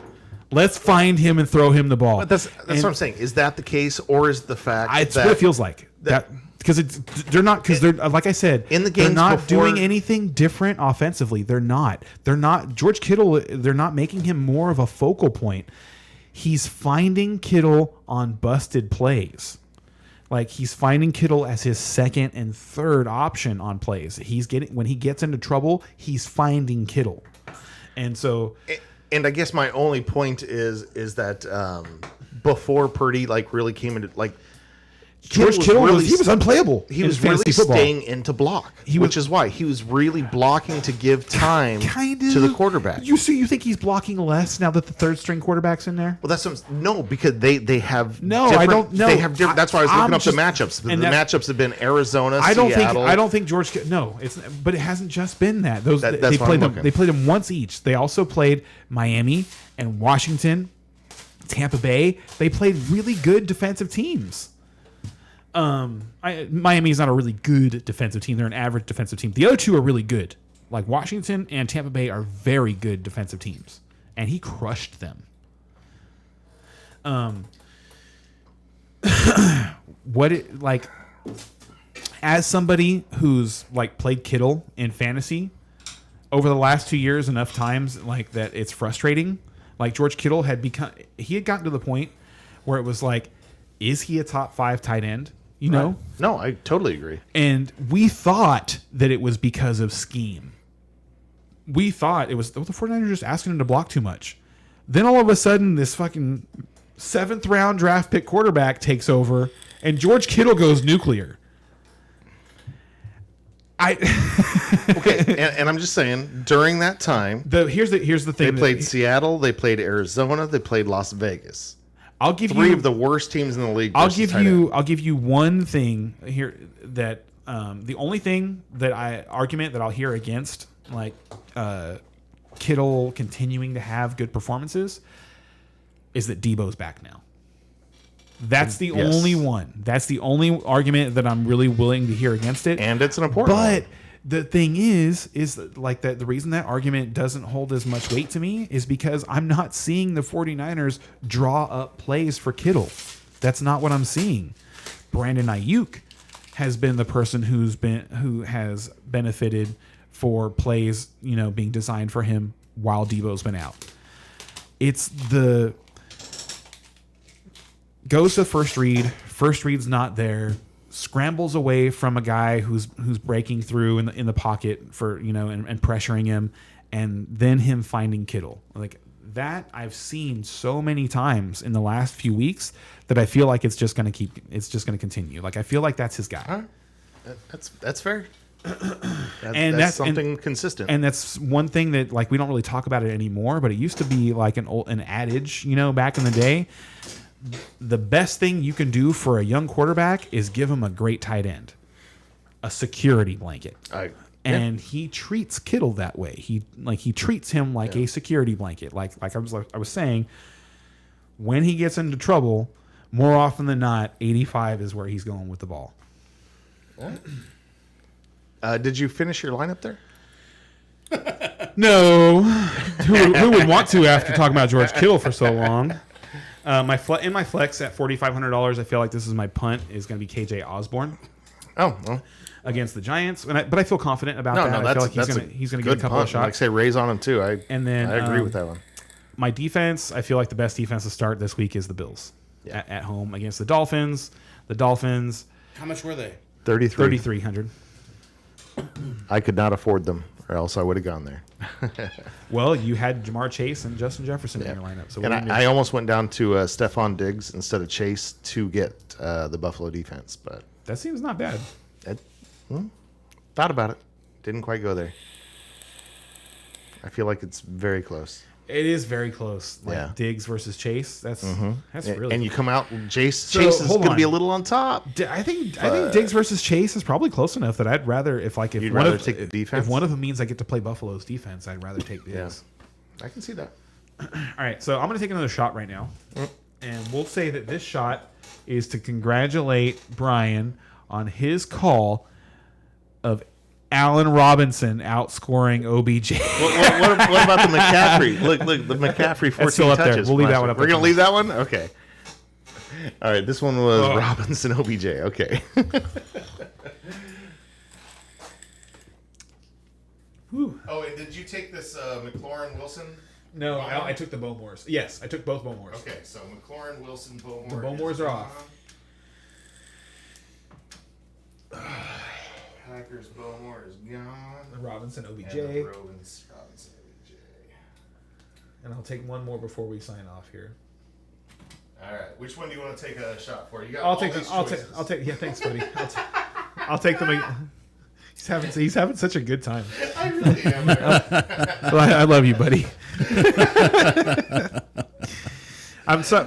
Let's find him and throw him the ball. But that's what I'm saying. Is that the case, or is the fact it's what it feels like that? Because they're like I said, in the games they're not doing anything different offensively. They're not George Kittle. They're not making him more of a focal point. He's finding Kittle on busted plays. Like he's finding Kittle as his second and third option on plays. When he gets into trouble, he's finding Kittle. And so, and I guess my only point is that before Purdy really came into George Kittle was unplayable. He was really staying into block, which is why he was really blocking to give time to the quarterback. You think he's blocking less now that the third string quarterback's in there? Well, because they have I don't know. They have different. That's why I was looking up the matchups. The matchups have been Arizona, Seattle. I don't think George. No, but it hasn't just been that. They played them. They played them once each. They also played Miami and Washington, Tampa Bay. They played really good defensive teams. Miami's not a really good defensive team. They're an average defensive team. The other two are really good. Like Washington and Tampa Bay are very good defensive teams, and he crushed them. As somebody who's played Kittle in fantasy over the last 2 years enough times that it's frustrating. George Kittle had gotten to the point where it was is he a top 5 tight end? No, I totally agree. And we thought that it was because of scheme. We thought it was the 49ers just asking him to block too much. Then all of a sudden, this fucking 7th round draft pick quarterback takes over, and George Kittle goes nuclear. Okay, and I'm just saying, during that time, Here's the they thing. played Seattle, they played Arizona, they played Las Vegas. I'll give Three you of the worst teams in the league. I'll versus give tight you end. I'll give you one thing here that the only thing that argument that I'll hear against like Kittle continuing to have good performances is that Debo's back now. That's the Yes. only one. That's the only argument that I'm really willing to hear against it. And it's an important But one. the thing is that, like that the reason that argument doesn't hold as much weight to me is because I'm not seeing the 49ers draw up plays for Kittle. That's not what I'm seeing. Brandon Ayuk has been the person who has benefited for plays, being designed for him while Debo's been out. It's the goes to first read's not there, scrambles away from a guy who's breaking through in the pocket for and pressuring him, and then him finding Kittle. Like that I've seen so many times in the last few weeks that I feel like it's just going to continue. Like I feel like that's his guy. All right. That's fair. And that's something consistent. And that's one thing that like we don't really talk about it anymore, but it used to be like an adage, back in the day. The best thing you can do for a young quarterback is give him a great tight end, a security blanket. And he treats Kittle that way. He treats him like a security blanket. Like I was saying, when he gets into trouble, more often than not, 85 is where he's going with the ball. Did you finish your lineup there? No, who would want to after talking about George Kittle for so long? In my flex at $4,500, I feel like this is my punt is going to be KJ Osborne Oh, well. against the Giants, but I feel confident about that. I feel like he's going to get a couple of shots. Like say, raise on him too. I agree with that one. My defense, I feel like the best defense to start this week is the Bills at home against the Dolphins. The Dolphins, How much were they? 3,300. I could not afford them, or else I would have gone there. Well, you had Jamar Chase and Justin Jefferson in your lineup. So And I almost went down to Stephon Diggs instead of Chase to get the Buffalo defense, but that seems not bad. thought about it. Didn't quite go there. I feel like it's very close. It is very close. Like Yeah. Diggs versus Chase. That's really. And you come out, Chase So, is hold going to on. be a little on top. I think Diggs versus Chase is probably close enough that I'd rather if You'd one rather of take the defense? if one of them means I get to play Buffalo's defense, I'd rather take Diggs. I can see that. All right, so I'm going to take another shot right now, and we'll say that this shot is to congratulate Brian on his call of Allen Robinson outscoring OBJ. What about the McCaffrey? Look, the McCaffrey 14 still up there. touches. We'll leave that last one week. up We're there. going to leave that one? Okay. All right, this one was Oh. Robinson OBJ. Okay. Oh, and did you take this McLaurin Wilson? No, I took the Bowmores. Yes, I took both Bowmores. Okay, so McLaurin Wilson Bowmore. The Bowmores are off. Packers Bowmore is gone. Robinson OBJ, And Robinson OBJ. and I'll take one more before we sign off here. All right, which one do you want to take a shot for? You got I'll all take. these I'll choices. take. I'll take. Yeah, thanks, buddy. I'll take them. He's having such a good time. I really am. Man. Well, I love you, buddy.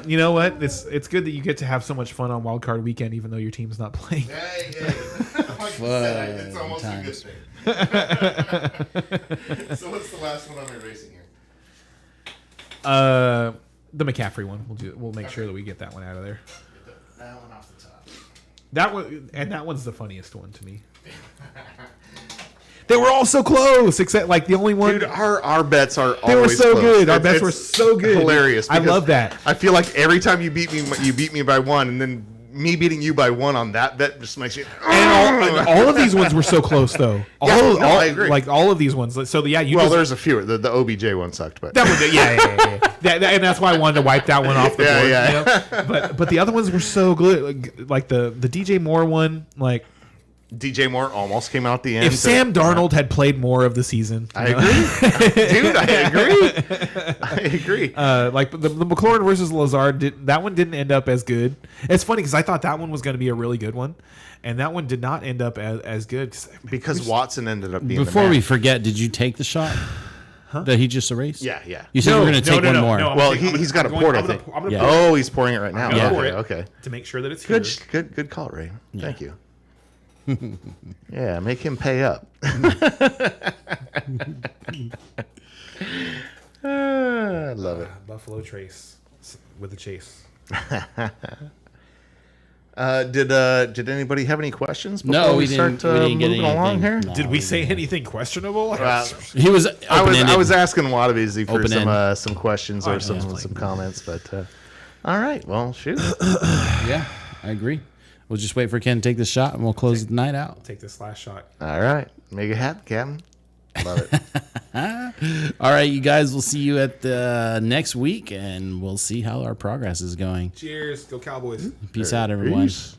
You know what? It's good that you get to have so much fun on Wild Card Weekend, even though your team's not playing. Hey. Like you said, it's almost a good thing. So what's the last one I'm erasing here? The McCaffrey one. We'll make sure that we get that one out of there. Get that one off the top. That one's the funniest one to me. They were all so close, except like the only one. Dude, our bets are They were always so close. good. Our It's- bets were it's so good. Hilarious. I because love that. I feel like every time you beat me by one, and then me beating you by one on that bet just makes you. And all of these ones were so close, though. I agree. Like all of these ones. So yeah, you. Well, just, there's a few. The OBJ one sucked, but that one, yeah. And that's why I wanted to wipe that one off the board. Yeah. You know? But the other ones were so good. Like the DJ Moore one. Like DJ Moore almost came out the end. if so- Sam Darnold had played more of the season, I agree, dude. I agree. I agree. Like the McLaurin versus Lazard, that one didn't end up as good. It's funny because I thought that one was going to be a really good one, and that one did not end up as good Because Watson ended up being Before the we man. forget, did you take the shot that he just erased? Yeah, yeah. You said you were going to take one more. No, Well, he's got a port, I think. Yeah. Oh, he's pouring it right now. Yeah. pour Okay, it. okay. to make sure that it's Good, here. good call, Ray. Thank you. Yeah, make him pay up. I love it. Buffalo Trace with the chase. Did anybody have any questions before No, we we didn't. start We didn't get moving along anything. here? No, Did we say anything questionable? He was. I was asking Wadabeezy for Open-end. some questions or some comments, but all right. Well, shoot. Yeah, I agree. We'll just wait for Ken to take the shot, and we'll close the night out. Take this last shot. All right, make it happen, Captain. Love it. All right, you guys. We'll see you at the next week, and we'll see how our progress is going. Cheers. Go Cowboys. Peace out, everyone. Peace.